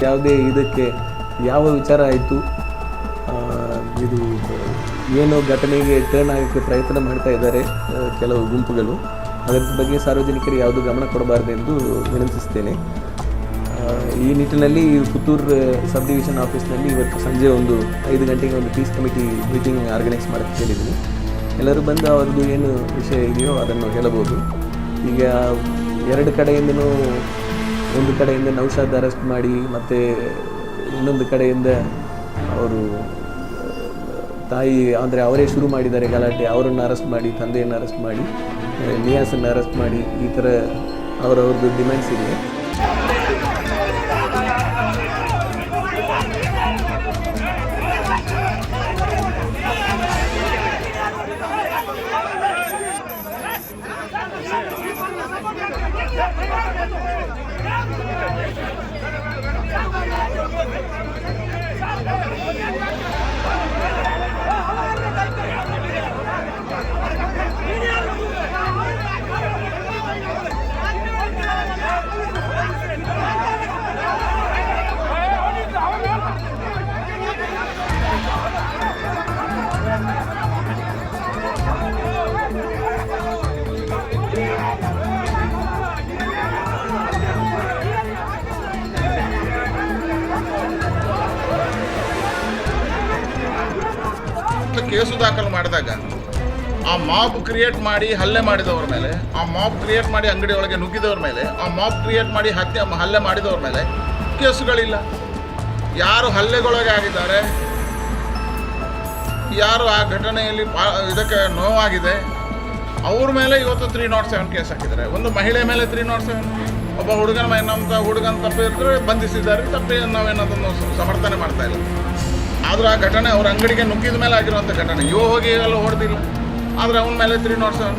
ಯಾವುದೇ ಇದಕ್ಕೆ ಯಾವ ವಿಚಾರ ಆಯಿತು, ಇದು ಏನು ಘಟನೆಗೆ ಟರ್ನ್ ಆಗೋಕ್ಕೆ ಪ್ರಯತ್ನ ಮಾಡ್ತಾ ಇದ್ದಾರೆ ಕೆಲವು ಗುಂಪುಗಳು, ಅದರ ಬಗ್ಗೆ ಸಾರ್ವಜನಿಕರು ಯಾವುದು ಗಮನ ಕೊಡಬಾರದೆಂದು ವಿನಂತಿಸ್ತೇನೆ. ಈ ನಿಟ್ಟಿನಲ್ಲಿ ಪುತ್ತೂರು ಸಬ್ ಡಿವಿಷನ್ ಆಫೀಸ್ನಲ್ಲಿ ಇವತ್ತು ಸಂಜೆ 5 ಗಂಟೆಗೆ ಒಂದು ಪೀಸ್ ಕಮಿಟಿ ಮೀಟಿಂಗ್ ಆರ್ಗನೈಸ್ ಮಾಡೋಕ್ಕೆ ಹೇಳಿದ್ದೀನಿ. ಎಲ್ಲರೂ ಬಂದು ಅವ್ರದ್ದು ಏನು ವಿಷಯ ಇದೆಯೋ ಅದನ್ನು ಹೇಳಬಹುದು. ಈಗ 2 ಕಡೆಯಿಂದನೂ, ಒಂದು ಕಡೆಯಿಂದ ನೌಶಾದ್ ಅರೆಸ್ಟ್ ಮಾಡಿ, ಮತ್ತು ಇನ್ನೊಂದು ಕಡೆಯಿಂದ ಅವರು ತಾಯಿ ಅಂದರೆ ಅವರೇ ಶುರು ಮಾಡಿದ್ದಾರೆ ಗಲಾಟೆ, ಅವರನ್ನು ಅರೆಸ್ಟ್ ಮಾಡಿ, ತಂದೆಯನ್ನು ಅರೆಸ್ಟ್ ಮಾಡಿ, ನಿಯಾಸನ್ನು ಅರೆಸ್ಟ್ ಮಾಡಿ, ಈ ಥರ ಅವರವ್ರದ್ದು ಡಿಮ್ಯಾಂಡ್ಸ್ ಇದೆ. ಕೇಸು ದಾಖಲು ಮಾಡಿದಾಗ ಆ ಮಾಬ್ ಕ್ರಿಯೇಟ್ ಮಾಡಿ ಹಲ್ಲೆ ಮಾಡಿದವ್ರ ಮೇಲೆ, ಆ ಮಾಬ್ ಕ್ರಿಯೇಟ್ ಮಾಡಿ ಅಂಗಡಿ ಒಳಗೆ ನುಗ್ಗಿದವ್ರ ಮೇಲೆ, ಆ ಮಾಬ್ ಕ್ರಿಯೇಟ್ ಮಾಡಿ ಹಲ್ಲೆ ಮಾಡಿದವ್ರ ಮೇಲೆ ಕೇಸುಗಳಿಲ್ಲ. ಯಾರು ಹಲ್ಲೆಗೊಳಗೆ ಆಗಿದ್ದಾರೆ, ಯಾರು ಆ ಘಟನೆಯಲ್ಲಿ ಇದಕ್ಕೆ ನೋವಾಗಿದೆ, ಅವ್ರ ಮೇಲೆ ಇವತ್ತು 307 ಕೇಸ್ ಹಾಕಿದ್ದಾರೆ. ಒಂದು ಮಹಿಳೆ ಮೇಲೆ 307, ಒಬ್ಬ ಹುಡುಗನ ತಪ್ಪಿದ್ರೆ ಬಂಧಿಸಿದ್ದಾರೆ. ತಪ್ಪಿ ನಾವೇನದನ್ನು ಸಮರ್ಥನೆ ಮಾಡ್ತಾ ಇಲ್ಲ. ಆದರೂ ಆ ಘಟನೆ ಅವ್ರ ಅಂಗಡಿಗೆ ನುಗ್ಗಿದ ಮೇಲೆ ಆಗಿರುವಂಥ ಘಟನೆ. ಹೋಗಿ ಎಲ್ಲ ಹೊಡೆದಿಲ್ಲ, ಆದರೆ ಅವನ ಮೇಲೆ 307.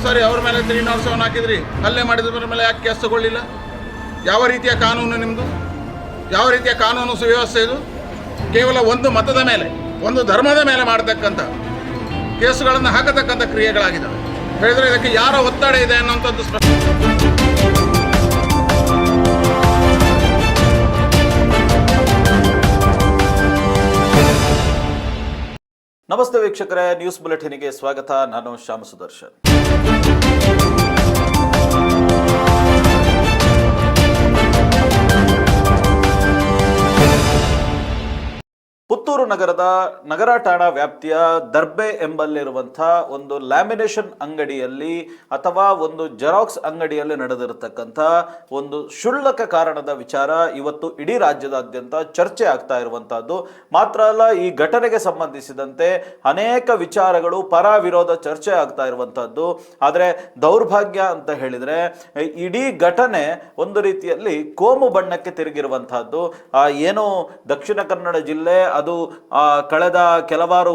ಸರಿ, ಅವ್ರ ಮೇಲೆ 307 ಹಾಕಿದ್ರಿ, ಹಲ್ಲೆ ಮಾಡಿದ್ರ ಮೇಲೆ ಯಾಕೆ ಕೇಸ್ ತಗೊಳ್ಳಿಲ್ಲ? ಯಾವ ರೀತಿಯ ಕಾನೂನು ನಿಮ್ಮದು? ಯಾವ ರೀತಿಯ ಕಾನೂನು ಸುವ್ಯವಸ್ಥೆ ಇದು? ಕೇವಲ ಒಂದು ಮತದ ಮೇಲೆ, ಒಂದು ಧರ್ಮದ ಮೇಲೆ ಮಾಡತಕ್ಕಂಥ ಕೇಸುಗಳನ್ನು ಹಾಕತಕ್ಕಂಥ ಕ್ರಿಯೆಗಳಾಗಿದ್ದಾವೆ. ಹೇಳಿದರೆ ಇದಕ್ಕೆ ಯಾರ ಒತ್ತಡ ಇದೆ ಅನ್ನೋಂಥದ್ದು ನಮಸ್ತೆ ವೀಕ್ಷಕರೇ, ನ್ಯೂಸ್ ಬುಲೆಟಿನ್ಗೆ ಸ್ವಾಗತ. ನಾನು ಶ್ಯಾಮ ಸುದರ್ಶನ್. ಪುತ್ತೂರು ನಗರದ ನಗರ ಠಾಣಾ ವ್ಯಾಪ್ತಿಯ ದರ್ಬೆ ಎಂಬಲ್ಲಿರುವಂಥ ಒಂದು ಲ್ಯಾಮಿನೇಷನ್ ಅಂಗಡಿಯಲ್ಲಿ ಅಥವಾ ಒಂದು ಜೆರಾಕ್ಸ್ ಅಂಗಡಿಯಲ್ಲಿ ನಡೆದಿರತಕ್ಕಂಥ ಒಂದು ಕ್ಷುಲ್ಲಕ ಕಾರಣದ ವಿಚಾರ ಇವತ್ತು ಇಡೀ ರಾಜ್ಯದಾದ್ಯಂತ ಚರ್ಚೆ ಆಗ್ತಾ ಇರುವಂತಹದ್ದು. ಮಾತ್ರ ಅಲ್ಲ, ಈ ಘಟನೆಗೆ ಸಂಬಂಧಿಸಿದಂತೆ ಅನೇಕ ವಿಚಾರಗಳು ಪರ ವಿರೋಧ ಚರ್ಚೆ ಆಗ್ತಾ ಇರುವಂತಹದ್ದು. ಆದರೆ ದೌರ್ಭಾಗ್ಯ ಅಂತ ಹೇಳಿದ್ರೆ ಇಡೀ ಘಟನೆ ಒಂದು ರೀತಿಯಲ್ಲಿ ಕೋಮು ಬಣ್ಣಕ್ಕೆ ತಿರುಗಿರುವಂತಹದ್ದು. ಏನು ದಕ್ಷಿಣ ಕನ್ನಡ ಜಿಲ್ಲೆ ಅದು ಕಳೆದ ಕೆಲವಾರು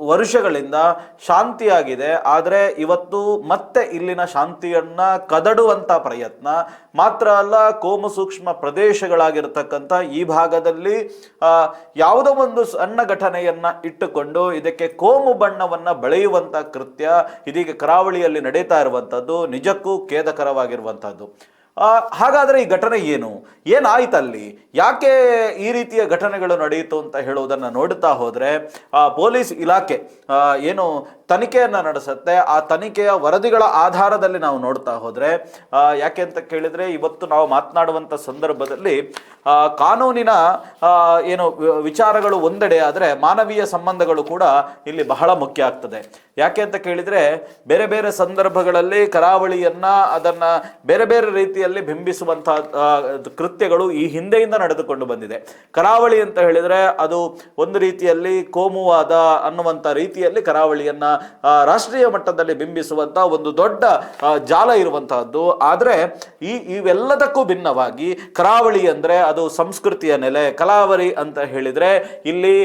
ವರ್ಷಗಳಿಂದ ಶಾಂತಿಯಾಗಿದೆ. ಆದರೆ ಇವತ್ತು ಮತ್ತೆ ಇಲ್ಲಿನ ಶಾಂತಿಯನ್ನ ಕದಡುವಂತ ಪ್ರಯತ್ನ. ಮಾತ್ರ ಅಲ್ಲ, ಕೋಮು ಸೂಕ್ಷ್ಮ ಪ್ರದೇಶಗಳಾಗಿರ್ತಕ್ಕಂಥ ಈ ಭಾಗದಲ್ಲಿ ಯಾವುದೋ ಒಂದು ಸಣ್ಣ ಘಟನೆಯನ್ನ ಇಟ್ಟುಕೊಂಡು ಇದಕ್ಕೆ ಕೋಮು ಬಣ್ಣವನ್ನ ಬೆಳೆಯುವಂತ ಕೃತ್ಯ ಇದೀಗ ಕರಾವಳಿಯಲ್ಲಿ ನಡೀತಾ ಇರುವಂತದ್ದು ನಿಜಕ್ಕೂ ಖೇದಕರವಾಗಿರುವಂತಹದ್ದು. ಹಾಗಾದರೆ ಈ ಘಟನೆ ಏನಾಯ್ತಲ್ಲಿ, ಯಾಕೆ ಈ ರೀತಿಯ ಘಟನೆಗಳು ನಡೆಯಿತು ಅಂತ ಹೇಳುವುದನ್ನು ನೋಡುತ್ತಾ ಹೋದರೆ ಪೊಲೀಸ್ ಇಲಾಖೆ ಏನು ತನಿಖೆಯನ್ನು ನಡೆಸುತ್ತೆ, ಆ ತನಿಖೆಯ ವರದಿಗಳ ಆಧಾರದಲ್ಲಿ ನಾವು ನೋಡ್ತಾ ಹೋದರೆ ಯಾಕೆ ಅಂತ ಕೇಳಿದರೆ ಇವತ್ತು ನಾವು ಮಾತನಾಡುವಂಥ ಸಂದರ್ಭದಲ್ಲಿ ಕಾನೂನಿನ ಏನು ವಿಚಾರಗಳು ಒಂದೆಡೆ ಆದರೆ ಮಾನವೀಯ ಸಂಬಂಧಗಳು ಕೂಡ ಇಲ್ಲಿ ಬಹಳ ಮುಖ್ಯ ಆಗ್ತದೆ. ಯಾಕೆ ಅಂತ ಕೇಳಿದರೆ ಬೇರೆ ಬೇರೆ ಸಂದರ್ಭಗಳಲ್ಲಿ ಕರಾವಳಿಯನ್ನ ಅದನ್ನ ಬೇರೆ ಬೇರೆ ರೀತಿಯಲ್ಲಿ ಬಿಂಬಿಸುವಂತಹ ಕೃತ್ಯಗಳು ಈ ಹಿಂದೆಯಿಂದ ನಡೆದುಕೊಂಡು ಬಂದಿದೆ. ಕರಾವಳಿ ಅಂತ ಹೇಳಿದ್ರೆ ಅದು ಒಂದು ರೀತಿಯಲ್ಲಿ ಕೋಮುವಾದ ಅನ್ನುವಂಥ ರೀತಿಯಲ್ಲಿ ಕರಾವಳಿಯನ್ನ ರಾಷ್ಟ್ರೀಯ ಮಟ್ಟದಲ್ಲಿ ಬಿಂಬಿಸುವಂತ ಒಂದು ದೊಡ್ಡ ಜಾಲ ಇರುವಂತಹದ್ದು. ಆದರೆ ಇವೆಲ್ಲದಕ್ಕೂ ಭಿನ್ನವಾಗಿ ಕರಾವಳಿ ಅಂದ್ರೆ ಅದು ಸಂಸ್ಕೃತಿಯ ನೆಲೆ. ಕಲಾವರಿ ಅಂತ ಹೇಳಿದ್ರೆ ಇಲ್ಲಿ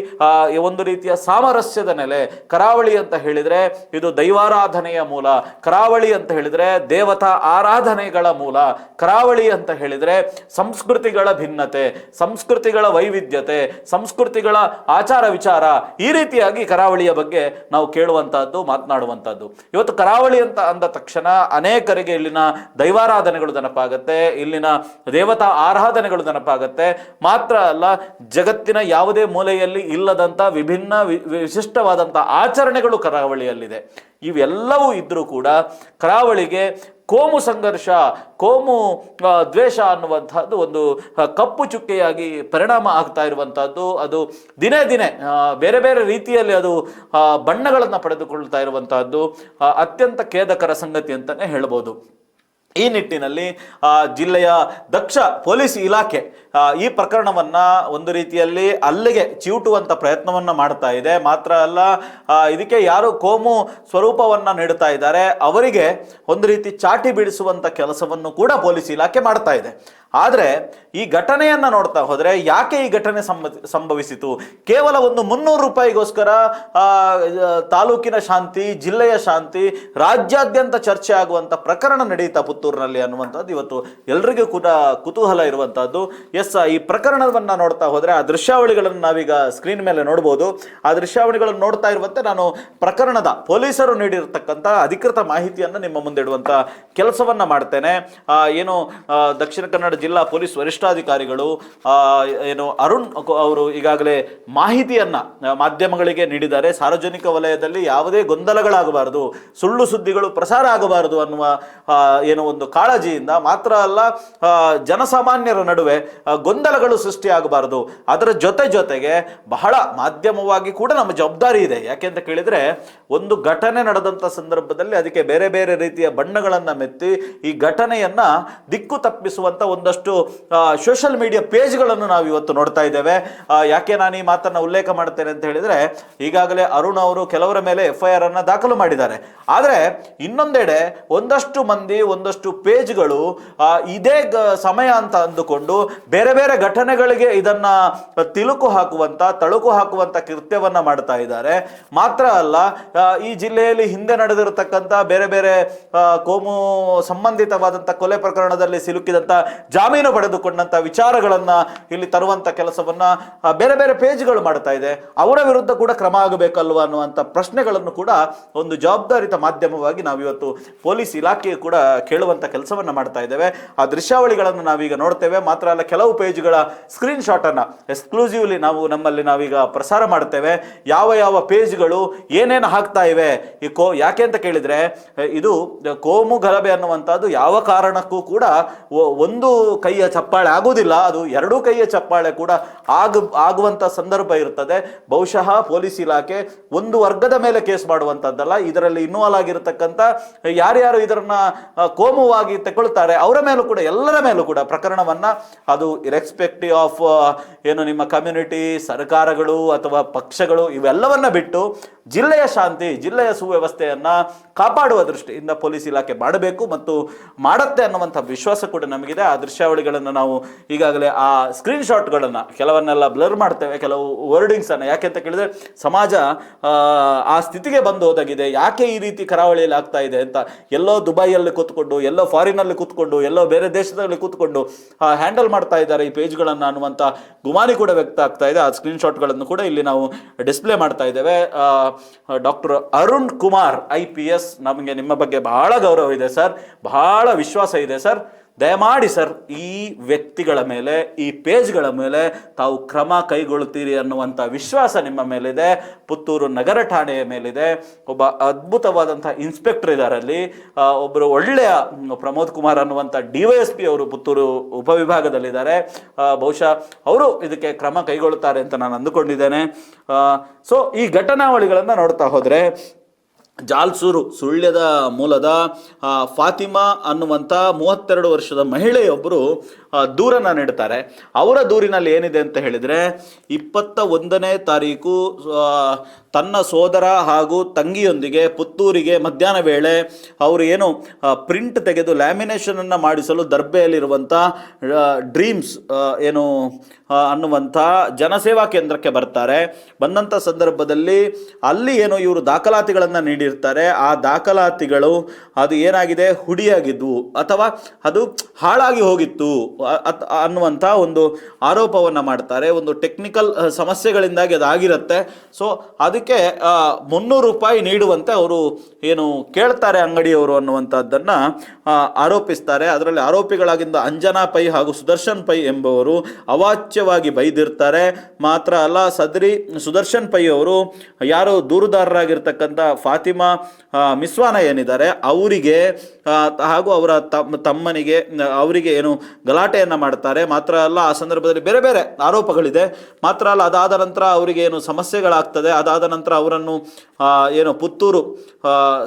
ಒಂದು ರೀತಿಯ ಸಾಮರಸ್ಯದ ನೆಲೆ. ಕರಾವಳಿ ಅಂತ ಹೇಳಿದ್ರೆ ಇದು ದೈವಾರಾಧನೆಯ ಮೂಲ. ಕರಾವಳಿ ಅಂತ ಹೇಳಿದ್ರೆ ದೇವತಾ ಆರಾಧನೆಗಳ ಮೂಲ. ಕರಾವಳಿ ಅಂತ ಹೇಳಿದರೆ ಸಂಸ್ಕೃತಿಗಳ ಭಿನ್ನತೆ, ಸಂಸ್ಕೃತಿಗಳ ವೈವಿಧ್ಯತೆ, ಸಂಸ್ಕೃತಿಗಳ ಆಚಾರ ವಿಚಾರ, ಈ ರೀತಿಯಾಗಿ ಕರಾವಳಿಯ ಬಗ್ಗೆ ನಾವು ಕೇಳುವಂತಹದ್ದು, ಮಾತನಾಡುವಂತಹದ್ದು. ಇವತ್ತು ಕರಾವಳಿ ಅಂತ ಅಂದ ತಕ್ಷಣ ಅನೇಕರಿಗೆ ಇಲ್ಲಿನ ದೈವಾರಾಧನೆಗಳು ನೆನಪಾಗುತ್ತೆ, ಇಲ್ಲಿನ ದೇವತಾ ಆರಾಧನೆಗಳು ನೆನಪಾಗುತ್ತೆ. ಮಾತ್ರ ಅಲ್ಲ, ಜಗತ್ತಿನ ಯಾವುದೇ ಮೂಲೆಯಲ್ಲಿ ಇಲ್ಲದಂತ ವಿಭಿನ್ನ ವಿಶಿಷ್ಟವಾದಂಥ ಆಚರಣೆಗಳು ಕರಾವಳಿಯಲ್ಲಿದೆ. ಇವೆಲ್ಲವೂ ಇದ್ರೂ ಕೂಡ ಕರಾವಳಿಗೆ ಕೋಮು ಸಂಘರ್ಷ, ಕೋಮು ದ್ವೇಷ ಅನ್ನುವಂಥದ್ದು ಒಂದು ಕಪ್ಪು ಚುಕ್ಕೆಯಾಗಿ ಪರಿಣಾಮ ಆಗ್ತಾ ಇರುವಂಥದ್ದು, ಅದು ದಿನೇ ದಿನೇ ಬೇರೆ ಬೇರೆ ರೀತಿಯಲ್ಲಿ ಅದು ಬಣ್ಣಗಳನ್ನು ಪಡೆದುಕೊಳ್ತಾ ಇರುವಂತಹದ್ದು ಅತ್ಯಂತ ಖೇದಕರ ಸಂಗತಿ ಅಂತಲೇ ಹೇಳ್ಬೋದು. ಈ ನಿಟ್ಟಿನಲ್ಲಿ ಜಿಲ್ಲೆಯ ದಕ್ಷ ಪೊಲೀಸ್ ಇಲಾಖೆ ಈ ಪ್ರಕರಣವನ್ನು ಒಂದು ರೀತಿಯಲ್ಲಿ ಅಲ್ಲಿಗೆ ಚಿವುಟುವಂಥ ಪ್ರಯತ್ನವನ್ನು ಮಾಡ್ತಾ ಇದೆ. ಮಾತ್ರ ಅಲ್ಲ, ಇದಕ್ಕೆ ಯಾರು ಕೋಮು ಸ್ವರೂಪವನ್ನು ನೀಡುತ್ತಾ ಇದ್ದಾರೆ ಅವರಿಗೆ ಒಂದು ರೀತಿ ಚಾಟಿ ಬಿಡಿಸುವಂಥ ಕೆಲಸವನ್ನು ಕೂಡ ಪೊಲೀಸ್ ಇಲಾಖೆ ಮಾಡ್ತಾ ಇದೆ. ಆದರೆ ಈ ಘಟನೆಯನ್ನು ನೋಡ್ತಾ ಹೋದರೆ ಯಾಕೆ ಈ ಘಟನೆ ಸಂಭವಿಸಿತು? ಕೇವಲ ಒಂದು 300 ರೂಪಾಯಿಗೋಸ್ಕರ ತಾಲೂಕಿನ ಶಾಂತಿ, ಜಿಲ್ಲೆಯ ಶಾಂತಿ, ರಾಜ್ಯಾದ್ಯಂತ ಚರ್ಚೆ ಆಗುವಂಥ ಪ್ರಕರಣ ನಡೀತಾ ಪುತ್ತೂರಿನಲ್ಲಿ ಅನ್ನುವಂಥದ್ದು ಇವತ್ತು ಎಲ್ರಿಗೂ ಕೂಡ ಕುತೂಹಲ ಇರುವಂತಹದ್ದು. ಈ ಪ್ರಕರಣವನ್ನ ನೋಡ್ತಾ ಹೋದ್ರೆ ಆ ದೃಶ್ಯಾವಳಿಗಳನ್ನು ನಾವೀಗ ಸ್ಕ್ರೀನ್ ಮೇಲೆ ನೋಡಬಹುದು. ಆ ದೃಶ್ಯಾವಳಿಗಳನ್ನು ನೋಡ್ತಾ ಇರುವಂತೆ ನಾನು ಪ್ರಕರಣದ ಪೊಲೀಸರು ನೀಡಿರತಕ್ಕಂಥ ಅಧಿಕೃತ ಮಾಹಿತಿಯನ್ನು ನಿಮ್ಮ ಮುಂದೆ ಇಡುವಂತ ಕೆಲಸವನ್ನ ಮಾಡ್ತೇನೆ. ಏನು ದಕ್ಷಿಣ ಕನ್ನಡ ಜಿಲ್ಲಾ ಪೊಲೀಸ್ ವರಿಷ್ಠಾಧಿಕಾರಿಗಳು ಏನು ಅರುಣ್ ಅವರು ಈಗಾಗಲೇ ಮಾಹಿತಿಯನ್ನ ಮಾಧ್ಯಮಗಳಿಗೆ ನೀಡಿದ್ದಾರೆ. ಸಾರ್ವಜನಿಕ ವಲಯದಲ್ಲಿ ಯಾವುದೇ ಗೊಂದಲಗಳಾಗಬಾರದು, ಸುಳ್ಳು ಸುದ್ದಿಗಳು ಪ್ರಸಾರ ಆಗಬಾರದು ಅನ್ನುವ ಏನೋ ಒಂದು ಕಾಳಜಿಯಿಂದ, ಮಾತ್ರ ಅಲ್ಲ ಜನಸಾಮಾನ್ಯರ ನಡುವೆ ಗೊಂದಲಗಳು ಸೃಷ್ಟಿಯಾಗಬಾರದು, ಅದರ ಜೊತೆಗೆ ಬಹಳ ಮಾಧ್ಯಮವಾಗಿ ಕೂಡ ನಮ್ಮ ಜವಾಬ್ದಾರಿ ಇದೆ. ಯಾಕೆಂತ ಕೇಳಿದ್ರೆ ಒಂದು ಘಟನೆ ನಡೆದಂತ ಸಂದರ್ಭದಲ್ಲಿ ಅದಕ್ಕೆ ಬೇರೆ ಬೇರೆ ರೀತಿಯ ಬಣ್ಣಗಳನ್ನ ಮೆತ್ತಿ ಈ ಘಟನೆಯನ್ನ ದಿಕ್ಕು ತಪ್ಪಿಸುವಂತ ಒಂದಷ್ಟು ಸೋಷಿಯಲ್ ಮೀಡಿಯಾ ಪೇಜ್ಗಳನ್ನು ನಾವು ಇವತ್ತು ನೋಡ್ತಾ ಇದ್ದೇವೆ. ಯಾಕೆ ನಾನು ಈ ಮಾತನ್ನ ಉಲ್ಲೇಖ ಮಾಡ್ತೇನೆ ಅಂತ ಹೇಳಿದ್ರೆ, ಈಗಾಗಲೇ ಅರುಣ್ ಅವರು ಕೆಲವರ ಮೇಲೆ FIR ಅನ್ನ ದಾಖಲು ಮಾಡಿದ್ದಾರೆ. ಆದರೆ ಇನ್ನೊಂದೆಡೆ ಒಂದಷ್ಟು ಮಂದಿ, ಒಂದಷ್ಟು ಪೇಜ್ಗಳು ಇದೇ ಸಮಯ ಅಂತ ಅಂದುಕೊಂಡು ಬೇರೆ ಬೇರೆ ಘಟನೆಗಳಿಗೆ ಇದನ್ನ ತಳುಕು ಹಾಕುವಂತ ಕೃತ್ಯವನ್ನ ಮಾಡ್ತಾ ಇದ್ದಾರೆ. ಮಾತ್ರ ಅಲ್ಲ, ಈ ಜಿಲ್ಲೆಯಲ್ಲಿ ಹಿಂದೆ ನಡೆದಿರತಕ್ಕಂತ ಬೇರೆ ಬೇರೆ ಕೋಮು ಸಂಬಂಧಿತವಾದಂತ ಕೊಲೆ ಪ್ರಕರಣದಲ್ಲಿ ಸಿಲುಕಿದಂತ, ಜಾಮೀನು ಪಡೆದುಕೊಂಡಂತ ವಿಚಾರಗಳನ್ನ ಇಲ್ಲಿ ತರುವಂತ ಕೆಲಸವನ್ನ ಬೇರೆ ಬೇರೆ ಪೇಜ್ಗಳು ಮಾಡ್ತಾ ಇದೆ. ಅವರ ವಿರುದ್ಧ ಕೂಡ ಕ್ರಮ ಆಗಬೇಕಲ್ವಾ ಅನ್ನುವಂತ ಪ್ರಶ್ನೆಗಳನ್ನು ಕೂಡ ಒಂದು ಜವಾಬ್ದಾರಿತ ಮಾಧ್ಯಮವಾಗಿ ನಾವಿವತ್ತು ಪೊಲೀಸ್ ಇಲಾಖೆ ಕೂಡ ಕೇಳುವಂತ ಕೆಲಸವನ್ನ ಮಾಡ್ತಾ ಇದ್ದೇವೆ. ಆ ದೃಶ್ಯಾವಳಿಗಳನ್ನು ನಾವೀಗ ನೋಡ್ತೇವೆ. ಮಾತ್ರ ಅಲ್ಲ, ಕೆಲವು ಪೇಜ್ಗಳ ಸ್ಕ್ರೀನ್ ಶಾಟ್ ಅನ್ನ ಎಕ್ಸ್ಕ್ಲೂಸಿವ್ಲಿ ನಾವೀಗ ಪ್ರಸಾರ ಮಾಡ್ತೇವೆ. ಯಾವ ಪೇಜ್ಗಳು ಏನೇನು ಹಾಕ್ತಾ ಇವೆ ಯಾಕೆ ಅಂತ ಕೇಳಿದ್ರೆ, ಇದು ಕೋಮು ಗಲಭೆ ಅನ್ನುವಂಥದ್ದು ಯಾವ ಕಾರಣಕ್ಕೂ ಕೂಡ ಒಂದು ಕೈಯ ಚಪ್ಪಾಳೆ ಆಗುವುದಿಲ್ಲ, ಅದು ಎರಡೂ ಕೈಯ ಚಪ್ಪಾಳೆ ಕೂಡ ಆಗುವಂತ ಸಂದರ್ಭ ಇರ್ತದೆ. ಬಹುಶಃ ಪೊಲೀಸ್ ಇಲಾಖೆ ಒಂದು ವರ್ಗದ ಮೇಲೆ ಕೇಸ್ ಮಾಡುವಂತದ್ದಲ್ಲ, ಇದರಲ್ಲಿ ಇನ್ವಾಲ್ವ್ ಆಗಿರತಕ್ಕಂತ ಯಾರ್ಯಾರು ಇದರನ್ನ ಕೋಮುವಾಗಿ ತಗೊಳ್ತಾರೆ ಅವರ ಮೇಲೂ ಕೂಡ, ಎಲ್ಲರ ಮೇಲೂ ಕೂಡ ಪ್ರಕರಣವನ್ನ, ಅದು ಇರೆಸ್ಪೆಕ್ಟಿವ್ ಆಫ್ ಏನು ನಿಮ್ಮ ಕಮ್ಯುನಿಟಿ, ಸರ್ಕಾರಗಳು ಅಥವಾ ಪಕ್ಷಗಳು ಇವೆಲ್ಲವನ್ನ ಬಿಟ್ಟು ಜಿಲ್ಲೆಯ ಶಾಂತಿ, ಜಿಲ್ಲೆಯ ಸುವ್ಯವಸ್ಥೆಯನ್ನ ಕಾಪಾಡುವ ದೃಷ್ಟಿಯಿಂದ ಪೊಲೀಸ್ ಇಲಾಖೆ ಮಾಡಬೇಕು ಮತ್ತು ಮಾಡುತ್ತೆ ಅನ್ನುವಂಥ ವಿಶ್ವಾಸ ಕೂಡ ನಮಗಿದೆ. ಆ ದೃಶ್ಯಾವಳಿಗಳನ್ನು ನಾವು ಈಗಾಗಲೇ ಆ ಸ್ಕ್ರೀನ್ ಶಾಟ್ಗಳನ್ನು ಕೆಲವನ್ನೆಲ್ಲ ಬ್ಲರ್ ಮಾಡ್ತೇವೆ, ಕೆಲವು ವರ್ಡಿಂಗ್ಸ್ ಅನ್ನ. ಯಾಕೆ ಅಂತ ಕೇಳಿದ್ರೆ, ಸಮಾಜ ಆ ಸ್ಥಿತಿಗೆ ಬಂದು ಹೋದಾಗಿದೆ. ಯಾಕೆ ಈ ರೀತಿ ಕರಾವಳಿಯಲ್ಲಿ ಆಗ್ತಾ ಇದೆ ಅಂತ ಎಲ್ಲೋ ದುಬೈಯಲ್ಲಿ ಕೂತ್ಕೊಂಡು, ಎಲ್ಲೋ ಫಾರಿನಲ್ಲಿ ಕೂತ್ಕೊಂಡು, ಎಲ್ಲೋ ಬೇರೆ ದೇಶದಲ್ಲಿ ಕೂತ್ಕೊಂಡು ಹ್ಯಾಂಡಲ್ ಮಾಡ್ತಾ ಇದ್ದಾರೆ ಈ ಪೇಜ್ಗಳನ್ನು ಅನ್ನುವಂಥ ಗುಮಾನಿ ಕೂಡ ವ್ಯಕ್ತ ಆಗ್ತಾ ಇದೆ. ಆ ಸ್ಕ್ರೀನ್ ಶಾಟ್ಗಳನ್ನು ಕೂಡ ಇಲ್ಲಿ ನಾವು ಡಿಸ್ಪ್ಲೇ ಮಾಡ್ತಾ ಇದ್ದೇವೆ. ಡಾಕ್ಟರ್ ಅರುಣ್ ಕುಮಾರ್ IPS, ನಮಗೆ ನಿಮ್ಮ ಬಗ್ಗೆ ಬಹಳ ಗೌರವ ಇದೆ ಸರ್, ಬಹಳ ವಿಶ್ವಾಸ ಇದೆ ಸರ್. ದಯಮಾಡಿ ಸರ್, ಈ ವ್ಯಕ್ತಿಗಳ ಮೇಲೆ, ಈ ಪೇಜ್ಗಳ ಮೇಲೆ ತಾವು ಕ್ರಮ ಕೈಗೊಳ್ಳುತ್ತೀರಿ ಅನ್ನುವಂಥ ವಿಶ್ವಾಸ ನಿಮ್ಮ ಮೇಲಿದೆ, ಪುತ್ತೂರು ನಗರ ಠಾಣೆಯ ಮೇಲಿದೆ. ಒಬ್ಬ ಅದ್ಭುತವಾದಂಥ ಇನ್ಸ್ಪೆಕ್ಟರ್ ಇದ್ದಾರೆ ಅಲ್ಲಿ, ಒಬ್ಬರು ಒಳ್ಳೆಯ ಪ್ರಮೋದ್ ಕುಮಾರ್ ಅನ್ನುವಂಥ DYSP ಅವರು ಪುತ್ತೂರು ಉಪವಿಭಾಗದಲ್ಲಿದ್ದಾರೆ. ಬಹುಶಃ ಅವರು ಇದಕ್ಕೆ ಕ್ರಮ ಕೈಗೊಳ್ಳುತ್ತಾರೆ ಅಂತ ನಾನು ಅಂದುಕೊಂಡಿದ್ದೇನೆ. ಸೊ ಈ ಘಟನಾವಳಿಗಳನ್ನು ನೋಡ್ತಾ ಹೋದರೆ, ಜಾಲ್ಸೂರು ಸುಳ್ಯದ ಮೂಲದ ಫಾತಿಮಾ ಅನ್ನುವಂಥ 32 ವರ್ಷದ ಮಹಿಳೆಯೊಬ್ಬರು ದೂರನ್ನು ನೀಡ್ತಾರೆ. ಅವರ ದೂರಿನಲ್ಲಿ ಏನಿದೆ ಅಂತ ಹೇಳಿದರೆ 21ನೇ ತಾರೀಕು ತನ್ನ ಸೋದರ ಹಾಗೂ ತಂಗಿಯೊಂದಿಗೆ ಪುತ್ತೂರಿಗೆ ಮಧ್ಯಾಹ್ನ ವೇಳೆ ಅವರು ಏನು ಪ್ರಿಂಟ್ ತೆಗೆದು ಲ್ಯಾಮಿನೇಷನನ್ನು ಮಾಡಿಸಲು ದರ್ಬೆಯಲ್ಲಿರುವಂಥ ಡ್ರೀಮ್ಸ್ ಏನು ಅನ್ನುವಂಥ ಜನಸೇವಾ ಕೇಂದ್ರಕ್ಕೆ ಬರ್ತಾರೆ. ಬಂದಂಥ ಸಂದರ್ಭದಲ್ಲಿ ಅಲ್ಲಿ ಏನು ಇವರು ದಾಖಲಾತಿಗಳನ್ನು ನೀಡಿರ್ತಾರೆ. ಆ ದಾಖಲಾತಿಗಳು ಅದು ಏನಾಗಿದೆ, ಹುಡಿಯಾಗಿದ್ವು ಅಥವಾ ಅದು ಹಾಳಾಗಿ ಹೋಗಿತ್ತು ಅನ್ನುವಂಥ ಒಂದು ಆರೋಪವನ್ನು ಮಾಡ್ತಾರೆ. ಒಂದು ಟೆಕ್ನಿಕಲ್ ಸಮಸ್ಯೆಗಳಿಂದಾಗಿ ಅದಾಗಿರುತ್ತೆ. ಸೊ ಅದಕ್ಕೆ 300 ರೂಪಾಯಿ ನೀಡುವಂತೆ ಅವರು ಏನು ಕೇಳ್ತಾರೆ ಅಂಗಡಿಯವರು ಅನ್ನುವಂಥದ್ದನ್ನು ಆರೋಪಿಸ್ತಾರೆ. ಅದರಲ್ಲಿ ಆರೋಪಿಗಳಾಗಿದ್ದ ಅಂಜನಾ ಪೈ ಹಾಗೂ ಸುದರ್ಶನ್ ಪೈ ಎಂಬುವರು ಅವಾಚ್ಯವಾಗಿ ಬೈದಿರ್ತಾರೆ. ಮಾತ್ರ ಅಲ್ಲ, ಸುದರ್ಶನ್ ಪೈ ಅವರು ಯಾರು ದೂರುದಾರರಾಗಿರ್ತಕ್ಕಂಥ ಫಾತಿಮಾ ಮಿಸ್ವಾನ ಏನಿದ್ದಾರೆ ಅವರಿಗೆ ಹಾಗೂ ಅವರ ತಮ್ಮನಿಗೆ ಅವರಿಗೆ ಏನು ಗಲಾಟೆಯನ್ನು ಮಾಡ್ತಾರೆ. ಮಾತ್ರ ಅಲ್ಲ, ಆ ಸಂದರ್ಭದಲ್ಲಿ ಬೇರೆ ಬೇರೆ ಆರೋಪಗಳಿದೆ. ಮಾತ್ರ ಅಲ್ಲ, ಅದಾದ ನಂತರ ಅವರಿಗೆ ಏನು ಸಮಸ್ಯೆಗಳಾಗ್ತದೆ. ಅದಾದ ನಂತರ ಅವರನ್ನು ಏನು ಪುತ್ತೂರು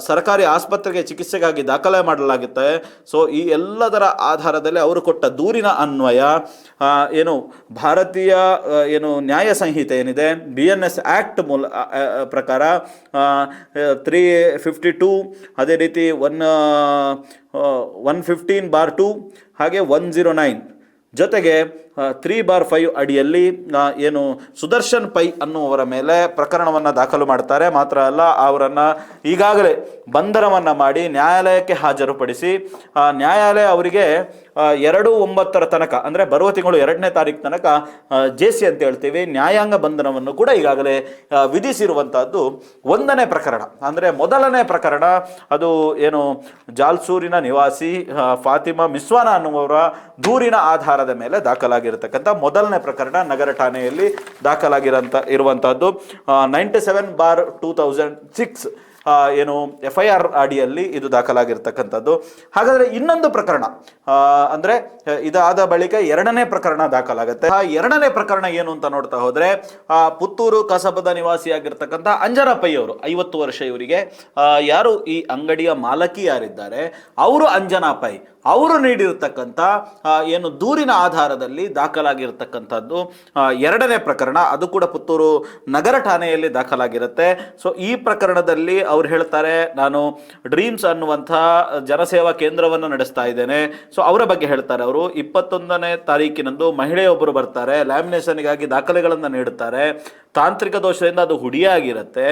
ಸರ್ಕಾರಿ ಆಸ್ಪತ್ರೆಗೆ ಚಿಕಿತ್ಸೆಗಾಗಿ ದಾಖಲೆ ಮಾಡಲಾಗುತ್ತೆ. ಸೊ ಈ ಎಲ್ಲದರ ಆಧಾರದಲ್ಲಿ ಅವರು ಕೊಟ್ಟ ದೂರಿನ ಅನ್ವಯ ಏನು ಭಾರತೀಯ ಏನು ನ್ಯಾಯ ಸಂಹಿತೆ ಏನಿದೆ BNS ಆ್ಯಕ್ಟ್ ಪ್ರಕಾರ 352, ಅದೇ ರೀತಿ 115/2 ಹಾಗೆ 109 ಜೊತೆಗೆ 3/5 ಅಡಿಯಲ್ಲಿ ಏನು ಸುದರ್ಶನ್ ಪೈ ಅನ್ನುವರ ಮೇಲೆ ಪ್ರಕರಣವನ್ನು ದಾಖಲು ಮಾಡ್ತಾರೆ. ಮಾತ್ರ ಅಲ್ಲ, ಅವರನ್ನು ಈಗಾಗಲೇ ಬಂಧನವನ್ನು ಮಾಡಿ ನ್ಯಾಯಾಲಯಕ್ಕೆ ಹಾಜರುಪಡಿಸಿ ನ್ಯಾಯಾಲಯ ಅವರಿಗೆ 2/9 ತನಕ ಅಂದರೆ ಬರುವ ತಿಂಗಳು 2ನೇ ತಾರೀಕು ತನಕ JC ಅಂತ ಹೇಳ್ತೀವಿ ನ್ಯಾಯಾಂಗ ಬಂಧನವನ್ನು ಕೂಡ ಈಗಾಗಲೇ ವಿಧಿಸಿರುವಂಥದ್ದು 1ನೇ ಪ್ರಕರಣ. ಅಂದರೆ ಮೊದಲನೇ ಪ್ರಕರಣ ಅದು ಏನು ಜಾಲ್ಸೂರಿನ ನಿವಾಸಿ ಫಾತಿಮಾ ಮಿಸ್ವಾನ ಅನ್ನುವರ ದೂರಿನ ಆಧಾರದ ಮೇಲೆ ದಾಖಲಾಗಿರತಕ್ಕಂಥ ಮೊದಲನೇ ಪ್ರಕರಣ ನಗರ ಠಾಣೆಯಲ್ಲಿ ಇರುವಂತಹದ್ದು 97/2006 ಏನು FIR ಅಡಿಯಲ್ಲಿ ಇದು ದಾಖಲಾಗಿರ್ತಕ್ಕಂಥದ್ದು. ಹಾಗಾದರೆ ಇನ್ನೊಂದು ಪ್ರಕರಣ ಅಂದರೆ ಇದಾದ ಬಳಿಕ 2ನೇ ಪ್ರಕರಣ ದಾಖಲಾಗುತ್ತೆ. ಆ 2ನೇ ಪ್ರಕರಣ ಏನು ಅಂತ ನೋಡ್ತಾ ಹೋದರೆ ಪುತ್ತೂರು ಕಸಬದ ನಿವಾಸಿಯಾಗಿರ್ತಕ್ಕಂಥ ಅಂಜನಾ ಪೈ ಅವರು 50 ವರ್ಷ ಇವರಿಗೆ ಯಾರು ಈ ಅಂಗಡಿಯ ಮಾಲಕಿ ಯಾರಿದ್ದಾರೆ ಅವರು ಅಂಜನಾ ಪೈ ಅವರು ನೀಡಿರ್ತಕ್ಕಂಥ ಏನು ದೂರಿನ ಆಧಾರದಲ್ಲಿ ದಾಖಲಾಗಿರ್ತಕ್ಕಂಥದ್ದು 2ನೇ ಪ್ರಕರಣ. ಅದು ಕೂಡ ಪುತ್ತೂರು ನಗರ ಠಾಣೆಯಲ್ಲಿ ದಾಖಲಾಗಿರುತ್ತೆ. ಸೊ ಈ ಪ್ರಕರಣದಲ್ಲಿ ಅವ್ರು ಹೇಳ್ತಾರೆ, ನಾನು ಡ್ರೀಮ್ಸ್ ಅನ್ನುವಂಥ ಜನಸೇವಾ ಕೇಂದ್ರವನ್ನು ನಡೆಸ್ತಾ ಇದ್ದೇನೆ. ಸೊ ಅವರ ಬಗ್ಗೆ ಹೇಳ್ತಾರೆ. ಅವರು 21ನೇ ತಾರೀಕಿನಂದು ಮಹಿಳೆಯೊಬ್ಬರು ಬರ್ತಾರೆ, ಲ್ಯಾಮಿನೇಷನ್ಗಾಗಿ ದಾಖಲೆಗಳನ್ನು ನೀಡುತ್ತಾರೆ. ತಾಂತ್ರಿಕ ದೋಷದಿಂದ ಅದು ಹುಡಿಯಾಗಿರುತ್ತೆ.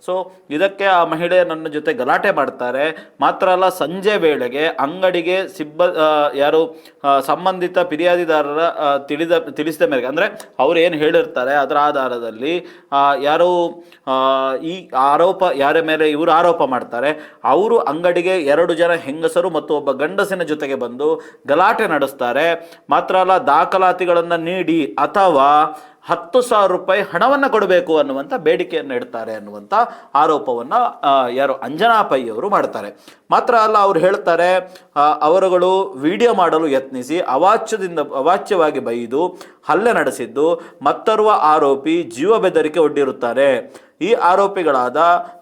ಸೊ ಇದಕ್ಕೆ ಆ ಮಹಿಳೆ ನನ್ನ ಜೊತೆ ಗಲಾಟೆ ಮಾಡ್ತಾರೆ. ಮಾತ್ರ ಅಲ್ಲ, ಸಂಜೆ ವೇಳೆಗೆ ಅಂಗಡಿಗೆ ಯಾರು ಸಂಬಂಧಿತ ಫಿರ್ಯಾದಿದಾರರ ತಿಳಿಸಿದ ಮೇರೆಗೆ ಅಂದರೆ ಅವ್ರು ಏನು ಹೇಳಿರ್ತಾರೆ ಅದರ ಆಧಾರದಲ್ಲಿ ಯಾರು ಈ ಆರೋಪ ಯಾರ ಮೇಲೆ ಇವರು ಆರೋಪ ಮಾಡ್ತಾರೆ ಅವರು ಅಂಗಡಿಗೆ 2 ಜನ ಹೆಂಗಸರು ಮತ್ತು ಒಬ್ಬ ಗಂಡಸಿನ ಜೊತೆಗೆ ಬಂದು ಗಲಾಟೆ ನಡೆಸ್ತಾರೆ. ಮಾತ್ರ ಅಲ್ಲ, ದಾಖಲಾತಿಗಳನ್ನು ನೀಡಿ ಅಥವಾ 10,000 ರೂಪಾಯಿ ಹಣವನ್ನು ಕೊಡಬೇಕು ಅನ್ನುವಂಥ ಬೇಡಿಕೆಯನ್ನು ಇಡ್ತಾರೆ ಅನ್ನುವಂಥ ಆರೋಪವನ್ನು ಯಾರು ಅಂಜನಾ ಪೈ ಅವರು ಮಾಡ್ತಾರೆ. ಮಾತ್ರ ಅಲ್ಲ, ಅವರು ಹೇಳ್ತಾರೆ ಅವರುಗಳು ವಿಡಿಯೋ ಮಾಡಲು ಯತ್ನಿಸಿ ಅವಾಚ್ಯವಾಗಿ ಬೈದು ಹಲ್ಲೆ ನಡೆಸಿದ್ದು ಮತ್ತೋರ್ವ ಆರೋಪಿ ಜೀವ ಬೆದರಿಕೆ ಒಡ್ಡಿರುತ್ತಾರೆ. ಈ ಆರೋಪಿಗಳಾದ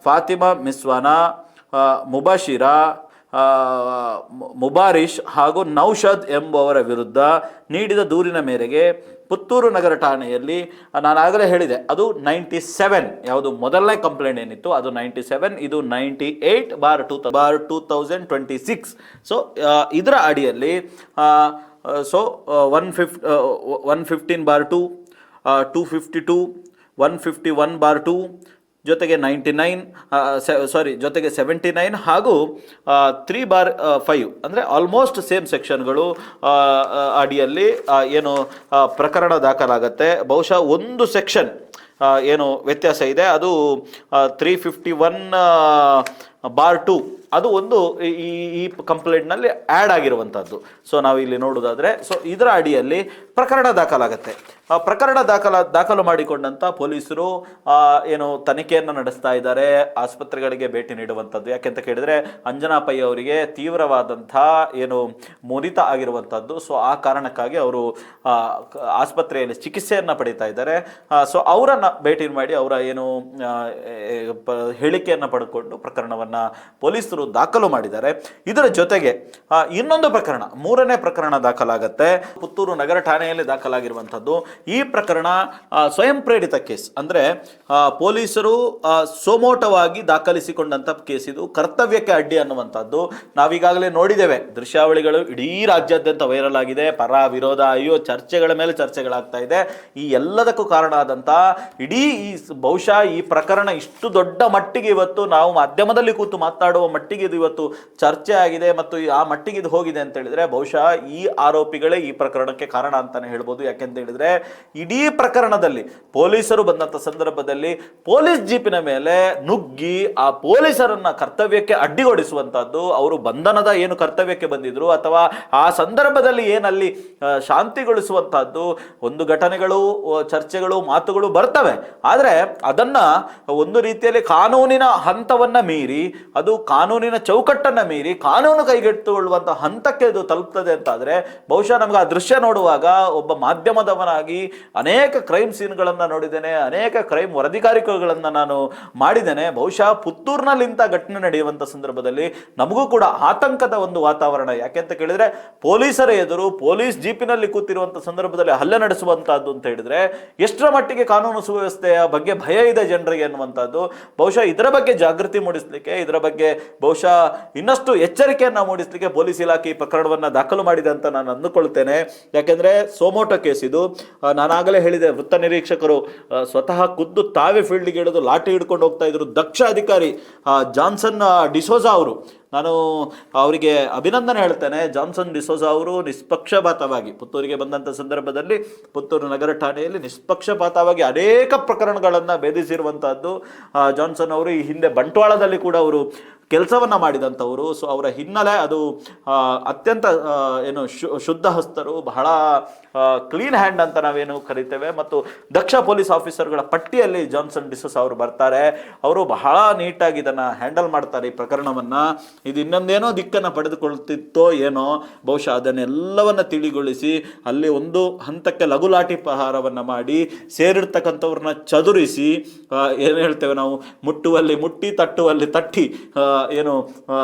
ಫಾತಿಮಾ ಮಿಸ್ವಾನ, ಮುಬಾಶಿರಾ, ಮುಬಾರಿಶ್ ಹಾಗೂ ನೌಷದ್ ಎಂಬುವರ ವಿರುದ್ಧ ನೀಡಿದ ದೂರಿನ ಮೇರೆಗೆ ಪುತ್ತೂರು ನಗರ ಠಾಣೆಯಲ್ಲಿ ನಾನು ಆಗಲೇ ಹೇಳಿದೆ ಅದು 97 ಯಾವುದು ಮೊದಲನೇ ಕಂಪ್ಲೇಂಟ್ ಏನಿತ್ತು ಅದು 97, ಇದು 98/2026. ಸೊ ಇದರ ಅಡಿಯಲ್ಲಿ 115/2, 252, 151/2 ಜೊತೆಗೆ 79 ಹಾಗೂ 3/5 ಅಂದರೆ ಆಲ್ಮೋಸ್ಟ್ ಸೇಮ್ ಸೆಕ್ಷನ್ಗಳು ಅಡಿಯಲ್ಲಿ ಏನು ಪ್ರಕರಣ ದಾಖಲಾಗುತ್ತೆ. ಬಹುಶಃ ಒಂದು ಸೆಕ್ಷನ್ ಏನು ವ್ಯತ್ಯಾಸ ಇದೆ, ಅದು 351/2 ಅದು ಒಂದು ಈ ಕಂಪ್ಲೇಂಟ್ನಲ್ಲಿ ಆ್ಯಡ್ ಆಗಿರುವಂಥದ್ದು. ಸೊ ನಾವು ಇಲ್ಲಿ ನೋಡೋದಾದರೆ ಸೊ ಇದರ ಅಡಿಯಲ್ಲಿ ಪ್ರಕರಣ ದಾಖಲಾಗುತ್ತೆ. ಪ್ರಕರಣ ದಾಖಲು ಮಾಡಿಕೊಂಡಂಥ ಪೊಲೀಸರು ಏನು ತನಿಖೆಯನ್ನು ನಡೆಸ್ತಾ ಇದ್ದಾರೆ, ಆಸ್ಪತ್ರೆಗಳಿಗೆ ಭೇಟಿ ನೀಡುವಂಥದ್ದು. ಯಾಕೆಂತ ಕೇಳಿದರೆ ಅಂಜನಾ ಪೈ ಅವರಿಗೆ ತೀವ್ರವಾದಂಥ ಏನು ಮುರಿತ ಆಗಿರುವಂಥದ್ದು. ಸೊ ಆ ಕಾರಣಕ್ಕಾಗಿ ಅವರು ಆಸ್ಪತ್ರೆಯಲ್ಲಿ ಚಿಕಿತ್ಸೆಯನ್ನು ಪಡೀತಾ ಇದ್ದಾರೆ. ಸೊ ಅವರನ್ನು ಭೇಟಿ ಮಾಡಿ ಅವರ ಏನು ಹೇಳಿಕೆಯನ್ನು ಪಡ್ಕೊಂಡು ಪ್ರಕರಣವನ್ನು ಪೊಲೀಸರು ಪೊಲೀಸರು ದಾಖಲು ಮಾಡಿದ್ದಾರೆ. ಇದರ ಜೊತೆಗೆ ಇನ್ನೊಂದು ಪ್ರಕರಣ, ಮೂರನೇ ಪ್ರಕರಣ ದಾಖಲಾಗುತ್ತೆ ಪುತ್ತೂರು ನಗರ ಠಾಣೆಯಲ್ಲಿ ದಾಖಲಾಗಿರುವಂಥದ್ದು. ಈ ಪ್ರಕರಣ ಸ್ವಯಂ ಪ್ರೇರಿತ ಕೇಸ್, ಅಂದರೆ ಪೊಲೀಸರು ಸೋಮೋಟವಾಗಿ ದಾಖಲಿಸಿಕೊಂಡಂಥ ಕೇಸ್. ಇದು ಕರ್ತವ್ಯಕ್ಕೆ ಅಡ್ಡಿ ಅನ್ನುವಂಥದ್ದು ನಾವೀಗಾಗಲೇ ನೋಡಿದ್ದೇವೆ. ದೃಶ್ಯಾವಳಿಗಳು ಇಡೀ ರಾಜ್ಯಾದ್ಯಂತ ವೈರಲ್ ಆಗಿದೆ. ಪರ ವಿರೋಧ, ಅಯ್ಯೋ, ಚರ್ಚೆಗಳ ಮೇಲೆ ಚರ್ಚೆಗಳಾಗ್ತಾ ಇದೆ. ಈ ಎಲ್ಲದಕ್ಕೂ ಕಾರಣ ಆದಂಥ ಇಡೀ ಬಹುಶಃ ಈ ಪ್ರಕರಣ ಇಷ್ಟು ದೊಡ್ಡ ಮಟ್ಟಿಗೆ ಇವತ್ತು ನಾವು ಮಾಧ್ಯಮದಲ್ಲಿ ಕೂತು ಮಾತನಾಡುವ ಮಟ್ಟಿಗೆ ಇದು ಇವತ್ತು ಚರ್ಚೆ ಆಗಿದೆ ಮತ್ತು ಆ ಮಟ್ಟಿಗೆ ಇದು ಹೋಗಿದೆ ಅಂತ ಹೇಳಿದ್ರೆ ಬಹುಶಃ ಈ ಆರೋಪಿಗಳೇ ಈ ಪ್ರಕರಣಕ್ಕೆ ಕಾರಣ ಅಂತಾನೆ ಹೇಳ್ಬೋದು. ಯಾಕೆಂತ ಹೇಳಿದ್ರೆ ಇಡೀ ಪ್ರಕರಣದಲ್ಲಿ ಪೊಲೀಸರು ಬಂದಂತ ಸಂದರ್ಭದಲ್ಲಿ ಪೊಲೀಸ್ ಜೀಪಿನ ಮೇಲೆ ನುಗ್ಗಿ ಆ ಪೊಲೀಸರನ್ನ ಕರ್ತವ್ಯಕ್ಕೆ ಅಡ್ಡಿಗೊಳಿಸುವಂತಹದ್ದು, ಅವರು ಬಂಧನದ ಏನು ಕರ್ತವ್ಯಕ್ಕೆ ಬಂದಿದ್ರು ಅಥವಾ ಆ ಸಂದರ್ಭದಲ್ಲಿ ಏನಲ್ಲಿ ಶಾಂತಿಗೊಳಿಸುವಂತಹದ್ದು, ಒಂದು ಘಟನೆಗಳು, ಚರ್ಚೆಗಳು, ಮಾತುಗಳು ಬರ್ತವೆ. ಆದರೆ ಅದನ್ನ ಒಂದು ರೀತಿಯಲ್ಲಿ ಕಾನೂನಿನ ಹಂತವನ್ನ ಮೀರಿ, ಅದು ಕಾನೂನಿನ ಚೌಕಟ್ಟನ್ನ ಮೀರಿ ಕಾನೂನು ಕೈಗೆತ್ತಿಕೊಳ್ಳುವಂತಹ ಹಂತಕ್ಕೆ ಇದು ತಲುಪ್ತದೆ ಅಂತಾದ್ರೆ ಬಹುಶಃ ನಮ್ಗೆ ಆ ದೃಶ್ಯ ನೋಡುವಾಗ ಒಬ್ಬ ಮಾಧ್ಯಮದವನಾಗಿ ಅನೇಕ ಕ್ರೈಮ್ ಸೀನ್ಗಳನ್ನ ನೋಡಿದ್ದೇನೆ, ಅನೇಕ ಕ್ರೈಮ್ ವರದಿಗಾರಿಕೆಗಳನ್ನ ನಾನು ಮಾಡಿದ್ದೇನೆ. ಬಹುಶಃ ಪುತ್ತೂರಿನಲ್ಲಿ ಇಂಥ ಘಟನೆ ನಡೆಯುವಂತ ಸಂದರ್ಭದಲ್ಲಿ ನಮಗೂ ಕೂಡ ಆತಂಕದ ಒಂದು ವಾತಾವರಣ. ಯಾಕೆಂತ ಕೇಳಿದ್ರೆ ಪೊಲೀಸರ ಎದುರು ಪೊಲೀಸ್ ಜೀಪಿನಲ್ಲಿ ಕೂತಿರುವಂತ ಸಂದರ್ಭದಲ್ಲಿ ಹಲ್ಲೆ ನಡೆಸುವಂತಹದ್ದು ಅಂತ ಹೇಳಿದ್ರೆ ಎಷ್ಟರ ಮಟ್ಟಿಗೆ ಕಾನೂನು ಸುವ್ಯವಸ್ಥೆಯ ಬಗ್ಗೆ ಭಯ ಇದೆ ಜನರಿಗೆ ಅನ್ನುವಂಥದ್ದು. ಬಹುಶಃ ಇದರ ಬಗ್ಗೆ ಜಾಗೃತಿ ಮೂಡಿಸಲಿಕ್ಕೆ, ಇದರ ಬಗ್ಗೆ ಬಹುಶಃ ಇನ್ನಷ್ಟು ಎಚ್ಚರಿಕೆಯನ್ನ ಮೂಡಿಸಲಿಕ್ಕೆ ಪೊಲೀಸ್ ಇಲಾಖೆ ಈ ಪ್ರಕರಣವನ್ನ ದಾಖಲು ಮಾಡಿದೆ ಅಂತ ನಾನು ಅಂದುಕೊಳ್ತೇನೆ. ಯಾಕೆಂದ್ರೆ ಸೋಮೋಟೋ ಕೇಸ್ ಇದು. ನಾನಾಗಲೇ ಹೇಳಿದೆ, ವೃತ್ತ ನಿರೀಕ್ಷಕರು ಸ್ವತಃ ಖುದ್ದು ತಾವೇ ಫೀಲ್ಡ್ಗೆ ಇಳಿದು ಲಾಠಿ ಹಿಡ್ಕೊಂಡು ಹೋಗ್ತಾ ಇದ್ರು. ದಕ್ಷ ಅಧಿಕಾರಿ ಜಾನ್ಸನ್ ಡಿಸೋಜಾ ಅವರು, ನಾನು ಅವರಿಗೆ ಅಭಿನಂದನೆ ಹೇಳ್ತೇನೆ. ಜಾನ್ಸನ್ ಡಿಸೋಜಾ ಅವರು ನಿಷ್ಪಕ್ಷಪಾತವಾಗಿ ಪುತ್ತೂರಿಗೆ ಬಂದಂಥ ಸಂದರ್ಭದಲ್ಲಿ ಪುತ್ತೂರು ನಗರ ಠಾಣೆಯಲ್ಲಿ ನಿಷ್ಪಕ್ಷಪಾತವಾಗಿ ಅನೇಕ ಪ್ರಕರಣಗಳನ್ನು ಭೇದಿಸಿರುವಂತಹದ್ದು ಜಾನ್ಸನ್ ಅವರು. ಈ ಹಿಂದೆ ಬಂಟ್ವಾಳದಲ್ಲಿ ಕೂಡ ಅವರು ಕೆಲಸವನ್ನ ಮಾಡಿದಂಥವರು. ಸೊ ಅವರ ಹಿನ್ನೆಲೆ ಅದು ಅತ್ಯಂತ ಏನು ಶುದ್ಧ ಹಸ್ತರು, ಬಹಳ ಕ್ಲೀನ್ ಹ್ಯಾಂಡ್ ಅಂತ ನಾವೇನು ಕರಿತೇವೆ. ಮತ್ತು ದಕ್ಷ ಪೊಲೀಸ್ ಆಫೀಸರ್ಗಳ ಪಟ್ಟಿಯಲ್ಲಿ ಜಾನ್ಸನ್ ಡಿಸೋಜಾ ಅವರು ಬರ್ತಾರೆ. ಅವರು ಬಹಳ ನೀಟಾಗಿ ಇದನ್ನು ಹ್ಯಾಂಡಲ್ ಮಾಡ್ತಾರೆ ಈ ಪ್ರಕರಣವನ್ನು. ಇದು ಇನ್ನೊಂದೇನೋ ದಿಕ್ಕನ್ನು ಪಡೆದುಕೊಳ್ತಿತ್ತೋ ಏನೋ, ಬಹುಶಃ ಅದನ್ನೆಲ್ಲವನ್ನ ತಿಳಿಗೊಳಿಸಿ ಅಲ್ಲಿ ಒಂದು ಹಂತಕ್ಕೆ ಲಘುಲಾಠಿ ಪ್ರಹಾರವನ್ನು ಮಾಡಿ ಸೇರಿರ್ತಕ್ಕಂಥವ್ರನ್ನ ಚದುರಿಸಿ, ಏನು ಹೇಳ್ತೇವೆ ನಾವು, ಮುಟ್ಟುವಲ್ಲಿ ಮುಟ್ಟಿ ತಟ್ಟುವಲ್ಲಿ ತಟ್ಟಿ, ಏನು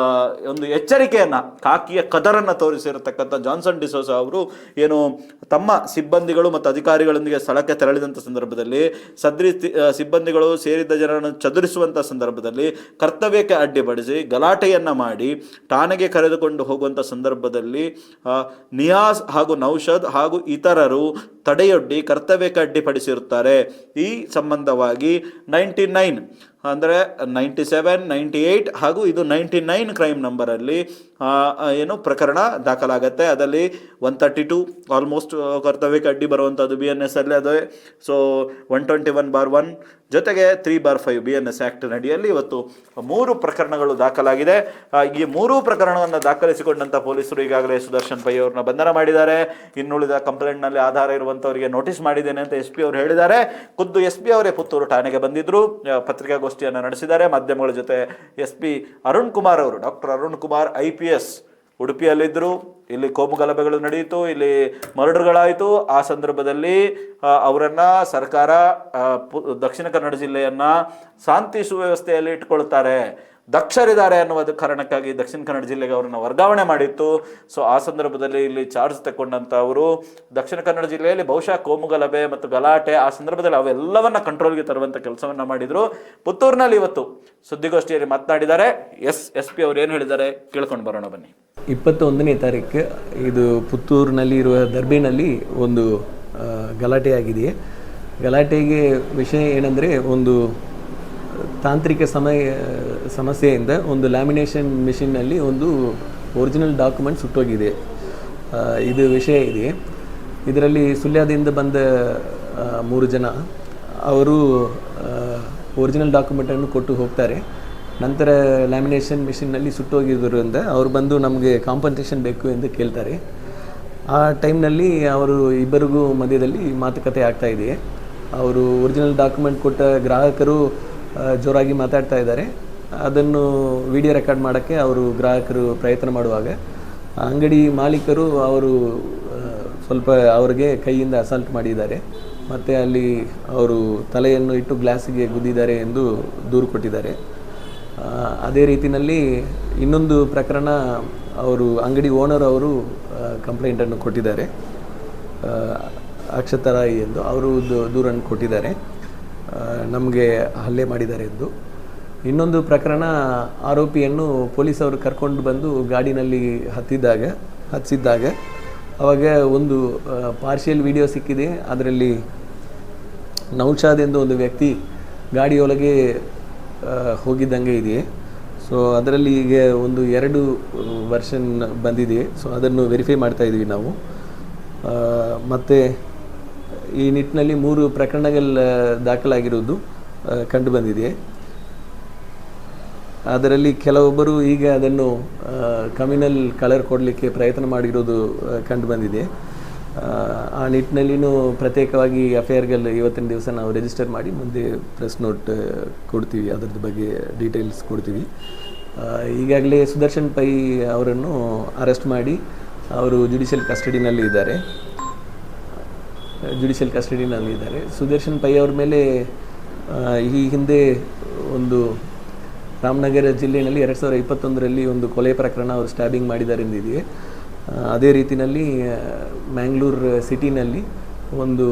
ಒಂದು ಎಚ್ಚರಿಕೆಯನ್ನ, ಕಾಕಿಯ ಕದರನ್ನು ತೋರಿಸಿರತಕ್ಕಂಥ ಜಾನ್ಸನ್ ಡಿಸೋಜಾ ಅವರು ಏನು ತಮ್ಮ ಸಿಬ್ಬಂದಿಗಳು ಮತ್ತು ಅಧಿಕಾರಿಗಳೊಂದಿಗೆ ಸ್ಥಳಕ್ಕೆ ತೆರಳಿದಂಥ ಸಂದರ್ಭದಲ್ಲಿ ಸದ್ರಿ ಸಿಬ್ಬಂದಿಗಳು ಸೇರಿದ್ದ ಜನರನ್ನು ಚದುರಿಸುವಂಥ ಸಂದರ್ಭದಲ್ಲಿ ಕರ್ತವ್ಯಕ್ಕೆ ಅಡ್ಡಿಪಡಿಸಿ ಗಲಾಟೆಯನ್ನ ಮಾಡಿ ಠಾಣೆಗೆ ಕರೆದುಕೊಂಡು ಹೋಗುವಂಥ ಸಂದರ್ಭದಲ್ಲಿ ನಿಯಾಜ್ ಹಾಗೂ ನೌಷದ್ ಹಾಗೂ ಇತರರು ತಡೆಯೊಡ್ಡಿ ಕರ್ತವ್ಯಕ್ಕೆ ಅಡ್ಡಿಪಡಿಸಿರುತ್ತಾರೆ. ಈ ಸಂಬಂಧವಾಗಿ 99 ಅಂದರೆ 97, 98 ಹಾಗೂ ಇದು 99 ಕ್ರೈಮ್ ನಂಬರಲ್ಲಿ ಏನು ಪ್ರಕರಣ ದಾಖಲಾಗತ್ತೆ. ಅದರಲ್ಲಿ 132 ಆಲ್ಮೋಸ್ಟ್ ಕರ್ತವ್ಯಕ್ಕೆ ಅಡ್ಡಿ ಬರುವಂಥದ್ದು BNS ಅಲ್ಲಿ ಅದೇ. ಸೊ 121/1 ಜೊತೆಗೆ 3/5 BNS ಆ್ಯಕ್ಟ್ ಅಡಿಯಲ್ಲಿ ಇವತ್ತು 3 ಪ್ರಕರಣಗಳು ದಾಖಲಾಗಿದೆ. ಈ 3 ಪ್ರಕರಣವನ್ನು ದಾಖಲಿಸಿಕೊಂಡಂಥ ಪೊಲೀಸರು ಈಗಾಗಲೇ ಸುದರ್ಶನ್ ಪೈ ಅವ್ರನ್ನ ಬಂಧನ ಮಾಡಿದ್ದಾರೆ. ಇನ್ನುಳಿದ ಕಂಪ್ಲೇಂಟ್ನಲ್ಲಿ ಆಧಾರ ಇರುವಂಥವರಿಗೆ ನೋಟಿಸ್ ಮಾಡಿದ್ದೇನೆ ಅಂತ SP ಅವರು ಹೇಳಿದ್ದಾರೆ. ಖುದ್ದು SP ಅವರೇ ಪುತ್ತೂರು ಠಾಣೆಗೆ ಬಂದಿದ್ರು, ಪತ್ರಿಕಾಗೋಷ್ಠಿಯನ್ನು ನಡೆಸಿದ್ದಾರೆ. ಮಾಧ್ಯಮಗಳ ಜೊತೆ SP ಅರುಣ್ ಕುಮಾರ್ ಅವರು, ಡಾಕ್ಟರ್ ಅರುಣ್ ಕುಮಾರ್ IPS ಉಡುಪಿಯಲ್ಲಿದ್ದರು. ಇಲ್ಲಿ ಕೋಮು ಗಲಭೆಗಳು ನಡೆಯಿತು, ಇಲ್ಲಿ ಮರ್ಡರ್ಗಳಾಯಿತು. ಆ ಸಂದರ್ಭದಲ್ಲಿ ಅವರನ್ನ ಸರ್ಕಾರ ದಕ್ಷಿಣ ಕನ್ನಡ ಜಿಲ್ಲೆಯನ್ನ ಶಾಂತಿ ಸುವ್ಯವಸ್ಥೆಯಲ್ಲಿ ಇಟ್ಕೊಳ್ತಾರೆ, ದಕ್ಷರಿದ್ದಾರೆ ಅನ್ನುವ ಕಾರಣಕ್ಕಾಗಿ ದಕ್ಷಿಣ ಕನ್ನಡ ಜಿಲ್ಲೆಗೆ ಅವರನ್ನು ವರ್ಗಾವಣೆ ಮಾಡಿತ್ತು. ಸೊ ಆ ಸಂದರ್ಭದಲ್ಲಿ ಇಲ್ಲಿ ಚಾರ್ಜ್ ತಗೊಂಡಂತ ಅವರು ದಕ್ಷಿಣ ಕನ್ನಡ ಜಿಲ್ಲೆಯಲ್ಲಿ ಬಹುಶಃ ಕೋಮು ಗಲಭೆ ಮತ್ತು ಗಲಾಟೆ ಆ ಸಂದರ್ಭದಲ್ಲಿ ಅವೆಲ್ಲವನ್ನ ಕಂಟ್ರೋಲ್ಗೆ ತರುವಂತ ಕೆಲಸವನ್ನ ಮಾಡಿದ್ರು. ಪುತ್ತೂರಿನಲ್ಲಿ ಇವತ್ತು ಸುದ್ದಿಗೋಷ್ಠಿಯಲ್ಲಿ ಮಾತನಾಡಿದ್ದಾರೆ. SP ಅವರು ಏನು ಹೇಳಿದ್ದಾರೆ ಕೇಳ್ಕೊಂಡು ಬರೋಣ ಬನ್ನಿ. 21ನೇ ತಾರೀಕು ಇದು ಪುತ್ತೂರಿನಲ್ಲಿ ಇರುವ ದರ್ಬೆನಲ್ಲಿ ಒಂದು ಗಲಾಟೆ ಆಗಿದೆ. ಗಲಾಟೆಗೆ ವಿಷಯ ಏನಂದರೆ, ಒಂದು ತಾಂತ್ರಿಕ ಸಮಸ್ಯೆಯಿಂದ ಒಂದು ಲ್ಯಾಮಿನೇಷನ್ ಮಿಷಿನ್ನಲ್ಲಿ ಒಂದು ಒರಿಜಿನಲ್ ಡಾಕ್ಯುಮೆಂಟ್ ಸುಟ್ಟೋಗಿದೆ. ಇದು ವಿಷಯ ಇದೆ. ಇದರಲ್ಲಿ ಸುಳ್ಯದಿಂದ ಬಂದ 3 ಜನ ಅವರು ಒರಿಜಿನಲ್ ಡಾಕ್ಯುಮೆಂಟನ್ನು ಕೊಟ್ಟು ಹೋಗ್ತಾರೆ. ನಂತರ ಲ್ಯಾಮಿನೇಷನ್ ಮಿಷಿನ್ನಲ್ಲಿ ಸುಟ್ಟೋಗಿದ್ದರಿಂದ ಅವರು ಬಂದು ನಮಗೆ ಕಾಂಪನ್ಸೇಷನ್ ಬೇಕು ಎಂದು ಕೇಳ್ತಾರೆ. ಆ ಟೈಮ್ನಲ್ಲಿ ಅವರು ಇಬ್ಬರಿಗೂ ಮಧ್ಯದಲ್ಲಿ ಮಾತುಕತೆ ಆಗ್ತಾ ಇದೆ. ಅವರು ಒರಿಜಿನಲ್ ಡಾಕ್ಯುಮೆಂಟ್ ಕೊಟ್ಟ ಗ್ರಾಹಕರು ಜೋರಾಗಿ ಮಾತಾಡ್ತಾ ಇದ್ದಾರೆ. ಅದನ್ನು ವಿಡಿಯೋ ರೆಕಾರ್ಡ್ ಮಾಡೋಕ್ಕೆ ಅವರು ಗ್ರಾಹಕರು ಪ್ರಯತ್ನ ಮಾಡುವಾಗ ಅಂಗಡಿ ಮಾಲೀಕರು ಅವರು ಸ್ವಲ್ಪ ಅವರಿಗೆ ಕೈಯಿಂದ ಅಸಾಲ್ಟ್ ಮಾಡಿದ್ದಾರೆ. ಮತ್ತು ಅಲ್ಲಿ ಅವರು ತಲೆಯನ್ನು ಇಟ್ಟು ಗ್ಲಾಸಿಗೆ ಗುದ್ದಿದ್ದಾರೆ ಎಂದು ದೂರು ಕೊಟ್ಟಿದ್ದಾರೆ. ಅದೇ ರೀತಿಯಲ್ಲಿ ಇನ್ನೊಂದು ಪ್ರಕರಣ ಅವರು ಅಂಗಡಿ ಓನರ್ ಅವರು ಕಂಪ್ಲೇಂಟನ್ನು ಕೊಟ್ಟಿದ್ದಾರೆ. ಅಕ್ಷತಾ ರಾಯ್ ಎಂದು ಅವರು ದೂರನ್ನು ಕೊಟ್ಟಿದ್ದಾರೆ, ನಮಗೆ ಹಲ್ಲೆ ಮಾಡಿದ್ದಾರೆ ಎಂದು. ಇನ್ನೊಂದು ಪ್ರಕರಣ ಆರೋಪಿಯನ್ನು ಪೊಲೀಸವರು ಕರ್ಕೊಂಡು ಬಂದು ಗಾಡಿನಲ್ಲಿ ಹತ್ತಿಸಿದ್ದಾಗ ಅವಾಗ ಒಂದು ಪಾರ್ಷಿಯಲ್ ವಿಡಿಯೋ ಸಿಕ್ಕಿದೆ. ಅದರಲ್ಲಿ ನೌಶಾದ್ ಎಂದು ಒಂದು ವ್ಯಕ್ತಿ ಗಾಡಿಯೊಳಗೆ ಹೋಗಿದ್ದಂಗೆ ಇದೆ. ಸೊ ಅದರಲ್ಲಿ ಈಗ ಒಂದು 2 ವರ್ಷನ್ ಬಂದಿದೆ. ಸೊ ಅದನ್ನು ವೆರಿಫೈ ಮಾಡ್ತಾ ಇದ್ದೀವಿ ನಾವು. ಮತ್ತು ಈ ನಿಟ್ಟಿನಲ್ಲಿ 3 ಪ್ರಕರಣಗಳು ದಾಖಲಾಗಿರುವುದು ಕಂಡುಬಂದಿದೆ. ಅದರಲ್ಲಿ ಕೆಲವೊಬ್ಬರು ಈಗ ಅದನ್ನು ಕಮ್ಯುನಲ್ ಕಲರ್ ಕೊಡಲಿಕ್ಕೆ ಪ್ರಯತ್ನ ಮಾಡಿರೋದು ಕಂಡುಬಂದಿದೆ. ಆ ನಿಟ್ಟಿನಲ್ಲಿನೂ ಪ್ರತ್ಯೇಕವಾಗಿ FIRಗಳು ಇವತ್ತಿನ ದಿವಸ ನಾವು ರಿಜಿಸ್ಟರ್ ಮಾಡಿ ಮುಂದೆ ಪ್ರೆಸ್ ನೋಟ್ ಕೊಡ್ತೀವಿ, ಅದರದ್ದು ಬಗ್ಗೆ ಡೀಟೇಲ್ಸ್ ಕೊಡ್ತೀವಿ. ಈಗಾಗಲೇ ಸುದರ್ಶನ್ ಪೈ ಅವರನ್ನು ಅರೆಸ್ಟ್ ಮಾಡಿ ಅವರು ಜುಡಿಷಿಯಲ್ ಕಸ್ಟಡಿನಲ್ಲಿ ಇದ್ದಾರೆ. ಸುದರ್ಶನ್ ಪೈ ಅವ್ರ ಮೇಲೆ ಈ ಹಿಂದೆ ಒಂದು ರಾಮನಗರ ಜಿಲ್ಲೆಯಲ್ಲಿ 2021ರಲ್ಲಿ ಒಂದು ಕೊಲೆ ಪ್ರಕರಣ ಅವರು ಸ್ಟ್ಯಾಬಿಂಗ್ ಮಾಡಿದ್ದಾರೆ ಎಂದಿದೆ. ಅದೇ ರೀತಿಯಲ್ಲಿ ಮ್ಯಾಂಗ್ಳೂರು ಸಿಟಿನಲ್ಲಿ ಒಂದು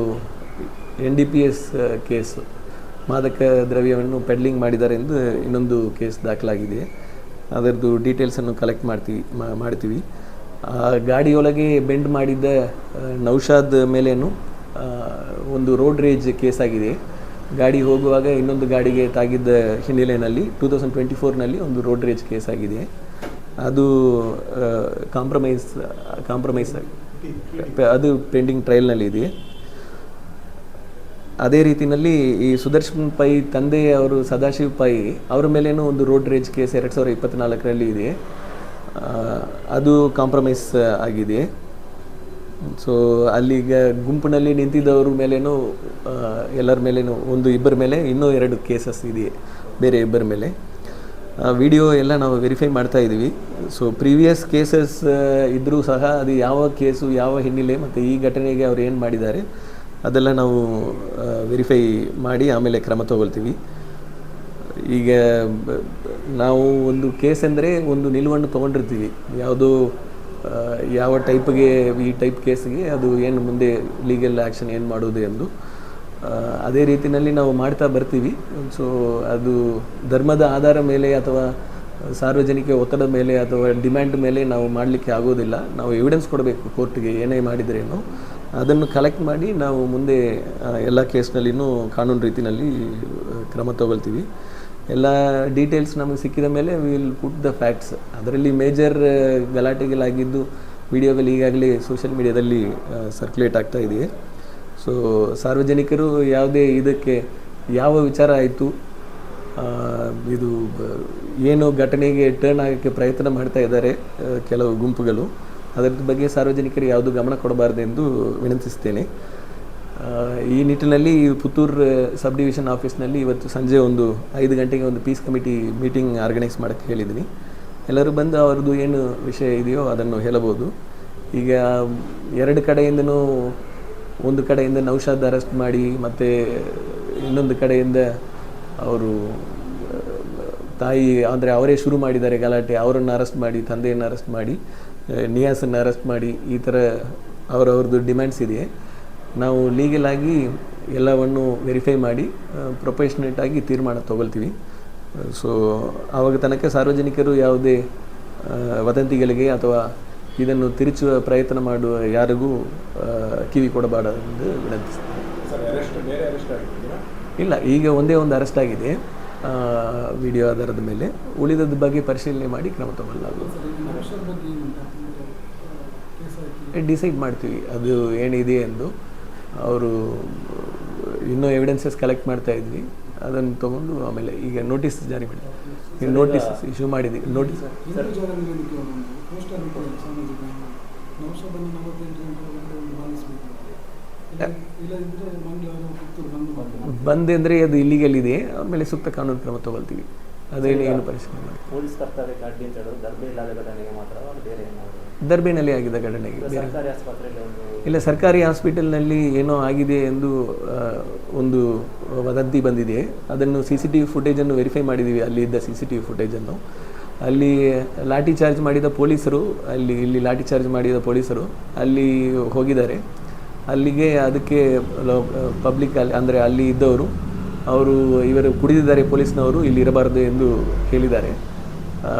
NDPS ಕೇಸ್, ಮಾದಕ ದ್ರವ್ಯವನ್ನು ಪೆಡ್ಲಿಂಗ್ ಮಾಡಿದ್ದಾರೆ ಎಂದು ಇನ್ನೊಂದು ಕೇಸ್ ದಾಖಲಾಗಿದೆ. ಅದರದ್ದು ಡೀಟೇಲ್ಸನ್ನು ಕಲೆಕ್ಟ್ ಮಾಡ್ತೀವಿ. ಗಾಡಿಯೊಳಗೆ ಬೆಂಡ್ ಮಾಡಿದ್ದ ನೌಶಾದ್ ಮೇಲೇನು ಒಂದು ರೋಡ್ ರೇಜ್ ಕೇಸ್ ಆಗಿದೆ. ಗಾಡಿ ಹೋಗುವಾಗ ಇನ್ನೊಂದು ಗಾಡಿಗೆ ತಾಗಿದ್ದ ಹಿನ್ನೆಲೆಯಲ್ಲಿ 2024ನಲ್ಲಿ ಒಂದು ರೋಡ್ ರೇಜ್ ಕೇಸ್ ಆಗಿದೆ. ಅದು ಕಾಂಪ್ರಮೈಸ್ ಅದು ಪೆಂಡಿಂಗ್ ಟ್ರಯಲ್ನಲ್ಲಿ ಇದೆ. ಅದೇ ರೀತಿಯಲ್ಲಿ ಈ ಸುದರ್ಶನ್ ಪೈ ತಂದೆ ಅವರು ಸದಾಶಿವ್ ಪೈ ಅವರ ಮೇಲೇನೂ ಒಂದು ರೋಡ್ ರೇಜ್ ಕೇಸ್ 2024ರಲ್ಲಿ ಇದೆ. ಅದು ಕಾಂಪ್ರಮೈಸ್ ಆಗಿದೆ. ಸೊ ಅಲ್ಲಿಗ ಗುಂಪಿನಲ್ಲಿ ನಿಂತಿದ್ದವ್ರ ಮೇಲೇನೂ ಎಲ್ಲರ ಮೇಲೇನೂ ಇಬ್ಬರ ಮೇಲೆ ಇನ್ನೂ 2 ಕೇಸಸ್ ಇದೆ, ಬೇರೆ ಇಬ್ಬರ ಮೇಲೆ. ವಿಡಿಯೋ ಎಲ್ಲ ನಾವು ವೆರಿಫೈ ಮಾಡ್ತಾ ಇದ್ದೀವಿ. ಸೊ ಪ್ರೀವಿಯಸ್ ಕೇಸಸ್ ಇದ್ದರೂ ಸಹ ಅದು ಯಾವ ಕೇಸು, ಯಾವ ಹಿನ್ನೆಲೆ ಮತ್ತು ಈ ಘಟನೆಗೆ ಅವ್ರು ಏನು ಮಾಡಿದ್ದಾರೆ ಅದೆಲ್ಲ ನಾವು ವೆರಿಫೈ ಮಾಡಿ ಆಮೇಲೆ ಕ್ರಮ ತಗೊಳ್ತೀವಿ. ಈಗ ನಾವು ಒಂದು ಕೇಸ್ ಅಂದರೆ ಒಂದು ನಿಲುವನ್ನು ತೊಗೊಂಡಿರ್ತೀವಿ, ಯಾವ ಟೈಪ್ಗೆ, ಈ ಟೈಪ್ ಕೇಸ್ಗೆ ಅದು ಏನು ಮುಂದೆ ಲೀಗಲ್ ಆ್ಯಕ್ಷನ್ ಏನು ಮಾಡೋದು ಎಂದು. ಅದೇ ರೀತಿಯಲ್ಲಿ ನಾವು ಮಾಡ್ತಾ ಬರ್ತೀವಿ. ಸೊ ಅದು ಧರ್ಮದ ಆಧಾರ ಮೇಲೆ ಅಥವಾ ಸಾರ್ವಜನಿಕ ಒತ್ತಡ ಮೇಲೆ ಅಥವಾ ಡಿಮ್ಯಾಂಡ್ ಮೇಲೆ ನಾವು ಮಾಡಲಿಕ್ಕೆ ಆಗೋದಿಲ್ಲ. ನಾವು ಎವಿಡೆನ್ಸ್ ಕೊಡಬೇಕು ಕೋರ್ಟ್ಗೆ, ಏನೇ ಮಾಡಿದ್ರೇನು ಅದನ್ನು ಕಲೆಕ್ಟ್ ಮಾಡಿ ನಾವು ಮುಂದೆ ಎಲ್ಲ ಕೇಸ್ನಲ್ಲಿನೂ ಕಾನೂನು ರೀತಿಯಲ್ಲಿ ಕ್ರಮ ತಗೊಳ್ತೀವಿ. ಎಲ್ಲ ಡೀಟೇಲ್ಸ್ ನಮಗೆ ಸಿಕ್ಕಿದ ಮೇಲೆ ವಿಲ್ ಪುಟ್ ದ ಫ್ಯಾಕ್ಟ್ಸ್. ಅದರಲ್ಲಿ ಮೇಜರ್ ಗಲಾಟೆಗಳಾಗಿದ್ದು ವಿಡಿಯೋಗಳು ಈಗಾಗಲೇ ಸೋಷಿಯಲ್ ಮೀಡಿಯಾದಲ್ಲಿ ಸರ್ಕ್ಯುಲೇಟ್ ಆಗ್ತಾ ಇದೆ. ಸೊ ಸಾರ್ವಜನಿಕರು ಯಾವುದೇ ಇದಕ್ಕೆ ಯಾವ ವಿಚಾರ ಆಯಿತು, ಇದು ಏನು ಘಟನೆಗೆ ಟರ್ನ್ ಆಗೋಕ್ಕೆ ಪ್ರಯತ್ನ ಮಾಡ್ತಾ ಇದ್ದಾರೆ ಕೆಲವು ಗುಂಪುಗಳು, ಅದರ ಬಗ್ಗೆ ಸಾರ್ವಜನಿಕರು ಯಾವುದು ಗಮನ ಕೊಡಬಾರ್ದೆಂದು ವಿನಂತಿಸ್ತೇನೆ. ಈ ನಿಟ್ಟಿನಲ್ಲಿ ಪುತ್ತೂರು ಸಬ್ ಡಿವಿಷನ್ ಆಫೀಸ್ನಲ್ಲಿ ಇವತ್ತು ಸಂಜೆ ಒಂದು 5 ಗಂಟೆಗೆ ಒಂದು ಪೀಸ್ ಕಮಿಟಿ ಮೀಟಿಂಗ್ ಆರ್ಗನೈಸ್ ಮಾಡೋಕ್ಕೆ ಹೇಳಿದ್ದೀನಿ. ಎಲ್ಲರೂ ಬಂದು ಅವ್ರದ್ದು ಏನು ವಿಷಯ ಇದೆಯೋ ಅದನ್ನು ಹೇಳಬಹುದು. ಈಗ 2 ಕಡೆಯಿಂದನೂ, ಒಂದು ಕಡೆಯಿಂದ ನೌಶಾದ್ ಅರೆಸ್ಟ್ ಮಾಡಿ ಮತ್ತು ಇನ್ನೊಂದು ಕಡೆಯಿಂದ ಅವರು ತಾಯಿ ಅಂದರೆ ಅವರೇ ಶುರು ಮಾಡಿದ್ದಾರೆ ಗಲಾಟೆ, ಅವರನ್ನು ಅರೆಸ್ಟ್ ಮಾಡಿ, ತಂದೆಯನ್ನು ಅರೆಸ್ಟ್ ಮಾಡಿ, ನಿಯಾಸನ್ನು ಅರೆಸ್ಟ್ ಮಾಡಿ, ಈ ಥರ ಅವರವ್ರದ್ದು ಡಿಮ್ಯಾಂಡ್ಸ್ ಇದೆ. ನಾವು ಲೀಗಲ್ ಆಗಿ ಎಲ್ಲವನ್ನು ವೆರಿಫೈ ಮಾಡಿ ಪ್ರೊಫೆಷ್ನೇಟಾಗಿ ತೀರ್ಮಾನ ತಗೊಳ್ತೀವಿ. ಸೊ ಆವಾಗ ತನಕ ಸಾರ್ವಜನಿಕರು ಯಾವುದೇ ವದಂತಿಗಳಿಗೆ ಅಥವಾ ಇದನ್ನು ತಿರುಚುವ ಪ್ರಯತ್ನ ಮಾಡುವ ಯಾರಿಗೂ ಕಿವಿ ಕೊಡಬಾರದೆಂದು ವಿನಂತಿಸ್ತೀನಿ. ಇಲ್ಲ, ಈಗ ಒಂದೇ ಒಂದು ಅರೆಸ್ಟ್ ಆಗಿದೆ ವಿಡಿಯೋ ಆಧಾರದ ಮೇಲೆ. ಉಳಿದದ ಬಗ್ಗೆ ಪರಿಶೀಲನೆ ಮಾಡಿ ಕ್ರಮ ತಗೊಳ್ಳಲಾಗುವುದು. ಡಿಸೈಡ್ ಮಾಡ್ತೀವಿ ಅದು ಏನಿದೆ ಎಂದು. ಅವರು ಇನ್ನೂ ಎವಿಡೆನ್ಸಸ್ ಕಲೆಕ್ಟ್ ಮಾಡ್ತಾ ಇದ್ವಿ, ಅದನ್ನು ತೊಗೊಂಡು ಆಮೇಲೆ ಈಗ ನೋಟಿಸ್ ಜಾರಿ ಮಾಡಿ, ನೋಟಿಸ್ ಇಶ್ಯೂ ಮಾಡಿದ್ದೀವಿ. ನೋಟಿಸ್ ಬಂದ್ ಅಂದರೆ ಅದು ಇಲ್ಲಿಗಲ್ ಇದೆ, ಅವ್ರ ಮೇಲೆ ಸೂಕ್ತ ಕಾನೂನು ಕ್ರಮ ತಗೊಳ್ತೀವಿ. ಅದೇನು ಏನು ಪರಿಶೀಲನೆ ಮಾಡಿ. ಪೊಲೀಸ್ ಕರ್ತವ್ಯಕ್ಕೆ ಅಡ್ಡಿ ಅಂತ ಹೇಳೋದು ದರ್ಬೆ ಇಲ್ಲದ ಘಟನೆಗೆ ಮಾತ್ರ ಬೇರೆ ಏನಾದರೂ ದರ್ಬೆನಲ್ಲಿ ಆಗಿದ್ದ ಘಟನೆಗೆ ಬೇರೆ ಸರ್ಕಾರಿ ಆಸ್ಪತ್ರೆಯಲ್ಲಿ ಇಲ್ಲ, ಸರ್ಕಾರಿ ಹಾಸ್ಪಿಟಲ್ನಲ್ಲಿ ಏನೋ ಆಗಿದೆ ಎಂದು ಒಂದು ವದಂತಿ ಬಂದಿದೆ. ಅದನ್ನು CCTV ಫುಟೇಜನ್ನು ವೆರಿಫೈ ಮಾಡಿದ್ದೀವಿ. ಅಲ್ಲಿ ಇದ್ದ CCTV ಫುಟೇಜನ್ನು ಅಲ್ಲಿ ಲಾಠಿ ಚಾರ್ಜ್ ಮಾಡಿದ ಪೊಲೀಸರು ಇಲ್ಲಿ ಲಾಠಿ ಚಾರ್ಜ್ ಮಾಡಿದ ಪೊಲೀಸರು ಅಲ್ಲಿ ಹೋಗಿದ್ದಾರೆ. ಅಲ್ಲಿಗೆ ಅದಕ್ಕೆ ಪಬ್ಲಿಕ್ ಅಂದರೆ ಅಲ್ಲಿ ಇದ್ದವರು ಅವರು ಇವರು ಕುಡಿದಿದ್ದಾರೆ ಪೊಲೀಸ್ನವರು ಇಲ್ಲಿ ಇರಬಾರದು ಎಂದು ಹೇಳಿದ್ದಾರೆ.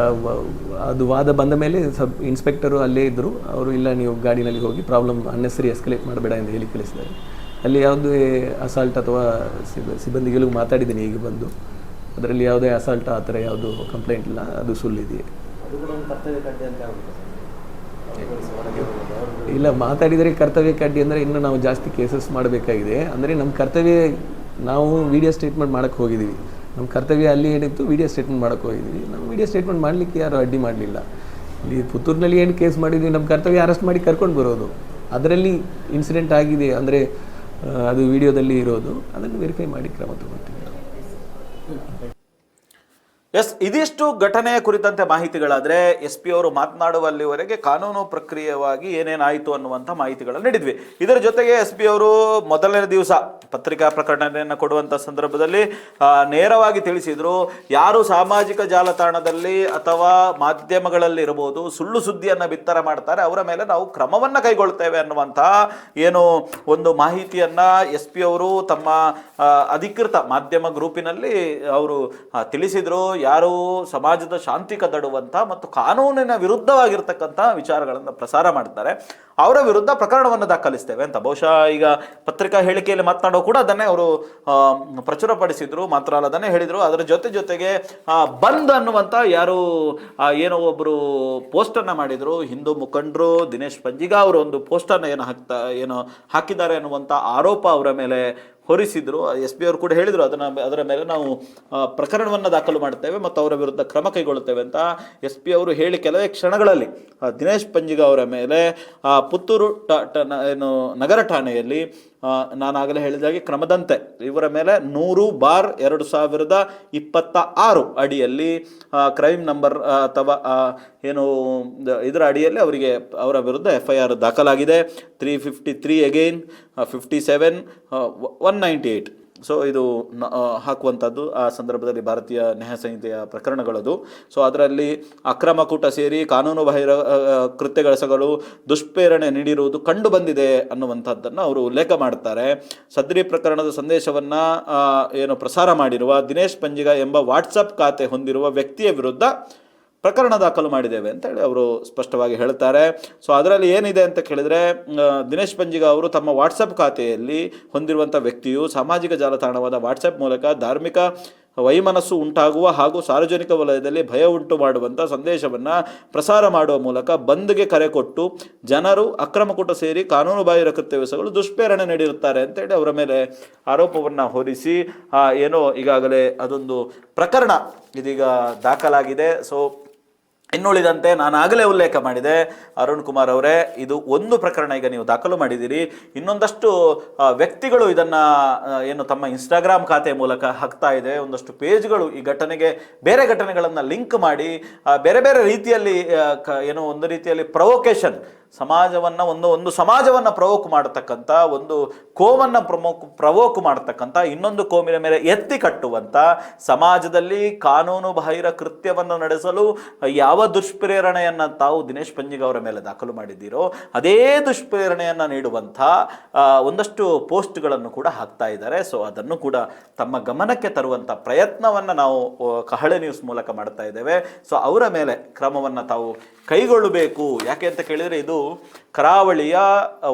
ಅದು ವಾದ ಬಂದ ಮೇಲೆ ಇನ್ಸ್ಪೆಕ್ಟರು ಅಲ್ಲೇ ಇದ್ದರು. ಅವರು ಇಲ್ಲ, ನೀವು ಗಾಡಿನಲ್ಲಿ ಹೋಗಿ ಪ್ರಾಬ್ಲಮ್ ಅನ್ನೆಸರಿ ಎಸ್ಕಲೇಟ್ ಮಾಡಬೇಡ ಎಂದು ಹೇಳಿ ಕಳಿಸಿದ್ದಾರೆ. ಅಲ್ಲಿ ಯಾವುದೇ ಅಸಾಲ್ಟ್ ಅಥವಾ ಸಿಬ್ಬಂದಿಗಳು ಮಾತಾಡಿದ್ದೀನಿ ಈಗ ಬಂದು, ಅದರಲ್ಲಿ ಯಾವುದೇ ಅಸಾಲ್ಟ್ ಆ ಥರ ಯಾವುದು ಕಂಪ್ಲೇಂಟ್ ಇಲ್ಲ, ಅದು ಸುಳ್ಳಿದೆಯೇ. ಅದು ಕೂಡ ಒಂದು ಕರ್ತವ್ಯಕ್ಕೆ ಅಡ್ಡಿ ಅಂತ ಆಗುತ್ತೆ. ಇಲ್ಲ, ಮಾತಾಡಿದರೆ ಕರ್ತವ್ಯಕ್ಕೆ ಅಡ್ಡಿ ಅಂದರೆ ಇನ್ನು ನಾವು ಜಾಸ್ತಿ ಕೇಸಸ್ ಮಾಡಬೇಕಾಗಿದೆ. ಅಂದರೆ ನಮ್ಮ ಕರ್ತವ್ಯ, ನಾವು ವಿಡಿಯೋ ಸ್ಟೇಟ್ಮೆಂಟ್ ಮಾಡೋಕ್ಕೆ ಹೋಗಿದ್ದೀವಿ. ನಮ್ಮ ಕರ್ತವ್ಯ ಅಲ್ಲಿ ಏನಿತ್ತು ವಿಡಿಯೋ ಸ್ಟೇಟ್ಮೆಂಟ್ ಮಾಡೋಕ್ಕೆ ಹೋಗಿದ್ದೀವಿ. ನಾವು ವಿಡಿಯೋ ಸ್ಟೇಟ್ಮೆಂಟ್ ಮಾಡಲಿಕ್ಕೆ ಯಾರು ಅಡ್ಡಿ ಮಾಡಲಿಲ್ಲ. ಇಲ್ಲಿ ಪುತ್ತೂರಿನಲ್ಲಿ ಏನು ಕೇಸ್ ಮಾಡಿದ್ವಿ, ನಮ್ಮ ಕರ್ತವ್ಯ ಅರೆಸ್ಟ್ ಮಾಡಿ ಕರ್ಕೊಂಡು ಬರೋದು. ಅದರಲ್ಲಿ ಇನ್ಸಿಡೆಂಟ್ ಆಗಿದೆ ಅಂದರೆ ಅದು ವಿಡಿಯೋದಲ್ಲಿ ಇರೋದು, ಅದನ್ನು ವೆರಿಫೈ ಮಾಡಿ ಕ್ರಮ ತಗೊಳ್ತೀವಿ. ಎಸ್, ಇದಿಷ್ಟು ಘಟನೆಯ ಕುರಿತಂತೆ ಮಾಹಿತಿಗಳಾದರೆ SP ಅವರು ಮಾತನಾಡುವಲ್ಲಿವರೆಗೆ ಕಾನೂನು ಪ್ರಕ್ರಿಯೆಯಾಗಿ ಏನೇನಾಯಿತು ಅನ್ನುವಂಥ ಮಾಹಿತಿಗಳನ್ನು ನೀಡಿದ್ವಿ. ಇದರ ಜೊತೆಗೆ SP ಅವರು ಮೊದಲನೇ ದಿವಸ ಪತ್ರಿಕಾ ಪ್ರಕಟಣೆಯನ್ನು ಕೊಡುವಂಥ ಸಂದರ್ಭದಲ್ಲಿ ನೇರವಾಗಿ ತಿಳಿಸಿದರು, ಯಾರು ಸಾಮಾಜಿಕ ಜಾಲತಾಣದಲ್ಲಿ ಅಥವಾ ಮಾಧ್ಯಮಗಳಲ್ಲಿ ಇರಬಹುದು ಸುಳ್ಳು ಸುದ್ದಿಯನ್ನು ಬಿತ್ತರ ಮಾಡ್ತಾರೆ ಅವರ ಮೇಲೆ ನಾವು ಕ್ರಮವನ್ನು ಕೈಗೊಳ್ತೇವೆ ಅನ್ನುವಂಥ ಏನು ಒಂದು ಮಾಹಿತಿಯನ್ನು SP ಅವರು ತಮ್ಮ ಅಧಿಕೃತ ಮಾಧ್ಯಮ ಗ್ರೂಪಿನಲ್ಲಿ ಅವರು ತಿಳಿಸಿದರು. ಯಾರು ಸಮಾಜದ ಶಾಂತಿ ಕದಡುವಂಥ ಮತ್ತು ಕಾನೂನಿನ ವಿರುದ್ಧವಾಗಿರ್ತಕ್ಕಂಥ ವಿಚಾರಗಳನ್ನು ಪ್ರಸಾರ ಮಾಡ್ತಾರೆ ಅವರ ವಿರುದ್ಧ ಪ್ರಕರಣವನ್ನು ದಾಖಲಿಸ್ತೇವೆ ಅಂತ. ಬಹುಶಃ ಈಗ ಪತ್ರಿಕಾ ಹೇಳಿಕೆಯಲ್ಲಿ ಮಾತನಾಡೋ ಕೂಡ ಅದನ್ನೇ ಅವರು ಪ್ರಚುರಪಡಿಸಿದ್ರು. ಮಾತ್ರ ಅಲ್ಲ, ಅದನ್ನೇ ಹೇಳಿದರು. ಅದರ ಜೊತೆಗೆ ಬಂದ್ ಅನ್ನುವಂಥ ಯಾರು ಏನೋ ಒಬ್ಬರು ಪೋಸ್ಟನ್ನು ಮಾಡಿದರು, ಹಿಂದೂ ಮುಖಂಡರು ದಿನೇಶ್ ಪಂಜಿಗ ಅವರು ಒಂದು ಪೋಸ್ಟನ್ನು ಏನು ಹಾಕಿದ್ದಾರೆ ಅನ್ನುವಂಥ ಆರೋಪ ಅವರ ಮೇಲೆ ಹೊರಿಸಿದ್ರು. SP ಅವರು ಕೂಡ ಹೇಳಿದರು ಅದರ ಮೇಲೆ ನಾವು ಪ್ರಕರಣವನ್ನು ದಾಖಲು ಮಾಡ್ತೇವೆ ಮತ್ತು ಅವರ ವಿರುದ್ಧ ಕ್ರಮ ಕೈಗೊಳ್ಳುತ್ತೇವೆ ಅಂತ SP ಅವರು ಹೇಳಿ ಕೆಲವೇ ಕ್ಷಣಗಳಲ್ಲಿ ದಿನೇಶ್ ಪಂಜಿಗ ಅವರ ಮೇಲೆ ಪುತ್ತೂರು ಏನು ನಗರ ಠಾಣೆಯಲ್ಲಿ ನಾನಾಗಲೇ ಹೇಳಿದಾಗೆ ಕ್ರಮದಂತೆ ಇವರ ಮೇಲೆ 100/2026 ಅಡಿಯಲ್ಲಿ ಕ್ರೈಮ್ ನಂಬರ್ ಅಥವಾ ಏನು ಇದರ ಅಡಿಯಲ್ಲಿ ಅವರ ವಿರುದ್ಧ FIR ದಾಖಲಾಗಿದೆ. 353 ಅಗೈನ್ 57 198. ಸೊ ಇದು ಹಾಕುವಂಥದ್ದು ಆ ಸಂದರ್ಭದಲ್ಲಿ ಭಾರತೀಯ ನ್ಯಾಯ ಸಂಹಿತೆಯ ಪ್ರಕರಣಗಳದು. ಸೊ ಅದರಲ್ಲಿ ಅಕ್ರಮ ಕೂಟ ಸೇರಿ ಕಾನೂನು ಬಾಹಿರ ಕೃತ್ಯಗಳೆಸಗಲು ದುಷ್ಪ್ರೇರಣೆ ನೀಡಿರುವುದು ಕಂಡು ಬಂದಿದೆ ಅನ್ನುವಂಥದ್ದನ್ನು ಅವರು ಉಲ್ಲೇಖ ಮಾಡ್ತಾರೆ. ಸದ್ರಿ ಪ್ರಕರಣದ ಸಂದೇಶವನ್ನು ಏನು ಪ್ರಸಾರ ಮಾಡಿರುವ ದಿನೇಶ್ ಪಂಜಿಗ ಎಂಬ ವಾಟ್ಸಪ್ ಖಾತೆ ಹೊಂದಿರುವ ವ್ಯಕ್ತಿಯ ವಿರುದ್ಧ ಪ್ರಕರಣ ದಾಖಲು ಮಾಡಿದ್ದೇವೆ ಅಂತೇಳಿ ಅವರು ಸ್ಪಷ್ಟವಾಗಿ ಹೇಳ್ತಾರೆ. ಸೊ ಅದರಲ್ಲಿ ಏನಿದೆ ಅಂತ ಕೇಳಿದರೆ, ದಿನೇಶ್ ಪಂಜಿಗ ಅವರು ತಮ್ಮ ವಾಟ್ಸಪ್ ಖಾತೆಯಲ್ಲಿ ಹೊಂದಿರುವಂಥ ವ್ಯಕ್ತಿಯು ಸಾಮಾಜಿಕ ಜಾಲತಾಣವಾದ ವಾಟ್ಸಪ್ ಮೂಲಕ ಧಾರ್ಮಿಕ ವೈಮನಸ್ಸು ಉಂಟಾಗುವ ಹಾಗೂ ಸಾರ್ವಜನಿಕ ವಲಯದಲ್ಲಿ ಭಯ ಉಂಟು ಮಾಡುವಂಥ ಸಂದೇಶವನ್ನು ಪ್ರಸಾರ ಮಾಡುವ ಮೂಲಕ ಬಂದ್ಗೆ ಕರೆ ಕೊಟ್ಟು ಜನರು ಅಕ್ರಮಕೂಟ ಸೇರಿ ಕಾನೂನು ಬಾಹಿರ ಕೃತ್ಯವೆಸಗಲು ದುಷ್ಪ್ರೇರಣೆ ನೀಡಿರುತ್ತಾರೆ ಅಂತೇಳಿ ಅವರ ಮೇಲೆ ಆರೋಪವನ್ನು ಹೊರಿಸಿ ಏನೋ ಈಗಾಗಲೇ ಅದೊಂದು ಪ್ರಕರಣ ಇದೀಗ ದಾಖಲಾಗಿದೆ. ಸೊ ಇನ್ನುಳಿದಂತೆ ನಾನು ಆಗಲೇ ಉಲ್ಲೇಖ ಮಾಡಿದೆ, ಅರುಣ್ ಕುಮಾರ್ ಅವರೇ, ಇದು ಒಂದು ಪ್ರಕರಣ ಈಗ ನೀವು ದಾಖಲು ಮಾಡಿದ್ದೀರಿ. ಇನ್ನೊಂದಷ್ಟು ವ್ಯಕ್ತಿಗಳು ಇದನ್ನು ಏನು ತಮ್ಮ ಇನ್ಸ್ಟಾಗ್ರಾಮ್ ಖಾತೆ ಮೂಲಕ ಹಾಕ್ತಾ ಇದೆ. ಒಂದಷ್ಟು ಪೇಜ್ಗಳು ಈ ಘಟನೆಗೆ ಬೇರೆ ಘಟನೆಗಳನ್ನು ಲಿಂಕ್ ಮಾಡಿ ಬೇರೆ ಬೇರೆ ರೀತಿಯಲ್ಲಿ ಏನೋ ಒಂದು ರೀತಿಯಲ್ಲಿ ಪ್ರವೋಕೇಶನ್, ಸಮಾಜವನ್ನು ಒಂದು ಸಮಾಜವನ್ನು ಪ್ರವೋಕ್ ಮಾಡತಕ್ಕಂಥ, ಒಂದು ಕೋಮನ್ನು ಪ್ರವೋಕ್ ಮಾಡತಕ್ಕಂಥ, ಇನ್ನೊಂದು ಕೋಮಿನ ಮೇಲೆ ಎತ್ತಿ ಕಟ್ಟುವಂಥ, ಸಮಾಜದಲ್ಲಿ ಕಾನೂನು ಬಾಹಿರ ಕೃತ್ಯವನ್ನು ನಡೆಸಲು ಯಾವ ದುಷ್ಪ್ರೇರಣೆಯನ್ನು ತಾವು ದಿನೇಶ್ ಪಂಜಿಗ ಅವರ ಮೇಲೆ ದಾಖಲು ಮಾಡಿದ್ದೀರೋ ಅದೇ ದುಷ್ಪ್ರೇರಣೆಯನ್ನು ನೀಡುವಂಥ ಒಂದಷ್ಟು ಪೋಸ್ಟ್ಗಳನ್ನು ಕೂಡ ಹಾಕ್ತಾ ಇದ್ದಾರೆ. ಸೊ ಅದನ್ನು ಕೂಡ ತಮ್ಮ ಗಮನಕ್ಕೆ ತರುವಂಥ ಪ್ರಯತ್ನವನ್ನು ನಾವು ಕಹಳೆ ನ್ಯೂಸ್ ಮೂಲಕ ಮಾಡ್ತಾ ಇದ್ದೇವೆ. ಸೊ ಅವರ ಮೇಲೆ ಕ್ರಮವನ್ನು ತಾವು ಕೈಗೊಳ್ಳಬೇಕು. ಯಾಕೆ ಅಂತ ಕೇಳಿದರೆ, ಇದು ಕರಾವಳಿಯ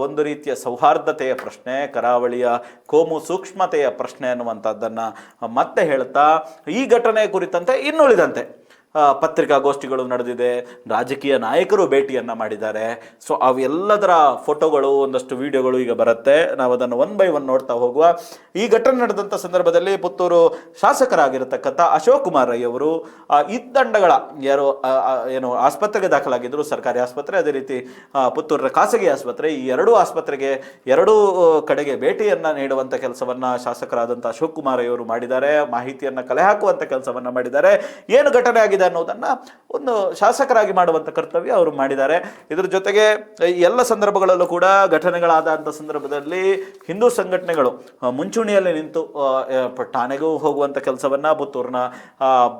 ಒಂದು ರೀತಿಯ ಸೌಹಾರ್ದತೆಯ ಪ್ರಶ್ನೆ, ಕರಾವಳಿಯ ಕೋಮು ಸೂಕ್ಷ್ಮತೆಯ ಪ್ರಶ್ನೆ ಅನ್ನುವಂಥದ್ದನ್ನು ಮತ್ತೆ ಹೇಳ್ತಾ ಈ ಘಟನೆಯ ಕುರಿತಂತೆ ಇನ್ನುಳಿದಂತೆ ಪತ್ರಿಕಾಗೋಷ್ಠಿಗಳು ನಡೆದಿದೆ, ರಾಜಕೀಯ ನಾಯಕರು ಭೇಟಿಯನ್ನು ಮಾಡಿದ್ದಾರೆ. ಸೊ ಅವೆಲ್ಲದರ ಫೋಟೋಗಳು, ಒಂದಷ್ಟು ವಿಡಿಯೋಗಳು ಈಗ ಬರುತ್ತೆ. ನಾವು ಅದನ್ನು 1 by 1 ನೋಡ್ತಾ ಹೋಗುವ. ಈ ಘಟನೆ ನಡೆದಂಥ ಸಂದರ್ಭದಲ್ಲಿ ಪುತ್ತೂರು ಶಾಸಕರಾಗಿರತಕ್ಕಂಥ ಅಶೋಕ್ ಕುಮಾರ್ ರೈ ಅವರು ಇದ್ದಂಡಗಳ ಏನು ಆಸ್ಪತ್ರೆಗೆ ದಾಖಲಾಗಿದ್ದರು, ಸರ್ಕಾರಿ ಆಸ್ಪತ್ರೆ, ಅದೇ ರೀತಿ ಪುತ್ತೂರಿನ ಖಾಸಗಿ ಆಸ್ಪತ್ರೆ, ಈ ಎರಡೂ ಆಸ್ಪತ್ರೆಗೆ ಎರಡೂ ಕಡೆಗೆ ಭೇಟಿಯನ್ನು ನೀಡುವಂಥ ಕೆಲಸವನ್ನು ಶಾಸಕರಾದಂಥ ಅಶೋಕ್ ಕುಮಾರ್ ರೈ ಅವರು ಮಾಡಿದ್ದಾರೆ. ಮಾಹಿತಿಯನ್ನು ಕಲೆ ಹಾಕುವಂಥ ಕೆಲಸವನ್ನು ಮಾಡಿದ್ದಾರೆ. ಏನು ಘಟನೆ ಆಗಿದೆ ಅನ್ನೋದನ್ನು ಒಂದು ಶಾಸಕರಾಗಿ ಮಾಡುವಂಥ ಕರ್ತವ್ಯ ಅವರು ಮಾಡಿದ್ದಾರೆ. ಇದರ ಜೊತೆಗೆ ಎಲ್ಲ ಸಂದರ್ಭಗಳಲ್ಲೂ ಕೂಡ ಘಟನೆಗಳಾದಂಥ ಸಂದರ್ಭದಲ್ಲಿ ಹಿಂದೂ ಸಂಘಟನೆಗಳು ಮುಂಚೂಣಿಯಲ್ಲಿ ನಿಂತು ಠಾಣೆಗೂ ಹೋಗುವಂಥ ಕೆಲಸವನ್ನು ಪುತ್ತೂರಿನ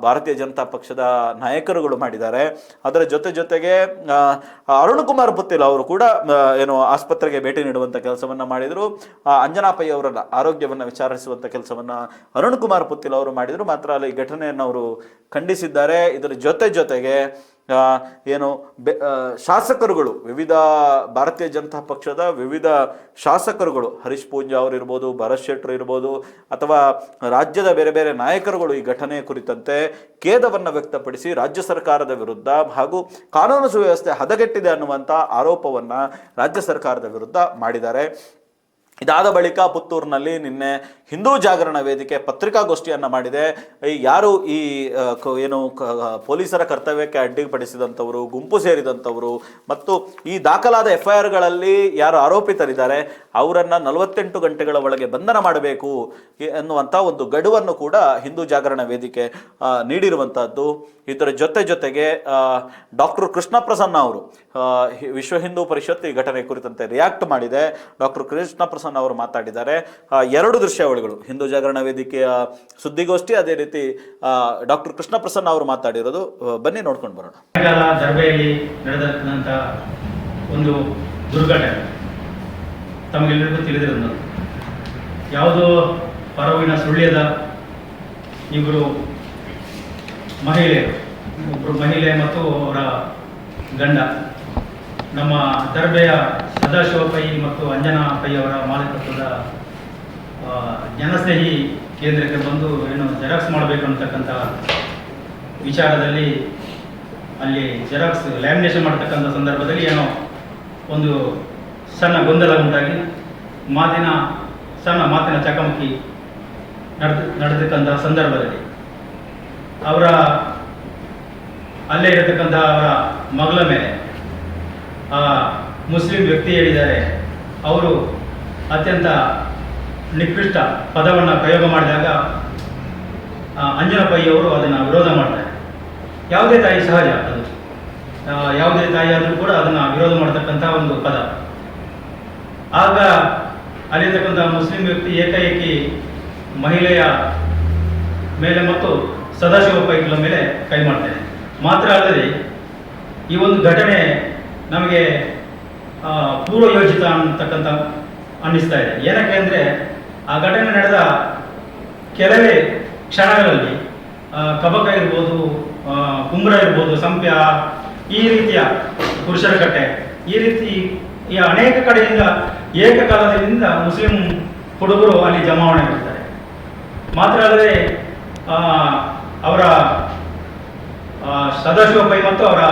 ಭಾರತೀಯ ಜನತಾ ಪಕ್ಷದ ನಾಯಕರುಗಳು ಮಾಡಿದ್ದಾರೆ. ಅದರ ಜೊತೆಗೆ ಅರುಣ್ ಕುಮಾರ್ ಪುತ್ತಿಲ್ ಅವರು ಕೂಡ ಏನು ಆಸ್ಪತ್ರೆಗೆ ಭೇಟಿ ನೀಡುವಂಥ ಕೆಲಸವನ್ನು ಮಾಡಿದರು. ಅಂಜನಾ ಪೈ ಅವರ ಆರೋಗ್ಯವನ್ನು ವಿಚಾರಿಸುವಂಥ ಕೆಲಸವನ್ನು ಅರುಣ್ ಕುಮಾರ್ ಪುತ್ತಿಲ್ ಅವರು ಮಾಡಿದರು. ಮಾತ್ರ ಅಲ್ಲ, ಈ ಘಟನೆಯನ್ನು ಅವರು ಖಂಡಿಸಿದ್ದಾರೆ. ಇದರ ಜೊತೆಗೆ ಏನು ಶಾಸಕರುಗಳು, ವಿವಿಧ ಭಾರತೀಯ ಜನತಾ ಪಕ್ಷದ ವಿವಿಧ ಶಾಸಕರುಗಳು, ಹರೀಶ್ ಪೂಂಜಾ ಅವರು ಇರ್ಬೋದು, ಭರತ್ ಶೆಟ್ಟರು ಇರ್ಬೋದು, ಅಥವಾ ರಾಜ್ಯದ ಬೇರೆ ಬೇರೆ ನಾಯಕರುಗಳು ಈ ಘಟನೆಯ ಕುರಿತಂತೆ ಖೇದವನ್ನು ವ್ಯಕ್ತಪಡಿಸಿ ರಾಜ್ಯ ಸರ್ಕಾರದ ವಿರುದ್ಧ ಹಾಗೂ ಕಾನೂನು ಸುವ್ಯವಸ್ಥೆ ಹದಗೆಟ್ಟಿದೆ ಅನ್ನುವಂಥ ಆರೋಪವನ್ನು ರಾಜ್ಯ ಸರ್ಕಾರದ ವಿರುದ್ಧ ಮಾಡಿದ್ದಾರೆ. ಇದಾದ ಬಳಿಕ ಪುತ್ತೂರಿನಲ್ಲಿ ನಿನ್ನೆ ಹಿಂದೂ ಜಾಗರಣ ವೇದಿಕೆ ಪತ್ರಿಕಾಗೋಷ್ಠಿಯನ್ನು ಮಾಡಿದೆ. ಯಾರು ಈ ಏನು ಪೊಲೀಸರ ಕರ್ತವ್ಯಕ್ಕೆ ಅಡ್ಡಿಪಡಿಸಿದಂಥವರು, ಗುಂಪು ಸೇರಿದಂಥವರು ಮತ್ತು ಈ ದಾಖಲಾದ FIRಗಳಲ್ಲಿ ಯಾರು ಆರೋಪಿತರಿದ್ದಾರೆ ಅವರನ್ನು 48 ಗಂಟೆಗಳ ಒಳಗೆ ಬಂಧನ ಮಾಡಬೇಕು ಎನ್ನುವಂಥ ಒಂದು ಗಡುವನ್ನು ಕೂಡ ಹಿಂದೂ ಜಾಗರಣ ವೇದಿಕೆ ನೀಡಿರುವಂಥದ್ದು. ಇದರ ಜೊತೆಗೆ ಡಾಕ್ಟರ್ ಕೃಷ್ಣ ಪ್ರಸನ್ನ ಅವರು, ವಿಶ್ವ ಹಿಂದೂ ಪರಿಷತ್ ಈ ಘಟನೆ ಕುರಿತಂತೆ ರಿಯಾಕ್ಟ್ ಮಾಡಿದೆ. ಡಾಕ್ಟರ್ ಕೃಷ್ಣ ಪ್ರಸನ್ನ ಅವರು ಮಾತಾಡಿದ್ದಾರೆ. 2 ದೃಶ್ಯಾವಳಿಗಳು, ಹಿಂದೂ ಜಾಗರಣ ವೇದಿಕೆಯ ಸುದ್ದಿಗೋಷ್ಠಿ, ಅದೇ ರೀತಿ ಡಾಕ್ಟರ್ ಕೃಷ್ಣ ಪ್ರಸನ್ನ ಅವರು ಮಾತಾಡಿರೋದು. ಬನ್ನಿ ನೋಡ್ಕೊಂಡು ಬರೋಣ. ದರ್ಬೆಯಲ್ಲಿ ನಡೆದಂತ ಒಂದು ದುರ್ಘಟನೆ ತಮಗೆಲ್ಲರಿಗೂ ತಿಳಿದಿರೋದು. ಯಾವುದೋ ಪರವಿನ ಸುಳ್ಯದ ಇಬ್ಬರು ಮಹಿಳೆಯರು, ಒಬ್ಬರು ಮಹಿಳೆ ಮತ್ತು ಅವರ ಗಂಡ, ನಮ್ಮ ದರ್ಬೆಯ ಸದಾಶಿವ ಪೈ ಮತ್ತು ಅಂಜನಾ ಪೈ ಅವರ ಮಾಲೀಕತ್ವದ ಜನಸ್ನೇಹಿ ಕೇಂದ್ರಕ್ಕೆ ಬಂದು ಏನು ಜೆರಾಕ್ಸ್ ಮಾಡಬೇಕು ಅಂತಕ್ಕಂಥ ವಿಚಾರದಲ್ಲಿ ಅಲ್ಲಿ ಜೆರಾಕ್ಸ್ ಲ್ಯಾಮಿನೇಷನ್ ಮಾಡ್ತಕ್ಕಂಥ ಸಂದರ್ಭದಲ್ಲಿ ಏನೋ ಒಂದು ಸಣ್ಣ ಗೊಂದಲ ಉಂಟಾಗಿ ಸಣ್ಣ ಮಾತಿನ ಚಕಮಕಿ ನಡೆದಕ್ಕಂಥ ಸಂದರ್ಭದಲ್ಲಿ ಅಲ್ಲೇ ಇರತಕ್ಕಂಥ ಅವರ ಮಗಳ ಮೇಲೆ ಆ ಮುಸ್ಲಿಂ ವ್ಯಕ್ತಿ ಹೇಳಿದ್ದಾರೆ, ಅವರು ಅತ್ಯಂತ ನಿಕೃಷ್ಟ ಪದವನ್ನು ಪ್ರಯೋಗ ಮಾಡಿದಾಗ ಅಂಜನಾ ಪೈ ಅವರು ಅದನ್ನು ವಿರೋಧ ಮಾಡ್ತಾರೆ. ಯಾವುದೇ ತಾಯಿ ಸಹಜ, ಅದು ಯಾವುದೇ ತಾಯಿ ಆದರೂ ಕೂಡ ಅದನ್ನು ವಿರೋಧ ಮಾಡತಕ್ಕಂಥ ಒಂದು ಪದ. ಆಗ ಅಲ್ಲಿರ್ತಕ್ಕಂಥ ಮುಸ್ಲಿಂ ವ್ಯಕ್ತಿ ಏಕಾಏಕಿ ಮಹಿಳೆಯ ಮೇಲೆ ಮತ್ತು ಸದಾಶಿವ ಪೈಗಳ ಮೇಲೆ ಕೈ ಮಾಡ್ತಾರೆ. ಮಾತ್ರ ಅಲ್ಲದೆ ಈ ಒಂದು ಘಟನೆ ನಮಗೆ ಪೂರ್ವಯೋಜಿತ ಅಂತಕ್ಕಂಥ ಅನ್ನಿಸ್ತಾ ಇದೆ. ಏನಕ್ಕೆ ಅಂದರೆ ಆ ಘಟನೆ ನಡೆದ ಕೆಲವೇ ಕ್ಷಣಗಳಲ್ಲಿ ಕಬಕ ಇರ್ಬೋದು, ಕುಂಬ್ರ ಇರ್ಬೋದು, ಸಂಪ್ಯ, ಈ ರೀತಿಯ ಪುರುಷರ ಕಟ್ಟೆ, ಈ ರೀತಿ ಅನೇಕ ಕಡೆಯಿಂದ ಏಕಕಾಲದಿಂದ ಮುಸ್ಲಿಂ ಹುಡುಗರು ಅಲ್ಲಿ ಜಮಾವಣೆ ಮಾಡ್ತಾರೆ. ಮಾತ್ರ ಅಲ್ಲದೆ ಅವರ ಸದಾಶಿವ ಪೈ ಮತ್ತು ಅವರ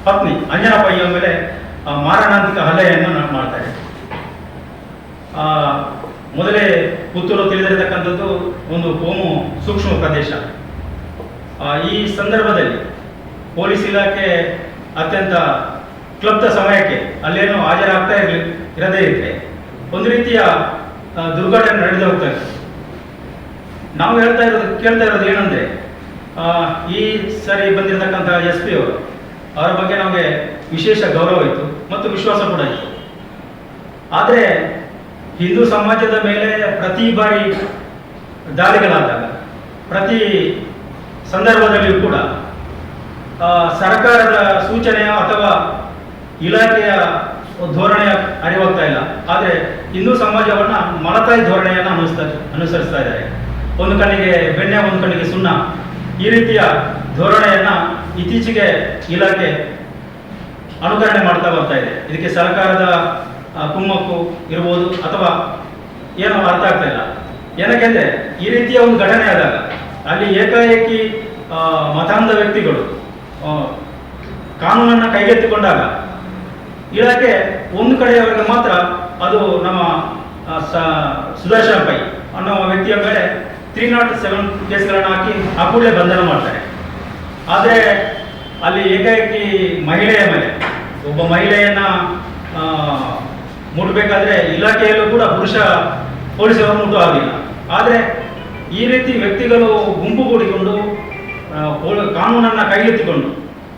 ಪತ್ನಿ ಅಂಜನಾ ಪೈಯ ಮೇಲೆ ಮಾರಣಾಂತಿಕ ಹಲ್ಲೆಯನ್ನು ಮಾಡ್ತಾರೆ. ಮೊದಲೇ ಪುತ್ತೂರು ತಿಳಿದಿರತಕ್ಕಂಥದ್ದು ಒಂದು ಕೋಮು ಸೂಕ್ಷ್ಮ ಪ್ರದೇಶ. ಈ ಸಂದರ್ಭದಲ್ಲಿ ಪೊಲೀಸ್ ಇಲಾಖೆ ಅತ್ಯಂತ ಕ್ಲಬ್ಧ ಸಮಯಕ್ಕೆ ಅಲ್ಲೇನೋ ಹಾಜರಾಗ್ತಾ ಇರದೇ ಇದ್ರೆ ಒಂದು ರೀತಿಯ ದುರ್ಘಟನೆ ನಡೆದು ಹೋಗ್ತಾ ಇತ್ತು. ನಾವು ಕೇಳ್ತಾ ಇರೋದು ಏನಂದ್ರೆ, ಈ ಸರಿ ಬಂದಿರತಕ್ಕಂಥ SP ಅವರು, ಅವರ ಬಗ್ಗೆ ನಮಗೆ ವಿಶೇಷ ಗೌರವ ಇತ್ತು ಮತ್ತು ವಿಶ್ವಾಸ ಕೂಡ ಇತ್ತು. ಆದರೆ ಹಿಂದೂ ಸಮಾಜದ ಮೇಲೆ ಪ್ರತಿ ಬಾರಿ ದಾಳಿಗಳಾದಾಗ, ಪ್ರತಿ ಸಂದರ್ಭದಲ್ಲಿಯೂ ಕೂಡ ಸರ್ಕಾರದ ಸೂಚನೆಯ ಅಥವಾ ಇಲಾಖೆಯ ಧೋರಣೆಯ ಅರಿವಾಗ್ತಾ ಇಲ್ಲ. ಆದರೆ ಹಿಂದೂ ಸಮಾಜವನ್ನು ಮಲತಾಯಿ ಧೋರಣೆಯನ್ನು ಅನುಸರಿಸ್ತಾ ಇದ್ದಾರೆ. ಒಂದು ಕಣ್ಣಿಗೆ ಬೆಣ್ಣೆ, ಒಂದು ಕಣ್ಣಿಗೆ ಸುಣ್ಣ, ಈ ರೀತಿಯ ಧೋರಣೆಯನ್ನು ಇತ್ತೀಚೆಗೆ ಇಲಾಖೆ ಅನುಕರಣೆ ಮಾಡ್ತಾ ಬರ್ತಾ ಇದೆ. ಇದಕ್ಕೆ ಸರ್ಕಾರದ ಕುಮ್ಮಕ್ಕು ಇರ್ಬೋದು ಅಥವಾ ಏನೋ ಅರ್ಥ ಆಗ್ತಾ ಇಲ್ಲ. ಏನಕ್ಕೆಂದರೆ ಈ ರೀತಿಯ ಒಂದು ಘಟನೆ ಆದಾಗ ಅಲ್ಲಿ ಏಕಾಏಕಿ ಮತಾಂಧ ವ್ಯಕ್ತಿಗಳು ಕಾನೂನನ್ನು ಕೈಗೆತ್ತಿಕೊಂಡಾಗ ಇಲಾಖೆ ಒಂದು ಕಡೆಯವರಿಗೆ ಮಾತ್ರ ಅದು ನಮ್ಮ ಸುದರ್ಶನ್ ಪೈ ಅನ್ನೋ ವ್ಯಕ್ತಿಯ ಮೇಲೆ 307 ಕೇಸ್ಗಳನ್ನು ಹಾಕಿ ಆ ಕೂಡಲೇ ಬಂಧನ ಮಾಡ್ತಾರೆ. ಆದರೆ ಅಲ್ಲಿ ಏಕಾಏಕಿ ಮಹಿಳೆಯ ಮೇಲೆ ಒಬ್ಬ ಮಹಿಳೆಯನ್ನ ಮುಟ್ಟಬೇಕಾದ್ರೆ ಇಲಾಖೆಯಲ್ಲೂ ಕೂಡ ಪುರುಷ ಪೊಲೀಸರು ಮುಟ್ಟು ಆಗಲಿಲ್ಲ. ಆದರೆ ಈ ರೀತಿ ವ್ಯಕ್ತಿಗಳು ಗುಂಪುಗೂಡಿಕೊಂಡು ಕಾನೂನನ್ನು ಕೈಗೆತ್ತಿಕೊಂಡು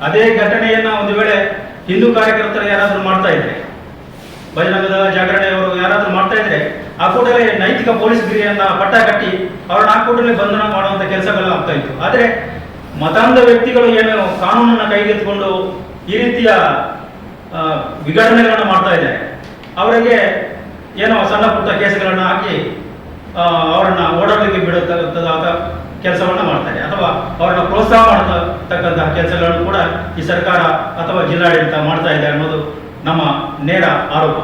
ಅದೇ ಘಟನೆಯನ್ನು ಒಂದು ವೇಳೆ ಹಿಂದೂ ಕಾರ್ಯಕರ್ತರು ಯಾರಾದರೂ ಮಾಡ್ತಾ ಇದ್ರೆ, ಬಜರಂಗದ ಜಾಗರಣೆಯವರು ಯಾರಾದರೂ ಮಾಡ್ತಾ ಇದ್ರೆ ಆ ಕೂಡಲೇ ನೈತಿಕ ಪೊಲೀಸ್ ಗಿರಿಯನ್ನ ಪಟ್ಟ ಕಟ್ಟಿ ಅವರನ್ನ ಆ ಕೂಡಲೇ ಬಂಧನ ಮಾಡುವಂಥ ಕೆಲಸಗಳು ಆಗ್ತಾ ಇತ್ತು. ಆದರೆ ಮತಾಂಧ ವ್ಯಕ್ತಿಗಳು ಏನು ಕಾನೂನನ್ನು ಕೈಗೆತ್ತಿಕೊಂಡು ಈ ರೀತಿಯ ವಿಘಟನೆಗಳನ್ನು ಮಾಡ್ತಾ ಇದ್ದಾರೆ, ಅವರಿಗೆ ಏನೋ ಸಣ್ಣ ಪುಟ್ಟ ಕೇಸುಗಳನ್ನು ಹಾಕಿ ಅವರನ್ನ ಓಡಾಡಲಿಕ್ಕೆ ಬಿಡುತ್ತದ ಕೆಲಸವನ್ನು ಮಾಡ್ತಾರೆ, ಅಥವಾ ಅವರನ್ನ ಪ್ರೋತ್ಸಾಹ ಮಾಡತಕ್ಕಂತಹ ಕೆಲಸಗಳನ್ನು ಕೂಡ ಈ ಸರ್ಕಾರ ಅಥವಾ ಜಿಲ್ಲಾಡಳಿತ ಮಾಡ್ತಾ ಇದೆ ಅನ್ನೋದು ನಮ್ಮ ನೇರ ಆರೋಪ.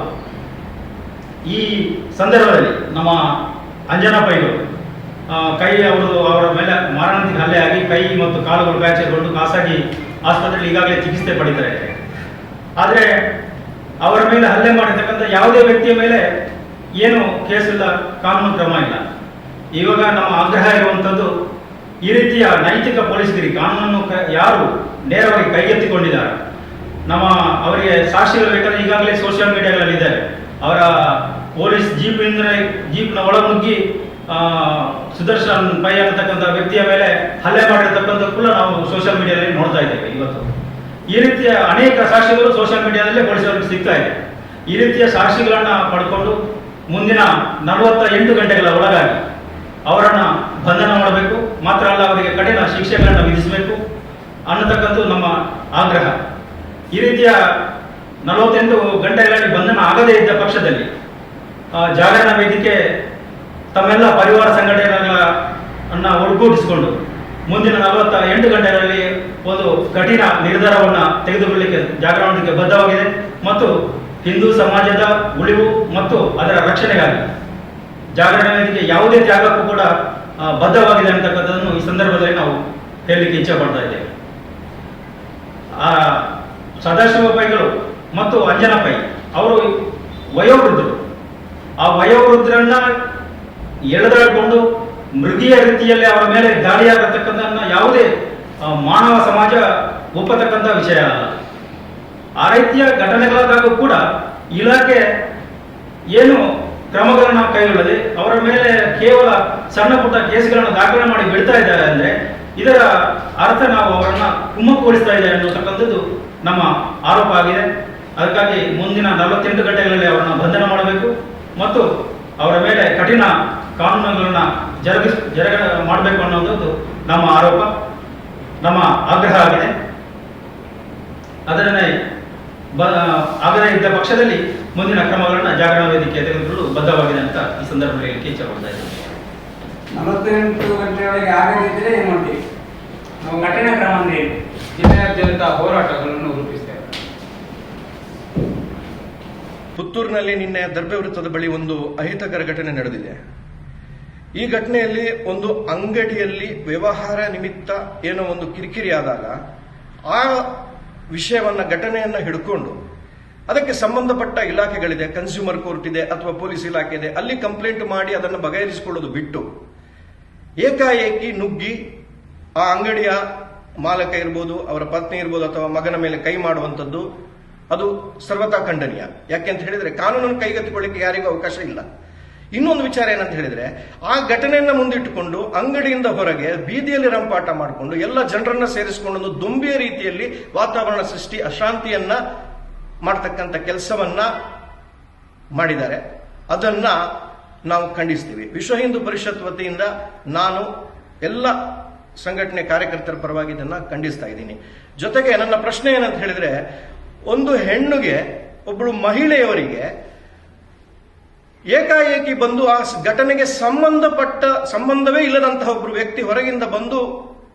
ಈ ಸಂದರ್ಭದಲ್ಲಿ ನಮ್ಮ ಅಂಜನಾ ಪೈಗಳು ಅವರ ಮೇಲೆ ಮಾರಣಾಂತಿಕ ಹಲ್ಲೆ ಆಗಿ ಕೈ ಮತ್ತು ಕಾಲುಗಳು ಫ್ರಾಕ್ಚರ್ಗೊಂಡು ಖಾಸಗಿ ಆಸ್ಪತ್ರೆಯಲ್ಲಿ ಈಗಾಗಲೇ ಚಿಕಿತ್ಸೆ ಪಡಿತಾ ಇದ್ದಾರೆ. ಆದರೆ ಅವರ ಮೇಲೆ ಹಲ್ಲೆ ಮಾಡಿರ್ತಕ್ಕಂಥ ಯಾವುದೇ ವ್ಯಕ್ತಿಯ ಮೇಲೆ ಏನು ಕೇಸಿಲ್ಲ, ಕಾನೂನು ಕ್ರಮ ಇಲ್ಲ. ಇವಾಗ ನಮ್ಮ ಆಗ್ರಹ ಇರುವಂಥದ್ದು ಈ ರೀತಿಯ ನೈತಿಕ ಪೊಲೀಸ್ಗಿರಿ ಕಾನೂನನ್ನು ಯಾರು ನೇರವಾಗಿ ಕೈಗೆತ್ತಿಕೊಂಡಿದ್ದಾರೆ, ಅವರಿಗೆ ಸಾಕ್ಷಿಗಳು ಬೇಕಾದ್ರೆ ಈಗಾಗಲೇ ಸೋಷಿಯಲ್ ಮೀಡಿಯಾಗಳಲ್ಲಿ ಇದ್ದಾರೆ. ಅವರ ಪೊಲೀಸ್ ಜೀಪ್ನ ಒಳನುಗ್ಗಿ ಸುದರ್ಶನ್ ಪೈ ಅನ್ನತಕ್ಕಂಥ ವ್ಯಕ್ತಿಯ ಮೇಲೆ ಹಲ್ಲೆ ಮಾಡಿರ್ತಕ್ಕಂಥ ಕೂಡ ನಾವು ಸೋಷಿಯಲ್ ಮೀಡಿಯಾದಲ್ಲಿ ನೋಡ್ತಾ ಇದ್ದೇವೆ. ಇವತ್ತು ಈ ರೀತಿಯ ಅನೇಕ ಸಾಕ್ಷಿಗಳು ಸೋಷಿಯಲ್ ಮೀಡಿಯಾದಲ್ಲೇ ಪೊಲೀಸರಿಗೆ ಸಿಗ್ತಾ ಇದೆ. ಈ ರೀತಿಯ ಸಾಕ್ಷಿಗಳನ್ನ ಪಡ್ಕೊಂಡು ಮುಂದಿನ 48 ಗಂಟೆಗಳ ಒಳಗಾಗಿ ಅವರನ್ನು ಬಂಧನ ಮಾಡಬೇಕು, ಮಾತ್ರ ಅಲ್ಲ ಅವರಿಗೆ ಕಠಿಣ ಶಿಕ್ಷೆಗಳನ್ನು ವಿಧಿಸಬೇಕು ಅನ್ನತಕ್ಕಂಥದ್ದು ನಮ್ಮ ಆಗ್ರಹ. ಈ ರೀತಿಯ 48 ಗಂಟೆಗಳಲ್ಲಿ ಬಂಧನ ಆಗದೇ ಇದ್ದ ಪಕ್ಷದಲ್ಲಿ ಜಾಗರಣ ವೇದಿಕೆ ತಮ್ಮೆಲ್ಲ ಪರಿವಾರ ಸಂಘಟನೆಗಳನ್ನ ಒಗ್ಗೂಡಿಸಿಕೊಂಡು ಮುಂದಿನ 48 ಗಂಟೆಗಳಲ್ಲಿ ಒಂದು ಕಠಿಣ ನಿರ್ಧಾರವನ್ನು ತೆಗೆದುಕೊಳ್ಳಲಿಕ್ಕೆ ಜಾಗರಣ ವೇದಿಕೆ ಬದ್ಧವಾಗಿದೆ ಮತ್ತು ಹಿಂದೂ ಸಮಾಜದ ಉಳಿವು ಮತ್ತು ಅದರ ರಕ್ಷಣೆಗಾಗಿ ಜಾಗರಣ ವೇದಿಕೆ ಯಾವುದೇ ತ್ಯಾಗಕ್ಕೂ ಕೂಡ ಬದ್ಧವಾಗಿದೆ ಅಂತಕ್ಕಂಥದ್ದನ್ನು ಈ ಸಂದರ್ಭದಲ್ಲಿ ನಾವು ಹೇಳಲಿಕ್ಕೆ ಇಚ್ಛೆ ಪಡ್ತಾ ಇದ್ದೇವೆ. ಸದಾಶಿವ ಪೈಗಳು ಮತ್ತು ಅಂಜನಾ ಪೈ ಅವರು ವಯೋವೃದ್ಧರು. ಆ ವಯೋವೃದ್ಧರನ್ನ ಎಳೆದಾಡಿಕೊಂಡು ಮೃಗೀಯ ರೀತಿಯಲ್ಲಿ ಅವರ ಮೇಲೆ ದಾಳಿಯಾಗತಕ್ಕಂಥ ಯಾವುದೇ ಮಾನವ ಸಮಾಜ ಒಪ್ಪತಕ್ಕಂಥ ವಿಷಯ ಅಲ್ಲ. ಆ ರೀತಿಯ ಘಟನೆಗಳಾದಾಗ ಕೂಡ ಇಲಾಖೆ ಏನು ಕ್ರಮಗಳನ್ನು ಕೈಗೊಳ್ಳದೆ ಅವರ ಮೇಲೆ ಕೇವಲ ಸಣ್ಣ ಪುಟ್ಟ ಕೇಸುಗಳನ್ನು ದಾಖಲೆ ಮಾಡಿ ಬಿಡ್ತಾ ಇದ್ದಾರೆ ಅಂದರೆ ಇದರ ಅರ್ಥ ನಾವು ಅವರನ್ನು ಕುಮ್ಮಕ್ಕೊಳಿಸ್ತಾ ಇದ್ದಾರೆ ಅನ್ನತಕ್ಕಂಥದ್ದು ನಮ್ಮ ಆರೋಪ ಆಗಿದೆ. ಅದಕ್ಕಾಗಿ ಮುಂದಿನ 48 ಗಂಟೆಗಳಲ್ಲಿ ಅವರನ್ನು ಬಂಧನ ಮಾಡಬೇಕು ಮತ್ತು ಅವರ ಮೇಲೆ ಕಠಿಣ ಕಾನೂನುಗಳನ್ನು ಮಾಡಬೇಕು ಅನ್ನೋದು ನಮ್ಮ ಆರೋಪ, ನಮ್ಮ ಆಗ್ರಹ ಆಗಿದೆ. ಅದನ್ನೇ ಆಗದೇ ಇದ್ದ ಪಕ್ಷದಲ್ಲಿ ಮುಂದಿನ ಕ್ರಮಗಳನ್ನು ಜಾಗರಣ ವೇದಿಕೆ ತೆಗೆದುಕೊಳ್ಳಲು ಬದ್ಧವಾಗಿದೆ ಅಂತ ಈ ಸಂದರ್ಭದಲ್ಲಿ ಇಚ್ಛೆ ಪಡ್ತಾ ಇದ್ದೇವೆ. 48 ಗಂಟೆಯೊಳಗೆ ಆಗದಿದ್ದರೆ ಏನು ಮಾಡ್ತೀವಿ ನಾವು? ಕಠಿಣ ಕ್ರಮ ಅಂದ್ರೆ ಜಿಲ್ಲೆಯಾದ್ಯಂತ ಹೋರಾಟಗಳನ್ನು ರೂಪಿಸ್ತೇವೆ. ಪುತ್ತೂರಿನಲ್ಲಿ ನಿನ್ನೆ ದರ್ಬೆ ವೃತ್ತದ ಬಳಿ ಒಂದು ಅಹಿತಕರ ಘಟನೆ ನಡೆದಿದೆ. ಈ ಘಟನೆಯಲ್ಲಿ ಒಂದು ಅಂಗಡಿಯಲ್ಲಿ ವ್ಯವಹಾರ ನಿಮಿತ್ತ ಏನೋ ಒಂದು ಕಿರಿಕಿರಿ ಆದಾಗ ಆ ವಿಷಯವನ್ನ ಘಟನೆಯನ್ನ ಹಿಡ್ಕೊಂಡು ಅದಕ್ಕೆ ಸಂಬಂಧಪಟ್ಟ ಇಲಾಖೆಗಳಿದೆ, ಕನ್ಸ್ಯೂಮರ್ ಕೋರ್ಟ್ ಇದೆ ಅಥವಾ ಪೊಲೀಸ್ ಇಲಾಖೆ ಇದೆ, ಅಲ್ಲಿ ಕಂಪ್ಲೇಂಟ್ ಮಾಡಿ ಅದನ್ನು ಬಗೆಹರಿಸಿಕೊಳ್ಳೋದು ಬಿಟ್ಟು ಏಕಾಏಕಿ ನುಗ್ಗಿ ಆ ಅಂಗಡಿಯ ಮಾಲಕ ಇರ್ಬೋದು, ಅವರ ಪತ್ನಿ ಇರ್ಬೋದು ಅಥವಾ ಮಗನ ಮೇಲೆ ಕೈ ಮಾಡುವಂಥದ್ದು ಅದು ಸರ್ವತಾ ಖಂಡನೀಯ. ಯಾಕೆಂತ ಹೇಳಿದ್ರೆ ಕಾನೂನನ್ನು ಕೈಗೆತ್ತಿಕೊಳ್ಳಿಕ್ಕೆ ಯಾರಿಗೂ ಅವಕಾಶ ಇಲ್ಲ. ಇನ್ನೊಂದು ವಿಚಾರ ಏನಂತ ಹೇಳಿದ್ರೆ ಆ ಘಟನೆಯನ್ನ ಮುಂದಿಟ್ಟುಕೊಂಡು ಅಂಗಡಿಯಿಂದ ಹೊರಗೆ ಬೀದಿಯಲ್ಲಿ ರಂಪಾಟ ಮಾಡಿಕೊಂಡು ಎಲ್ಲ ಜನರನ್ನ ಸೇರಿಸಿಕೊಂಡು ಒಂದು ದುಂಬಿಯ ರೀತಿಯಲ್ಲಿ ವಾತಾವರಣ ಸೃಷ್ಟಿ ಅಶಾಂತಿಯನ್ನ ಮಾಡತಕ್ಕಂಥ ಕೆಲಸವನ್ನ ಮಾಡಿದ್ದಾರೆ. ಅದನ್ನ ನಾವು ಖಂಡಿಸ್ತೀವಿ. ವಿಶ್ವ ಹಿಂದೂ ಪರಿಷತ್ ವತಿಯಿಂದ ನಾನು ಎಲ್ಲ ಸಂಘಟನೆ ಕಾರ್ಯಕರ್ತರ ಪರವಾಗಿ ಇದನ್ನ ಖಂಡಿಸ್ತಾ ಇದ್ದೀನಿ. ಜೊತೆಗೆ ನನ್ನ ಪ್ರಶ್ನೆ ಏನಂತ ಹೇಳಿದ್ರೆ, ಒಂದು ಹೆಣ್ಣಿಗೆ ಒಬ್ಬಳು ಮಹಿಳೆಯವರಿಗೆ ಏಕಾಏಕಿ ಬಂದು ಆ ಘಟನೆಗೆ ಸಂಬಂಧವೇ ಇಲ್ಲದಂತಹ ಒಬ್ಬರು ವ್ಯಕ್ತಿ ಹೊರಗಿಂದ ಬಂದು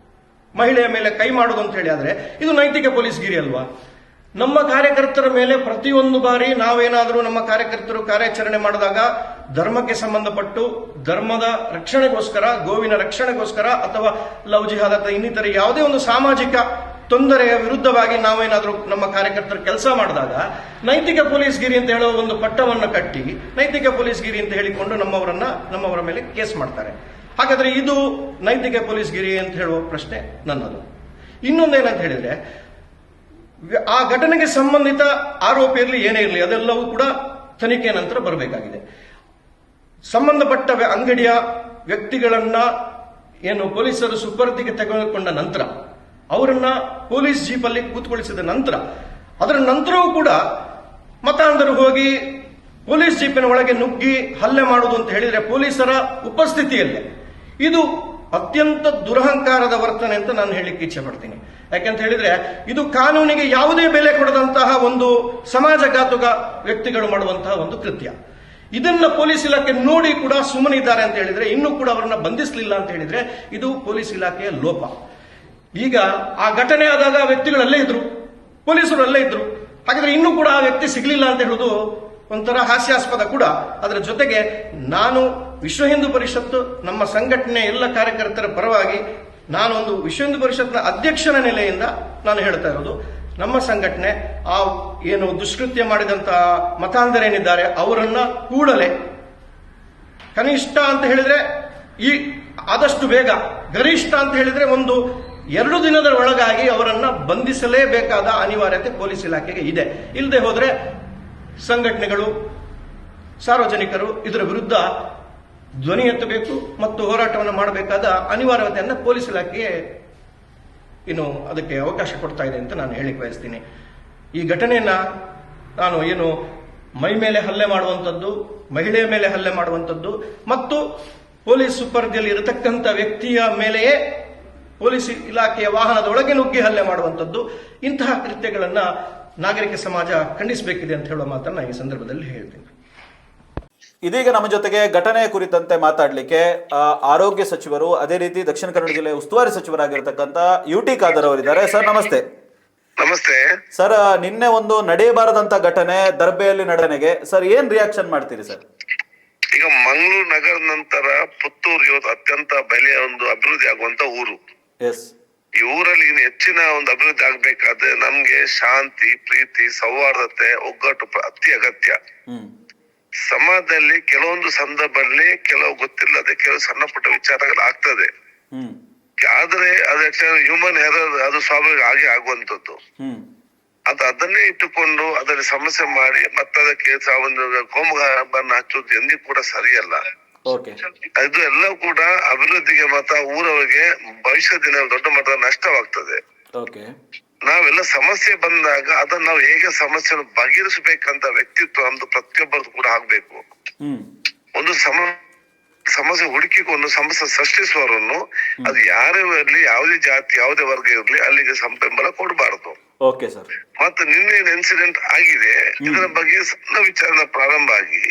ಮಹಿಳೆಯ ಮೇಲೆ ಕೈ ಮಾಡುವುದು ಅಂತ ಹೇಳಿ ಆದ್ರೆ ಇದು ನೈತಿಕ ಪೊಲೀಸ್ಗಿರಿ ಅಲ್ವಾ? ನಮ್ಮ ಕಾರ್ಯಕರ್ತರ ಮೇಲೆ ಪ್ರತಿಯೊಂದು ಬಾರಿ ನಾವೇನಾದರೂ ನಮ್ಮ ಕಾರ್ಯಕರ್ತರು ಕಾರ್ಯಾಚರಣೆ ಮಾಡಿದಾಗ ಧರ್ಮಕ್ಕೆ ಸಂಬಂಧಪಟ್ಟು ಧರ್ಮದ ರಕ್ಷಣೆಗೋಸ್ಕರ, ಗೋವಿನ ರಕ್ಷಣೆಗೋಸ್ಕರ ಅಥವಾ ಲವ್ ಜಿಹಾದ್ ಅಥವಾ ಇನ್ನಿತರ ಯಾವುದೇ ಒಂದು ಸಾಮಾಜಿಕ ತೊಂದರೆಯ ವಿರುದ್ಧವಾಗಿ ನಾವೇನಾದರೂ ನಮ್ಮ ಕಾರ್ಯಕರ್ತರು ಕೆಲಸ ಮಾಡಿದಾಗ ನೈತಿಕ ಪೊಲೀಸ್ಗಿರಿ ಅಂತ ಹೇಳುವ ಒಂದು ಪಟ್ಟವನ್ನು ಕಟ್ಟಿ ನೈತಿಕ ಪೊಲೀಸ್ಗಿರಿ ಅಂತ ಹೇಳಿಕೊಂಡು ನಮ್ಮವರ ಮೇಲೆ ಕೇಸ್ ಮಾಡ್ತಾರೆ. ಹಾಗಾದ್ರೆ ಇದು ನೈತಿಕ ಪೊಲೀಸ್ಗಿರಿ ಅಂತ ಹೇಳುವ ಪ್ರಶ್ನೆ ನನ್ನದು. ಇನ್ನೊಂದೇನಂತ ಹೇಳಿದ್ರೆ, ಆ ಘಟನೆಗೆ ಸಂಬಂಧಿತ ಆರೋಪಿ ಇರಲಿ ಏನೇ ಇರಲಿ ಅದೆಲ್ಲವೂ ಕೂಡ ತನಿಖೆ ನಂತರ ಬರಬೇಕಾಗಿದೆ. ಸಂಬಂಧಪಟ್ಟ ಅಂಗಡಿಯ ವ್ಯಕ್ತಿಗಳನ್ನ ಏನು ಪೊಲೀಸರು ಸುಪರ್ದಿಗೆ ತೆಗೆದುಕೊಂಡ ನಂತರ, ಅವರನ್ನ ಪೊಲೀಸ್ ಜೀಪಲ್ಲಿ ಕೂತ್ಕೊಳಿಸಿದ ನಂತರ, ಅದರ ನಂತರವೂ ಕೂಡ ಮತಾಂಧರು ಹೋಗಿ ಪೊಲೀಸ್ ಜೀಪಿನ ಒಳಗೆ ನುಗ್ಗಿ ಹಲ್ಲೆ ಮಾಡುವುದು ಅಂತ ಹೇಳಿದ್ರೆ ಪೊಲೀಸರ ಉಪಸ್ಥಿತಿಯಲ್ಲೇ, ಇದು ಅತ್ಯಂತ ದುರಹಂಕಾರದ ವರ್ತನೆ ಅಂತ ನಾನು ಹೇಳಲಿಕ್ಕೆ ಇಚ್ಛೆ ಪಡ್ತೀನಿ. ಯಾಕೆಂತ ಹೇಳಿದ್ರೆ ಇದು ಕಾನೂನಿಗೆ ಯಾವುದೇ ಬೆಲೆ ಕೊಡದಂತಹ ಒಂದು ಸಮಾಜಘಾತುಕ ವ್ಯಕ್ತಿಗಳು ಮಾಡುವಂತಹ ಒಂದು ಕೃತ್ಯ. ಇದನ್ನ ಪೊಲೀಸ್ ಇಲಾಖೆ ನೋಡಿ ಕೂಡ ಸುಮ್ಮನಿದ್ದಾರೆ ಅಂತ ಹೇಳಿದ್ರೆ, ಇನ್ನೂ ಕೂಡ ಅವರನ್ನ ಬಂಧಿಸಲಿಲ್ಲ ಅಂತ ಹೇಳಿದ್ರೆ ಇದು ಪೊಲೀಸ್ ಇಲಾಖೆಯ ಲೋಪ. ಈಗ ಆ ಘಟನೆ ಆದಾಗ ವ್ಯಕ್ತಿಗಳಲ್ಲೇ ಇದ್ರು, ಪೊಲೀಸರು ಅಲ್ಲೇ ಇದ್ರು. ಹಾಗಾದ್ರೆ ಇನ್ನೂ ಕೂಡ ಆ ವ್ಯಕ್ತಿ ಸಿಗಲಿಲ್ಲ ಅಂತ ಹೇಳುವುದು ಒಂಥರ ಹಾಸ್ಯಾಸ್ಪದ ಕೂಡ. ಅದರ ಜೊತೆಗೆ ನಾನು ವಿಶ್ವ ಹಿಂದೂ ಪರಿಷತ್ತು ನಮ್ಮ ಸಂಘಟನೆ ಎಲ್ಲ ಕಾರ್ಯಕರ್ತರ ಪರವಾಗಿ ನಾನೊಂದು ವಿಶ್ವ ಹಿಂದೂ ಪರಿಷತ್ನ ಅಧ್ಯಕ್ಷನ ನೆಲೆಯಿಂದ ನಾನು ಹೇಳ್ತಾ ಇರೋದು, ನಮ್ಮ ಸಂಘಟನೆ ಆ ಏನು ದುಷ್ಕೃತ್ಯ ಮಾಡಿದಂತಹ ಮತಾಂಧರೇನಿದ್ದಾರೆ ಅವರನ್ನ ಕೂಡಲೇ ಕನಿಷ್ಠ ಅಂತ ಹೇಳಿದ್ರೆ ಆದಷ್ಟು ಬೇಗ, ಗರಿಷ್ಠ ಅಂತ ಹೇಳಿದ್ರೆ 1-2 ದಿನದ ಒಳಗಾಗಿ ಅವರನ್ನ ಬಂಧಿಸಲೇಬೇಕಾದ ಅನಿವಾರ್ಯತೆ ಪೊಲೀಸ್ ಇಲಾಖೆಗೆ ಇದೆ. ಇಲ್ಲದೆ ಹೋದ್ರೆ ಸಂಘಟನೆಗಳು, ಸಾರ್ವಜನಿಕರು ಇದರ ವಿರುದ್ಧ ಧ್ವನಿ ಎತ್ತಬೇಕು ಮತ್ತು ಹೋರಾಟವನ್ನು ಮಾಡಬೇಕಾದ ಅನಿವಾರ್ಯತೆಯನ್ನು ಪೊಲೀಸ್ ಇಲಾಖೆಗೆ ಅದಕ್ಕೆ ಅವಕಾಶ ಕೊಡ್ತಾ ಇದೆ ಅಂತ ನಾನು ಹೇಳಿಕ್ ಬಯಸ್ತೀನಿ. ಈ ಘಟನೆಯನ್ನ ನಾನು ಮೈ ಮೇಲೆ ಹಲ್ಲೆ ಮಾಡುವಂಥದ್ದು, ಮಹಿಳೆಯ ಮೇಲೆ ಹಲ್ಲೆ ಮಾಡುವಂಥದ್ದು ಮತ್ತು ಪೊಲೀಸ್ ಸುಪರ್ದಿಯಲ್ಲಿ ಇರತಕ್ಕಂಥ ವ್ಯಕ್ತಿಯ ಮೇಲೆಯೇ ಪೊಲೀಸ್ ಇಲಾಖೆಯ ವಾಹನದ ಒಳಗೆ ನುಗ್ಗಿ ಹಲ್ಲೆ ಮಾಡುವಂಥದ್ದು, ಇಂತಹ ಕೃತ್ಯಗಳನ್ನ ನಾಗರಿಕ ಸಮಾಜ ಖಂಡಿಸಬೇಕಿದೆ ಅಂತ ಹೇಳುವ ಮಾತನ್ನ ಈ ಸಂದರ್ಭದಲ್ಲಿ ಹೇಳ್ತೀನಿ. ಇದೀಗ ನಮ್ಮ ಜೊತೆಗೆ ಘಟನೆಯ ಕುರಿತಂತೆ ಮಾತಾಡ್ಲಿಕ್ಕೆ ಆರೋಗ್ಯ ಸಚಿವರು, ಅದೇ ರೀತಿ ದಕ್ಷಿಣ ಕನ್ನಡ ಜಿಲ್ಲೆಯ ಉಸ್ತುವಾರಿ ಸಚಿವರಾಗಿರ್ತಕ್ಕಂಥ UT ಖಾದರ್ ಅವರಿದ್ದಾರೆ. ಸರ್ ನಮಸ್ತೆ. ನಮಸ್ತೆ ಸರ್, ನಿನ್ನೆ ಒಂದು ನಡೆಯಬಾರದಂತ ಘಟನೆ ದರ್ಬೆಯಲ್ಲಿ ನಡೆನೆಗೆ ಸರ್ ಏನ್ ರಿಯಾಕ್ಷನ್ ಮಾಡ್ತೀರಿ ಸರ್? ಈಗ ಮಂಗಳೂರು ನಗರ ನಂತರ ಪುತ್ತೂರು ಇವತ್ತು ಅತ್ಯಂತ ಬೆಲೆಯ ಒಂದು ಅಭಿವೃದ್ಧಿ ಆಗುವಂತ ಊರು. ಎಸ್, ಈ ಊರಲ್ಲಿ ಇನ್ನು ಹೆಚ್ಚಿನ ಒಂದು ಅಭಿವೃದ್ಧಿ ಆಗ್ಬೇಕಾದ್ರೆ ನಮ್ಗೆ ಶಾಂತಿ, ಪ್ರೀತಿ, ಸೌಹಾರ್ದತೆ, ಒಗ್ಗಟ್ಟು ಅತಿ ಅಗತ್ಯ. ಸಮಾಜದಲ್ಲಿ ಕೆಲವೊಂದು ಸಂದರ್ಭದಲ್ಲಿ ಕೆಲವು ಗೊತ್ತಿಲ್ಲದೆ ಕೆಲವು ಸಣ್ಣ ಪುಟ್ಟ ವಿಚಾರಗಳು ಆಗ್ತದೆ. ಆದ್ರೆ ಅದು ಹ್ಯೂಮನ್ ಎರರ್, ಅದು ಸ್ವಾಭಾವಿಕ ಆಗಿ ಆಗುವಂತದ್ದು. ಅದನ್ನೇ ಇಟ್ಟುಕೊಂಡು ಅದರಲ್ಲಿ ಸಮಸ್ಯೆ ಮಾಡಿ ಮತ್ತದಕ್ಕೆ ಒಂದು ಕೋಮುಬನ್ನ ಹಚ್ಚುವುದು ಎಂದಿಗೂ ಕೂಡ ಸರಿಯಲ್ಲ. ಅದು ಎಲ್ಲ ಕೂಡ ಅಭಿವೃದ್ಧಿಗೆ ಮತ್ತ ಊರವರಿಗೆ ಭವಿಷ್ಯ ದಿನ ದೊಡ್ಡ ಮಟ್ಟದ ನಷ್ಟವಾಗ್ತದೆ. ನಾವೆಲ್ಲ ಸಮಸ್ಯೆ ಬಂದಾಗ ಅದನ್ನ ನಾವು ಹೇಗೆ ಸಮಸ್ಯೆಯನ್ನು ಬಗೆಹರಿಸಬೇಕಂತ ವ್ಯಕ್ತಿತ್ವ ನಮ್ದು ಪ್ರತಿಯೊಬ್ಬರದ್ದು ಕೂಡ ಆಗ್ಬೇಕು. ಒಂದು ಸಮಸ್ಯೆ ಹುಡುಕಿಕೊಂಡು ಸಮಸ್ಯೆ ಸೃಷ್ಟಿಸುವವರನ್ನು ಅದು ಯಾರೇ ಇರಲಿ, ಯಾವುದೇ ಜಾತಿ, ಯಾವುದೇ ವರ್ಗ ಇರಲಿ, ಅಲ್ಲಿಗೆ ಬೆಂಬಲ ಕೊಡಬಾರದು. ಮತ್ತೆ ನಿನ್ನೆ ಇನ್ಸಿಡೆಂಟ್ ಆಗಿದೆ, ಇದರ ಬಗ್ಗೆ ಸಣ್ಣ ವಿಚಾರ ಪ್ರಾರಂಭ ಆಗಿ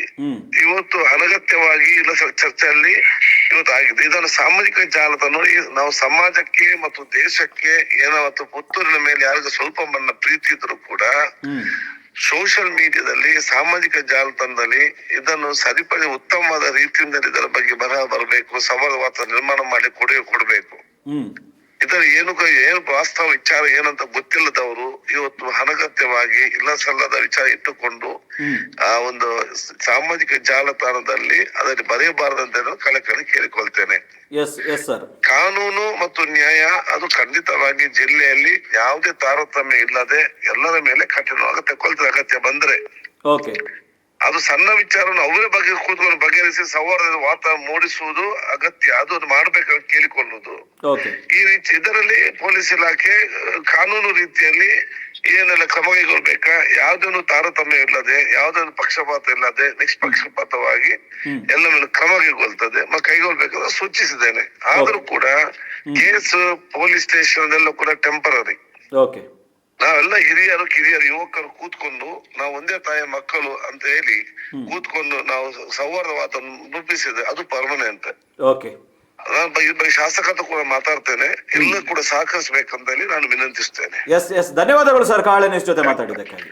ಇವತ್ತು ಅನಗತ್ಯವಾಗಿ ಇಲ್ಲ ಚರ್ಚೆಯಲ್ಲಿ ಇವತ್ತು ಆಗಿದೆ. ಇದನ್ನು ಸಾಮಾಜಿಕ ಜಾಲತಾಣ ನೋಡಿ, ನಾವು ಸಮಾಜಕ್ಕೆ ಮತ್ತು ದೇಶಕ್ಕೆ ಮತ್ತು ಪುತ್ತೂರಿನ ಮೇಲೆ ಯಾರಿಗೂ ಸ್ವಲ್ಪ ಮನ್ನ ಪ್ರೀತಿ ಇದ್ರು ಕೂಡ ಸೋಷಿಯಲ್ ಮೀಡಿಯಾದಲ್ಲಿ, ಸಾಮಾಜಿಕ ಜಾಲತಾಣದಲ್ಲಿ ಇದನ್ನು ಸರಿಪಡಿ ಉತ್ತಮವಾದ ರೀತಿಯಿಂದ ಇದರ ಬಗ್ಗೆ ಬರಹ ಬರಬೇಕು, ಸಮಾಜ ವಾತಾವರಣ ನಿರ್ಮಾಣ ಮಾಡಿ ಕೊಡಬೇಕು. ಇದರ ಏನು ವಾಸ್ತವ ವಿಚಾರ ಏನಂತ ಗೊತ್ತಿಲ್ಲದವರು ಇವತ್ತು ಅನಗತ್ಯವಾಗಿ ಇಲ್ಲ ಸಲ್ಲದ ವಿಚಾರ ಇಟ್ಟುಕೊಂಡು ಆ ಒಂದು ಸಾಮಾಜಿಕ ಜಾಲತಾಣದಲ್ಲಿ ಅದರಲ್ಲಿ ಬರೆಯಬಾರದಂತ ಕಳಕಳಿ ಕೇಳಿಕೊಳ್ತೇನೆ. ಕಾನೂನು ಮತ್ತು ನ್ಯಾಯ ಅದು ಖಂಡಿತವಾಗಿ ಜಿಲ್ಲೆಯಲ್ಲಿ ಯಾವುದೇ ತಾರತಮ್ಯ ಇಲ್ಲದೆ ಎಲ್ಲರ ಮೇಲೆ ಕಠಿಣವಾಗಿ ತಗೊಳ್ತದೆ. ಅಗತ್ಯ ಬಂದ್ರೆ ಅದು ಸಣ್ಣ ವಿಚಾರವನ್ನು ಅವರೇ ಬಗ್ಗೆ ಕೂತ್ಕೊಂಡು ಬಗೆಹರಿಸಿ ಸೌಹಾರ್ದದ ವಾತಾವರಣ ಮೂಡಿಸುವುದು ಅಗತ್ಯ. ಅದು ಮಾಡ್ಬೇಕಂತ ಕೇಳಿಕೊಳ್ಳುವುದು. ಈ ರೀತಿ ಇದರಲ್ಲಿ ಪೊಲೀಸ್ ಇಲಾಖೆ ಕಾನೂನು ರೀತಿಯಲ್ಲಿ ಏನೆಲ್ಲ ಕ್ರಮ ಕೈಗೊಳ್ಬೇಕಾ, ಯಾವುದನ್ನು ತಾರತಮ್ಯ ಇಲ್ಲದೆ, ಯಾವುದನ್ನು ಪಕ್ಷಪಾತ ಇಲ್ಲದೆ ನಿಷ್ಪಕ್ಷಪಾತವಾಗಿ ಎಲ್ಲ ಮೇಲೆ ಕ್ರಮ ಕೈಗೊಳ್ತದೆ ಕೈಗೊಳ್ಬೇಕಾದ್ರೆ ಸೂಚಿಸಿದ್ದೇನೆ. ಆದ್ರೂ ಕೂಡ ಕೇಸ್ ಪೊಲೀಸ್ ಸ್ಟೇಷನ್ ಎಲ್ಲ ಕೂಡ ಟೆಂಪರರಿ. ನಾವೆಲ್ಲ ಹಿರಿಯರು, ಕಿರಿಯರು, ಯುವಕರು ಕೂತ್ಕೊಂಡು ನಾವು ಒಂದೇ ತಾಯಿಯ ಮಕ್ಕಳು ಅಂತ ಹೇಳಿ ಕೂತ್ಕೊಂಡು ನಾವು ಸೌಹಾರ್ದ ವಾತಾವರಣ ರೂಪಿಸಿದ್ರೆ ಅದು ಪರ್ಮನೆಂಟ್. ನಾನು ಈ ಬಗ್ಗೆ ಶಾಸಕರು ಕೂಡ ಮಾತಾಡ್ತೇನೆ, ಎಲ್ಲ ಕೂಡ ಸಹಕರಿಸಬೇಕಂತ ಹೇಳಿ ನಾನು ವಿನಂತಿಸ್ತೇನೆ. ಧನ್ಯವಾದಗಳು ಸರ್, ಕಾಳೆ ನ್ಯೂಸ್ ಜೊತೆ ಮಾತಾಡಿದ್ದಕ್ಕಾಗಿ.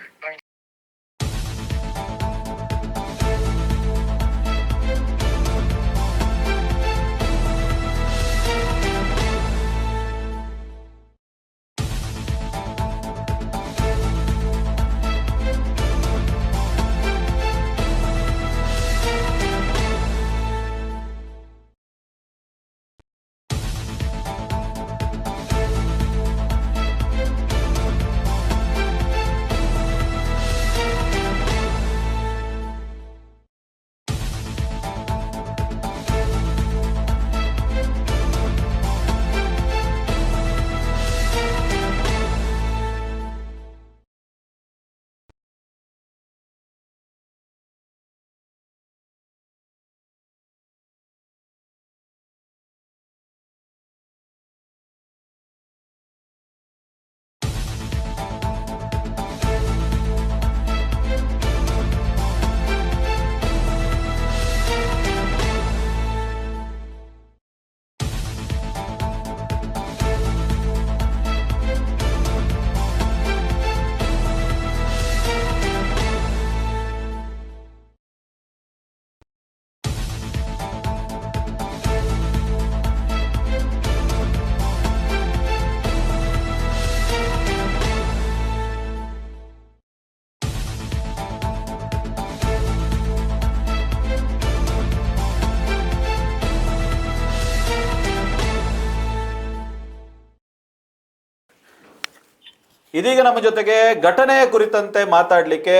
ಇದೀಗ ನಮ್ಮ ಜೊತೆಗೆ ಘಟನೆಯ ಕುರಿತಂತೆ ಮಾತಾಡ್ಲಿಕ್ಕೆ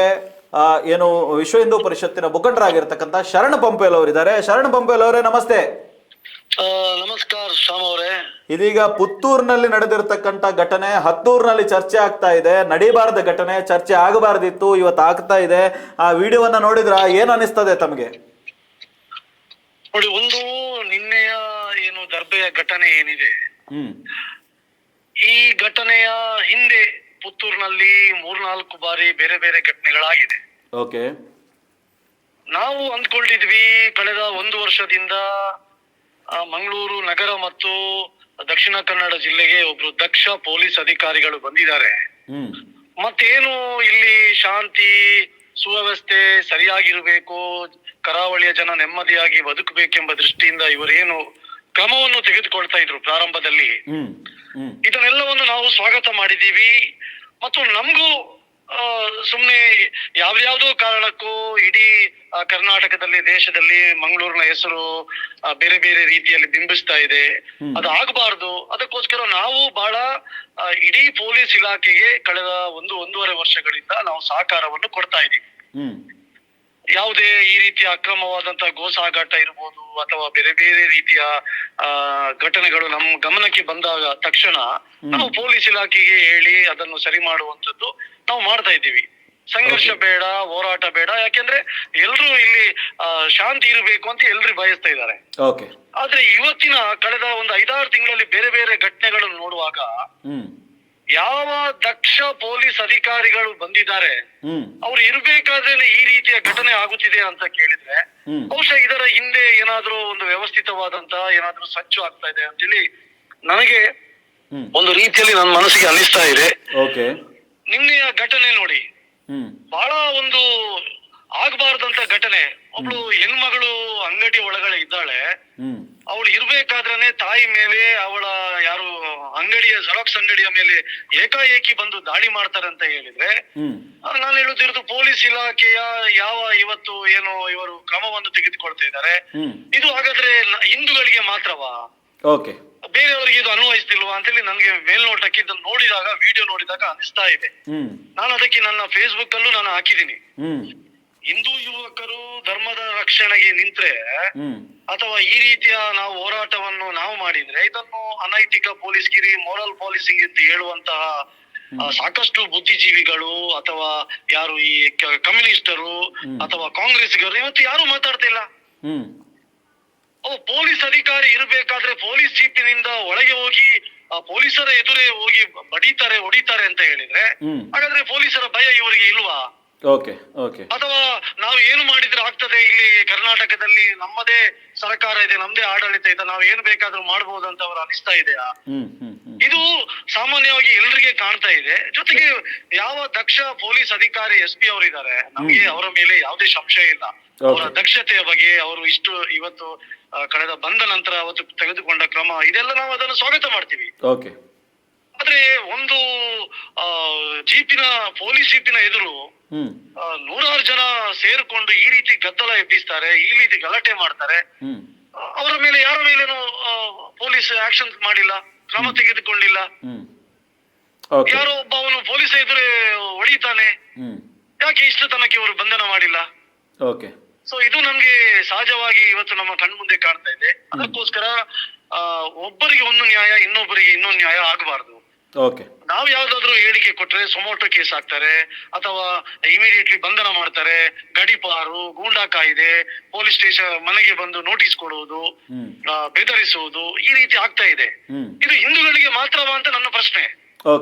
ಏನು ವಿಶ್ವ ಹಿಂದೂ ಪರಿಷತ್ತಿನ ಮುಖಂಡರಾಗಿರ್ತಕ್ಕಂಥ ಶರಣ್ ಪಂಪೇಲ್ ಅವರಿದ್ದಾರೆ. ಶರಣ್ ಪಂಪೇಲ್ ಅವರೇ ನಮಸ್ತೆ. ನಮಸ್ಕಾರ ಶ್ಯಾಮ್ ಅವರೇ. ಇದೀಗ ಪುತ್ತೂರಿನಲ್ಲಿ ನಡೆದಿರ್ತಕ್ಕಂಥ ಘಟನೆ ಹತ್ತೂರಿನಲ್ಲಿ ಚರ್ಚೆ ಆಗ್ತಾ ಇದೆ. ನಡೀಬಾರದ ಘಟನೆ, ಚರ್ಚೆ ಆಗಬಾರ್ದಿತ್ತು, ಇವತ್ತು ಆಗ್ತಾ ಇದೆ. ಆ ವಿಡಿಯೋವನ್ನ ನೋಡಿದ್ರ ಏನ್ ಅನಿಸ್ತದೆ ತಮಗೆ? ನೋಡಿ, ಒಂದು ನಿನ್ನೆಯ ಏನು ದರ್ಬೆಯ ಘಟನೆ ಏನಿದೆ, ಈ ಘಟನೆಯ ಹಿಂದೆ ಪುತ್ತೂರಿನಲ್ಲಿ 3-4 ಬಾರಿ ಬೇರೆ ಬೇರೆ ಘಟನೆಗಳಾಗಿದೆ. ಓಕೆ, ನಾವು ಅಂದ್ಕೊಂಡಿದ್ವಿ ಕಳೆದ 1 ವರ್ಷದಿಂದ ಮಂಗಳೂರು ನಗರ ಮತ್ತು ದಕ್ಷಿಣ ಕನ್ನಡ ಜಿಲ್ಲೆಗೆ ಒಬ್ರು ದಕ್ಷ ಪೊಲೀಸ್ ಅಧಿಕಾರಿಗಳು ಬಂದಿದ್ದಾರೆ. ಮತ್ತೇನು ಇಲ್ಲಿ ಶಾಂತಿ ಸುವ್ಯವಸ್ಥೆ ಸರಿಯಾಗಿರ್ಬೇಕು, ಕರಾವಳಿಯ ಜನ ನೆಮ್ಮದಿಯಾಗಿ ಬದುಕಬೇಕೆಂಬ ದೃಷ್ಟಿಯಿಂದ ಇವರೇನು ಕ್ರಮವನ್ನು ತೆಗೆದುಕೊಳ್ತಾ ಇದ್ರು ಪ್ರಾರಂಭದಲ್ಲಿ, ಇದನ್ನೆಲ್ಲವನ್ನು ನಾವು ಸ್ವಾಗತ ಮಾಡಿದ್ದೀವಿ. ಮತ್ತು ನಮಗೂ ಸುಮ್ನೆ ಯಾವ್ಯಾವ್ದೋ ಕಾರಣಕ್ಕೂ ಇಡೀ ಕರ್ನಾಟಕದಲ್ಲಿ, ದೇಶದಲ್ಲಿ ಮಂಗಳೂರಿನ ಹೆಸರು ಬೇರೆ ಬೇರೆ ರೀತಿಯಲ್ಲಿ ಬಿಂಬಿಸ್ತಾ ಇದೆ. ಅದು ಆಗಬಾರ್ದು. ಅದಕ್ಕೋಸ್ಕರ ನಾವು ಬಹಳ ಇಡೀ ಪೊಲೀಸ್ ಇಲಾಖೆಗೆ ಕಳೆದ 1-1.5 ವರ್ಷಗಳಿಂದ ನಾವು ಸಹಕಾರವನ್ನು ಕೊಡ್ತಾ ಇದ್ದೀವಿ. ಯಾವುದೇ ಈ ರೀತಿಯ ಅಕ್ರಮವಾದಂತ ಗೋ ಸಾಗಾಟ ಇರ್ಬೋದು ಅಥವಾ ಬೇರೆ ಬೇರೆ ರೀತಿಯ ಘಟನೆಗಳು ನಮ್ಮ ಗಮನಕ್ಕೆ ಬಂದಾಗ ತಕ್ಷಣ ನಾವು ಪೊಲೀಸ್ ಇಲಾಖೆಗೆ ಹೇಳಿ ಅದನ್ನು ಸರಿ ಮಾಡುವಂತದ್ದು ನಾವು ಮಾಡ್ತಾ ಇದ್ದೀವಿ. ಸಂಘರ್ಷ ಬೇಡ, ಹೋರಾಟ ಬೇಡ. ಯಾಕೆಂದ್ರೆ ಎಲ್ರು ಇಲ್ಲಿ ಶಾಂತಿ ಇರಬೇಕು ಅಂತ ಎಲ್ರು ಬಯಸ್ತಾ ಇದ್ದಾರೆ. ಆದ್ರೆ ಇವತ್ತಿನ ಕಳೆದ 1-5-6 ತಿಂಗಳಲ್ಲಿ ಬೇರೆ ಬೇರೆ ಘಟನೆಗಳನ್ನು ನೋಡುವಾಗ ಯಾವ ದಕ್ಷ ಪೊಲೀಸ್ ಅಧಿಕಾರಿಗಳು ಬಂದಿದ್ದಾರೆ, ಅವ್ರು ಇರ್ಬೇಕಾದ್ರೇನೆ ಈ ರೀತಿಯ ಘಟನೆ ಆಗುತ್ತಿದೆ ಅಂತ ಕೇಳಿದ್ರೆ ಬಹುಶಃ ಇದರ ಹಿಂದೆ ಏನಾದ್ರೂ ಒಂದು ವ್ಯವಸ್ಥಿತವಾದಂತ ಏನಾದ್ರೂ ಸಂಚು ಆಗ್ತಾ ಇದೆ ಅಂತೇಳಿ ನನಗೆ ಒಂದು ರೀತಿಯಲ್ಲಿ ನನ್ನ ಮನಸ್ಸಿಗೆ ಅನಿಸ್ತಾ ಇದೆ. ನಿನ್ನೆಯ ಘಟನೆ ನೋಡಿ, ಬಹಳ ಒಂದು ಆಗ್ಬಾರ್ದಂತ ಘಟನೆ. ಒಬ್ಳು ಹೆಣ್ಮಗಳು ಅಂಗಡಿ ಒಳಗಡೆ ಇದ್ದಾಳೆ. ಅವಳು ಇರ್ಬೇಕಾದ್ರೆ ತಾಯಿ ಮೇಲೆ ಅವಳ ಯಾರು ಅಂಗಡಿಯ ಜೆರಾಕ್ಸ್ ಅಂಗಡಿಯ ಮೇಲೆ ಏಕಾಏಕಿ ಬಂದು ದಾಳಿ ಮಾಡ್ತಾರೆ ಅಂತ ಹೇಳಿದ್ರೆ ನಾನು ಹೇಳುತ್ತಿರೋದು ಪೊಲೀಸ್ ಇಲಾಖೆಯ ಯಾವ ಇವತ್ತು ಏನು ಇವರು ಕ್ರಮವನ್ನು ತೆಗೆದುಕೊಳ್ತಾ ಇದ್ದಾರೆ, ಇದು ಹಾಗಾದ್ರೆ ಹಿಂದೂಗಳಿಗೆ ಮಾತ್ರವಾ, ಬೇರೆಯವರಿಗೆ ಇದು ಅನ್ವಯಿಸ್ತಿಲ್ವಾ ಅಂತೇಳಿ ನನಗೆ ಮೇಲ್ನೋಟಕ್ಕೆ ಇದನ್ನು ನೋಡಿದಾಗ, ವಿಡಿಯೋ ನೋಡಿದಾಗ ಅನಿಸ್ತಾ ಇದೆ. ನಾನು ಅದಕ್ಕೆ ನನ್ನ ಫೇಸ್ಬುಕ್ ಅಲ್ಲೂ ನಾನು ಹಾಕಿದ್ದೀನಿ. ಹಿಂದೂ ಯುವಕರು ಧರ್ಮದ ರಕ್ಷಣೆಗೆ ನಿಂತ್ರೆ ಅಥವಾ ಈ ರೀತಿಯ ನಾವು ಹೋರಾಟವನ್ನು ನಾವು ಮಾಡಿದ್ರೆ ಇದನ್ನು ಅನೈತಿಕ ಪೊಲೀಸ್ಗಿರಿ, ಮೋರಲ್ ಪಾಲಿಸಿಂಗ್ ಅಂತ ಹೇಳುವಂತಹ ಸಾಕಷ್ಟು ಬುದ್ಧಿಜೀವಿಗಳು ಅಥವಾ ಯಾರು ಈ ಕಮ್ಯುನಿಸ್ಟರು ಅಥವಾ ಕಾಂಗ್ರೆಸ್ಗರು ಇವತ್ತು ಯಾರು ಮಾತಾಡ್ತಾ ಇಲ್ಲ. ಪೊಲೀಸ್ ಅಧಿಕಾರಿ ಇರಬೇಕಾದ್ರೆ ಪೊಲೀಸ್ ಜೀಪಿನಿಂದ ಒಳಗೆ ಹೋಗಿ ಪೊಲೀಸರ ಎದುರೇ ಹೋಗಿ ಬಡಿತಾರೆ, ಹೊಡಿತಾರೆ ಅಂತ ಹೇಳಿದ್ರೆ ಹಾಗಾದ್ರೆ ಪೊಲೀಸರ ಭಯ ಇವರಿಗೆ ಇಲ್ವಾ? ಅಥವಾ ನಾವು ಏನು ಮಾಡಿದ್ರೆ ಆಗ್ತದೆ, ಇಲ್ಲಿ ಕರ್ನಾಟಕದಲ್ಲಿ ನಮ್ಮದೇ ಸರ್ಕಾರ ಇದೆ, ನಮ್ಮದೇ ಆಡಳಿತ ಇದೆ, ನಾವು ಏನು ಬೇಕಾದ್ರೂ ಮಾಡಬಹುದು ಅಂತ ಅವರು ಅನಿಸ್ತಾ ಇದೆಯಾ? ಇದು ಸಾಮಾನ್ಯವಾಗಿ ಎಲ್ರಿಗೆ ಕಾಣ್ತಾ ಇದೆ. ಜೊತೆಗೆ ಯಾವ ದಕ್ಷ ಪೊಲೀಸ್ ಅಧಿಕಾರಿ SP ಅವರಿದ್ದಾರೆ, ನಮಗೆ ಅವರ ಮೇಲೆ ಯಾವುದೇ ಸಂಶಯ ಇಲ್ಲ. ಅವರ ದಕ್ಷತೆಯ ಬಗ್ಗೆ ಅವರು ಇಷ್ಟು ಇವತ್ತು ಕಳೆದ ಬಂದ ನಂತರ ಅವತ್ತು ತೆಗೆದುಕೊಂಡ ಕ್ರಮ ಇದೆಲ್ಲ ನಾವು ಅದನ್ನು ಸ್ವಾಗತ ಮಾಡ್ತೀವಿ. ಆದ್ರೆ ಒಂದು ಪೊಲೀಸ್ ಜೀಪಿನ ಎದುರು 100 ಜನ ಸೇರ್ಕೊಂಡು ಈ ರೀತಿ ಗದ್ದಲ ಎಬ್ಬಿಸ್ತಾರೆ, ಈ ರೀತಿ ಗಲಾಟೆ ಮಾಡ್ತಾರೆ. ಅವರ ಮೇಲೆ ಯಾರ ಮೇಲೇನು ಪೊಲೀಸ್ ಆಕ್ಷನ್ ಮಾಡಿಲ್ಲ, ಕ್ರಮ ತೆಗೆದುಕೊಂಡಿಲ್ಲ. ಯಾರೋ ಒಬ್ಬ ಅವನು ಪೊಲೀಸ್ ಎದುರೇ ಹೊಡಿತಾನೆ, ಯಾಕೆ ಇಷ್ಟು ತನಕ ಇವರು ಬಂಧನ ಮಾಡಿಲ್ಲ? ಸೊ ಇದು ನಮ್ಗೆ ಸಹಜವಾಗಿ ಇವತ್ತು ನಮ್ಮ ಕಣ್ಮುಂದೆ ಕಾಣ್ತಾ ಇದೆ. ಅದಕ್ಕೋಸ್ಕರ ಒಬ್ಬರಿಗೆ ಒಂದು ನ್ಯಾಯ, ಇನ್ನೊಬ್ಬರಿಗೆ ಇನ್ನೊಂದು ನ್ಯಾಯ ಆಗಬಾರ್ದು. ನಾವ್ ಯಾವ್ದಾದ್ರು ಹೇಳಿಕೆ ಕೊಟ್ರೆ ಸೊಮೋಟೋ ಕೇಸ್ ಹಾಕ್ತಾರೆ ಅಥವಾ ಇಮಿಡಿಯೇಟ್ಲಿ ಬಂಧನ ಮಾಡ್ತಾರೆ. ಗಡಿಪಾರು, ಗೂಂಡಾ ಕಾಯ್ದೆ, ಪೊಲೀಸ್ ಸ್ಟೇಷನ್ ಮನೆಗೆ ಬಂದು ನೋಟಿಸ್ ಕೊಡುವುದು, ಬೆದರಿಸುವುದು ಈ ರೀತಿ ಆಗ್ತಾ ಇದೆ. ಇದು ಹಿಂದೂಗಳಿಗೆ ಮಾತ್ರವಾ ಅಂತ ನನ್ನ ಪ್ರಶ್ನೆ.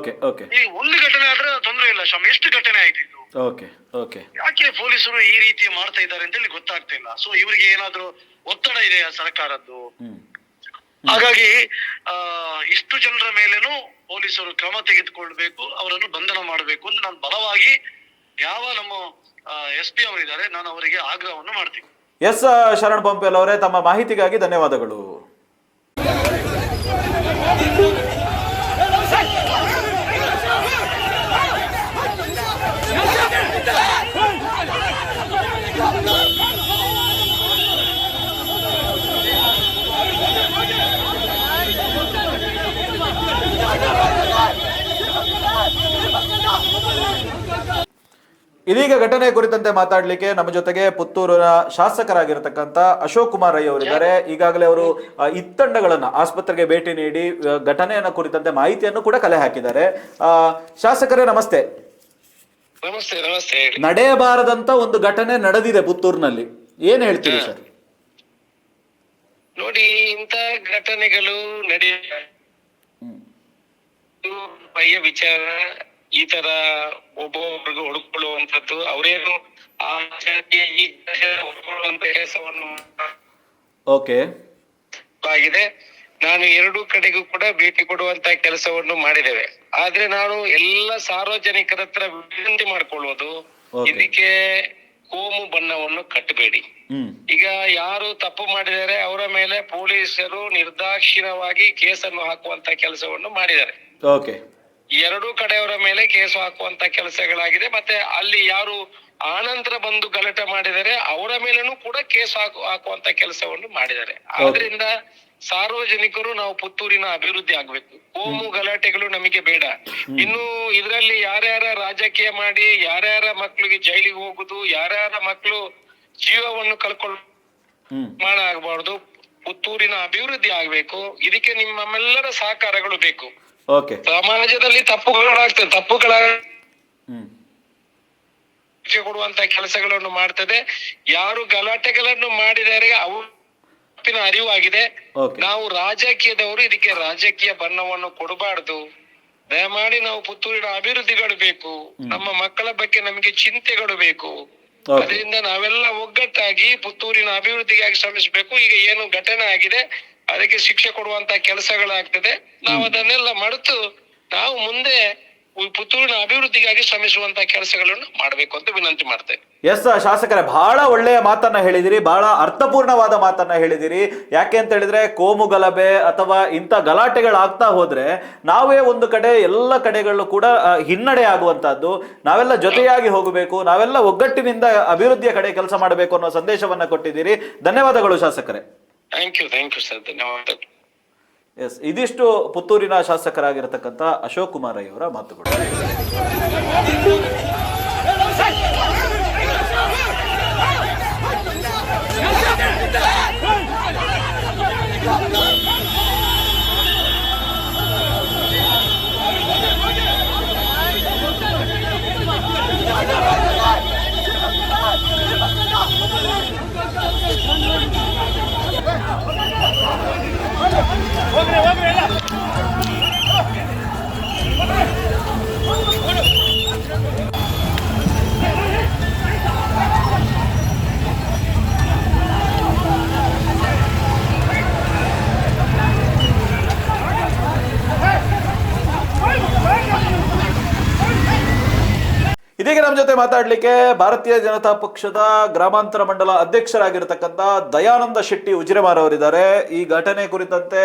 ಈ ಒಂದು ಘಟನೆ ಆದ್ರೆ ತೊಂದರೆ ಇಲ್ಲ, ಎಷ್ಟು ಘಟನೆ ಆಯ್ತು ಇದು? ಯಾಕೆ ಪೊಲೀಸರು ಈ ರೀತಿ ಮಾಡ್ತಾ ಇದ್ದಾರೆ ಅಂತೇಳಿ ಗೊತ್ತಾಗ್ತಾ ಇಲ್ಲ. ಸೊ ಇವರಿಗೆ ಏನಾದ್ರು ಒತ್ತಡ ಇದೆ ಸರ್ಕಾರದ್ದು. ಹಾಗಾಗಿ ಇಷ್ಟು ಜನರ ಮೇಲೇನು ಪೊಲೀಸರು ಕ್ರಮ ತೆಗೆದುಕೊಳ್ಬೇಕು, ಅವರನ್ನು ಬಂಧನ ಮಾಡಬೇಕು ಅಂತ ನಾನು ಬಲವಾಗಿ ಯಾವ ನಮ್ಮ SP ಅವರಿದ್ದಾರೆ ನಾನು ಅವರಿಗೆ ಆಗ್ರಹವನ್ನು ಮಾಡ್ತೀನಿ. ಶರಣ್ ಪಂಪೇಲ್ ಅವರೇ, ತಮ್ಮ ಮಾಹಿತಿಗಾಗಿ ಧನ್ಯವಾದಗಳು. ಇದೀಗ ಘಟನೆ ಕುರಿತಂತೆ ಮಾತಾಡ್ಲಿಕ್ಕೆ ನಮ್ಮ ಜೊತೆಗೆ ಪುತ್ತೂರಿನ ಶಾಸಕರಾಗಿರ್ತಕ್ಕಂಥ ಅಶೋಕ್ ಕುಮಾರ್ ರೈ ಅವರಿದ್ದಾರೆ. ಈಗಾಗಲೇ ಅವರು ಇತ್ತಂಡಗಳನ್ನ ಆಸ್ಪತ್ರೆಗೆ ಭೇಟಿ ನೀಡಿ ಘಟನೆಯನ್ನ ಕುರಿತಂತೆ ಮಾಹಿತಿಯನ್ನು ಕೂಡ ಕಲೆ ಹಾಕಿದ್ದಾರೆ. ಶಾಸಕರೇ ನಮಸ್ತೆ. ನಮಸ್ತೆ. ನಮಸ್ತೆ. ನಡೆಯಬಾರದಂತ ಒಂದು ಘಟನೆ ನಡೆದಿದೆ ಪುತ್ತೂರಿನಲ್ಲಿ, ಏನ್ ಹೇಳ್ತೀರಿ ಸರ್? ನೋಡಿ, ಇಂಥ ಘಟನೆಗಳು ಬಯ್ಯ ವಿಚಾರ ಈ ತರ ಒಬ್ಬೊಬ್ರಿಗೆ ಹೊಡ್ಕೊಳ್ಳುವಂಥದ್ದು, ಅವರೇನು ಆ ಜಾತಿಯ ಹೊಡ್ಕೊಳ್ಳುವಂತ ಕೆಲಸವನ್ನು ಓಕೆ ಆಗಿದೆ. ನಾನು ಎರಡೂ ಕಡೆಗೂ ಕೂಡ ಭೇಟಿ ಕೊಡುವಂತ ಕೆಲಸವನ್ನು ಮಾಡಿದ್ದೇವೆ. ಆದ್ರೆ ನಾನು ಎಲ್ಲ ಸಾರ್ವಜನಿಕರ ಹತ್ರ ವಿನಂತಿ ಮಾಡ್ಕೊಳ್ಳುವುದು, ಇದಕ್ಕೆ ಕೋಮು ಬಣ್ಣವನ್ನು ಕಟ್ಟಬೇಡಿ. ಈಗ ಯಾರು ತಪ್ಪು ಮಾಡಿದ್ದಾರೆ ಅವರ ಮೇಲೆ ಪೊಲೀಸರು ನಿರ್ದಾಕ್ಷಿಣ್ಯವಾಗಿ ಕೇಸನ್ನು ಹಾಕುವಂತ ಕೆಲಸವನ್ನು ಮಾಡಿದ್ದಾರೆ. ಓಕೆ, ಎರಡೂ ಕಡೆಯವರ ಮೇಲೆ ಕೇಸು ಹಾಕುವಂತ ಕೆಲಸಗಳಾಗಿದೆ. ಮತ್ತೆ ಅಲ್ಲಿ ಯಾರು ಆನಂತರ ಬಂದು ಗಲಾಟೆ ಮಾಡಿದರೆ ಅವರ ಮೇಲೇನೂ ಕೂಡ ಕೇಸು ಹಾಕುವಂತ ಕೆಲಸವನ್ನು ಮಾಡಿದ್ದಾರೆ. ಆದ್ರಿಂದ ಸಾರ್ವಜನಿಕರು ನಾವು ಪುತ್ತೂರಿನ ಅಭಿವೃದ್ಧಿ ಆಗ್ಬೇಕು. ಕೋಮು ಗಲಾಟೆಗಳು ನಮಗೆ ಬೇಡ. ಇನ್ನು ಇದರಲ್ಲಿ ಯಾರ್ಯಾರ ರಾಜಕೀಯ ಮಾಡಿ ಯಾರ್ಯಾರ ಮಕ್ಳಿಗೆ ಜೈಲಿಗೆ ಹೋಗುದು, ಯಾರ್ಯಾರ ಮಕ್ಳು ಜೀವವನ್ನು ಆಗಬಾರ್ದು. ಪುತ್ತೂರಿನ ಅಭಿವೃದ್ಧಿ ಆಗ್ಬೇಕು. ಇದಕ್ಕೆ ನಿಮ್ಮೆಲ್ಲರ ಸಹಕಾರಗಳು ಬೇಕು. ಸಮಾಜದಲ್ಲಿ ತಪ್ಪುಗಳ ಕೊಡುವಂತ ಕೆಲಸಗಳನ್ನು ಮಾಡ್ತದೆ. ಯಾರು ಗಲಾಟೆಗಳನ್ನು ಮಾಡಿದರೆ ತಪ್ಪಿನ ಅರಿವಾಗಿದೆ. ನಾವು ರಾಜಕೀಯದವರು ಇದಕ್ಕೆ ರಾಜಕೀಯ ಬಣ್ಣವನ್ನು ಕೊಡಬಾರ್ದು. ದಯಮಾಡಿ ನಾವು ಪುತ್ತೂರಿನ ಅಭಿವೃದ್ಧಿಗಳು ಬೇಕು. ನಮ್ಮ ಮಕ್ಕಳ ಬಗ್ಗೆ ನಮಗೆ ಚಿಂತೆಗಳು ಬೇಕು. ಅದರಿಂದ ನಾವೆಲ್ಲ ಒಗ್ಗಟ್ಟಾಗಿ ಪುತ್ತೂರಿನ ಅಭಿವೃದ್ಧಿಗಾಗಿ ಶ್ರಮಿಸಬೇಕು. ಈಗ ಏನು ಘಟನೆ ಆಗಿದೆ ಅದಕ್ಕೆ ಶಿಕ್ಷೆ ಕೊಡುವಂತ ಕೆಲಸಗಳಾಗ್ತದೆ. ನಾವು ಅದನ್ನೆಲ್ಲ ಮರೆತು ನಾವು ಮುಂದೆ ಪುತ್ತೂರಿನ ಅಭಿವೃದ್ಧಿಗಾಗಿ ಶ್ರಮಿಸುವಂತ ಕೆಲಸಗಳನ್ನು ಮಾಡಬೇಕು ಅಂತ ವಿನಂತಿ ಮಾಡ್ತೇವೆ. ಎಸ್ ಶಾಸಕರೇ, ಬಹಳ ಒಳ್ಳೆಯ ಮಾತನ್ನ ಹೇಳಿದಿರಿ, ಬಹಳ ಅರ್ಥಪೂರ್ಣವಾದ ಮಾತನ್ನ ಹೇಳಿದಿರಿ. ಯಾಕೆ ಅಂತ ಹೇಳಿದ್ರೆ ಕೋಮು ಗಲಭೆ ಅಥವಾ ಇಂಥ ಗಲಾಟೆಗಳಾಗ್ತಾ ಹೋದ್ರೆ ನಾವೇ ಒಂದು ಕಡೆ ಎಲ್ಲ ಕಡೆಗಳಲ್ಲೂ ಕೂಡ ಹಿನ್ನಡೆ ಆಗುವಂತಹದ್ದು. ನಾವೆಲ್ಲ ಜೊತೆಯಾಗಿ ಹೋಗಬೇಕು, ನಾವೆಲ್ಲ ಒಗ್ಗಟ್ಟಿನಿಂದ ಅಭಿವೃದ್ಧಿಯ ಕಡೆ ಕೆಲಸ ಮಾಡಬೇಕು ಅನ್ನೋ ಸಂದೇಶವನ್ನ ಕೊಟ್ಟಿದ್ದೀರಿ. ಧನ್ಯವಾದಗಳು ಶಾಸಕರೇ. ಥ್ಯಾಂಕ್ ಯು ಸರ್, ಧನ್ಯವಾದಗಳು. ಎಸ್, ಇದಿಷ್ಟು ಪುತ್ತೂರಿನ ಶಾಸಕರಾಗಿರತಕ್ಕಂಥ ಅಶೋಕ್ ಕುಮಾರ್ ರೈ ಅವರ ಮಾತುಗಳು. ಇದೀಗ ನಮ್ಮ ಜೊತೆ ಮಾತಾಡ್ಲಿಕ್ಕೆ ಭಾರತೀಯ ಜನತಾ ಪಕ್ಷದ ಗ್ರಾಮಾಂತರ ಮಂಡಲ ಅಧ್ಯಕ್ಷರಾಗಿರ್ತಕ್ಕಂಥ ದಯಾನಂದ ಶೆಟ್ಟಿ ಉಜಿರೆಮಾರ್ ಅವರಿದ್ದಾರೆ. ಈ ಘಟನೆ ಕುರಿತಂತೆ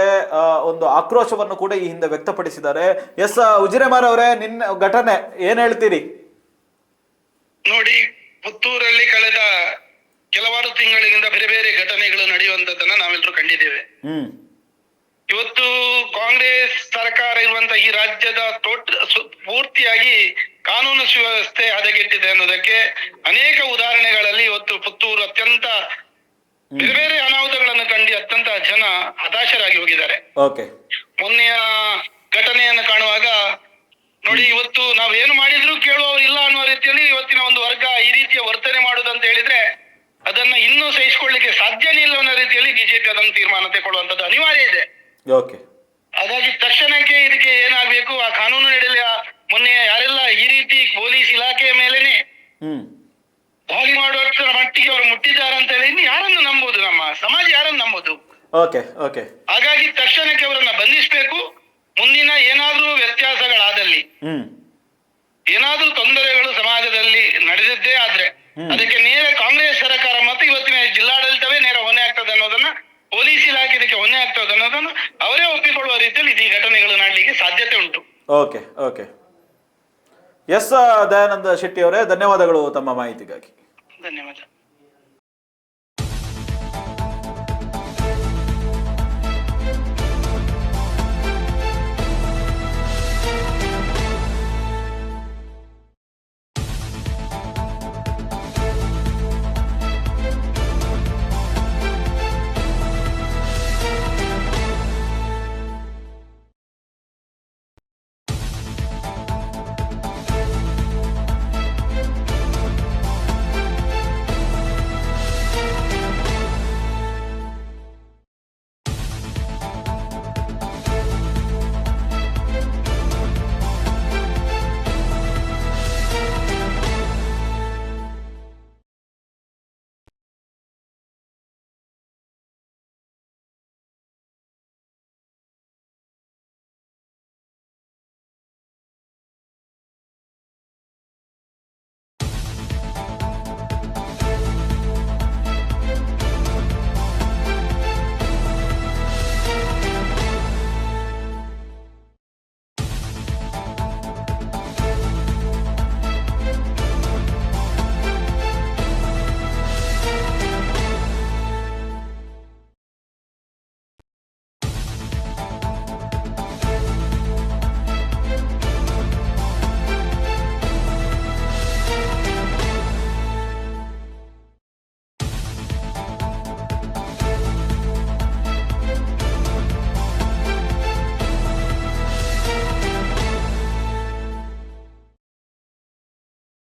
ಒಂದು ಆಕ್ರೋಶವನ್ನು ಕೂಡ ಈ ಹಿಂದೆ ವ್ಯಕ್ತಪಡಿಸಿದ್ದಾರೆ. ಎಸ್ ಉಜಿರೆಮಾರ್ ಅವರೇ, ನಿನ್ನ ಘಟನೆ ಏನ್ ಹೇಳ್ತೀರಿ? ನೋಡಿ, ಪುತ್ತೂರಲ್ಲಿ ಕಳೆದ ಕೆಲವಾರು ತಿಂಗಳಿಂದ ಬೇರೆ ಬೇರೆ ಘಟನೆಗಳು ನಡೆಯುವಂತದನ್ನ ನಾವೆಲ್ಲರೂ ಕಂಡಿದ್ದೇವೆ. ಇವತ್ತು ಕಾಂಗ್ರೆಸ್ ಸರ್ಕಾರ ಇರುವಂತ ಈ ರಾಜ್ಯದ ಪೂರ್ತಿಯಾಗಿ ಕಾನೂನು ಸುವ್ಯವಸ್ಥೆ ಹದಗೆಟ್ಟಿದೆ ಅನ್ನೋದಕ್ಕೆ ಅನೇಕ ಉದಾಹರಣೆಗಳಲ್ಲಿ ಇವತ್ತು ಪುತ್ತೂರು ಅತ್ಯಂತ ಬೇರೆ ಬೇರೆ ಅನಾಹುತಗಳನ್ನು ಕಂಡು ಅತ್ಯಂತ ಜನ ಹತಾಶರಾಗಿ ಹೋಗಿದ್ದಾರೆ. ಮೊನ್ನೆಯ ಘಟನೆಯನ್ನು ಕಾಣುವಾಗ ನೋಡಿ, ಇವತ್ತು ನಾವೇನು ಮಾಡಿದ್ರು ಕೇಳುವವರು ಇಲ್ಲ ಅನ್ನುವ ರೀತಿಯಲ್ಲಿ ಇವತ್ತಿನ ಒಂದು ವರ್ಗ ಈ ರೀತಿಯ ವರ್ತನೆ ಮಾಡುದಂತ ಹೇಳಿದ್ರೆ ಅದನ್ನ ಇನ್ನೂ ಸಹಿಸಿಕೊಳ್ಳಿಕ್ಕೆ ಸಾಧ್ಯನೇ ಇಲ್ಲ ಅನ್ನೋ ರೀತಿಯಲ್ಲಿ ಬಿಜೆಪಿ ಅದನ್ನು ತೀರ್ಮಾನ ತೆಗೊಳ್ಳುವಂತದ್ದು ಅನಿವಾರ್ಯ ಇದೆ. ಹಾಗಾಗಿ ತಕ್ಷಣಕ್ಕೆ ಇದಕ್ಕೆ ಏನಾಗ್ಬೇಕು, ಆ ಕಾನೂನು ನಡೆಯಲಿ. ಮೊನ್ನೆ ಯಾರೆಲ್ಲ ಈ ರೀತಿ ಪೊಲೀಸ್ ಇಲಾಖೆಯ ಮೇಲೆನೆ ದಾಳಿ ಮಾಡುವಷ್ಟರ ಮಟ್ಟಿಗೆ ಅವರು ಮುಟ್ಟಿದ್ದಾರೆ ಅಂತ ಹೇಳಿ ಇನ್ನು ಯಾರನ್ನು ನಂಬೋದು? ನಮ್ಮ ಸಮಾಜ ಯಾರನ್ನು ನಂಬೋದು? ಹಾಗಾಗಿ ತಕ್ಷಣಕ್ಕೆ ಅವರನ್ನ ಬಂಧಿಸಬೇಕು. ಮುಂದಿನ ಏನಾದ್ರೂ ವ್ಯತ್ಯಾಸಗಳಾದಲ್ಲಿ, ಏನಾದ್ರೂ ತೊಂದರೆಗಳು ಸಮಾಜದಲ್ಲಿ ನಡೆದಿದ್ದೇ ಆದ್ರೆ ಅದಕ್ಕೆ ನೇರ ಕಾಂಗ್ರೆಸ್ ಸರ್ಕಾರ ಮತ್ತು ಇವತ್ತಿನ ಜಿಲ್ಲಾಡಳಿತವೇ ನೇರ ಹೊಣೆ ಆಗ್ತದೆ ಅನ್ನೋದನ್ನ, ಪೊಲೀಸ್ ಇಲಾಖೆ ಇದಕ್ಕೆ ಹೊಣೆ ಆಗ್ತದೆ ಅನ್ನೋದನ್ನು ಅವರೇ ಒಪ್ಪಿಕೊಳ್ಳುವ ರೀತಿಯಲ್ಲಿ ಈ ಘಟನೆಗಳು ಮಾಡಲಿಕ್ಕೆ ಸಾಧ್ಯತೆ ಉಂಟು. ಎಸ್ ದಯಾನಂದ ಶೆಟ್ಟಿ ಅವರೇ, ಧನ್ಯವಾದಗಳು ತಮ್ಮ ಮಾಹಿತಿಗಾಗಿ. ಧನ್ಯವಾದ.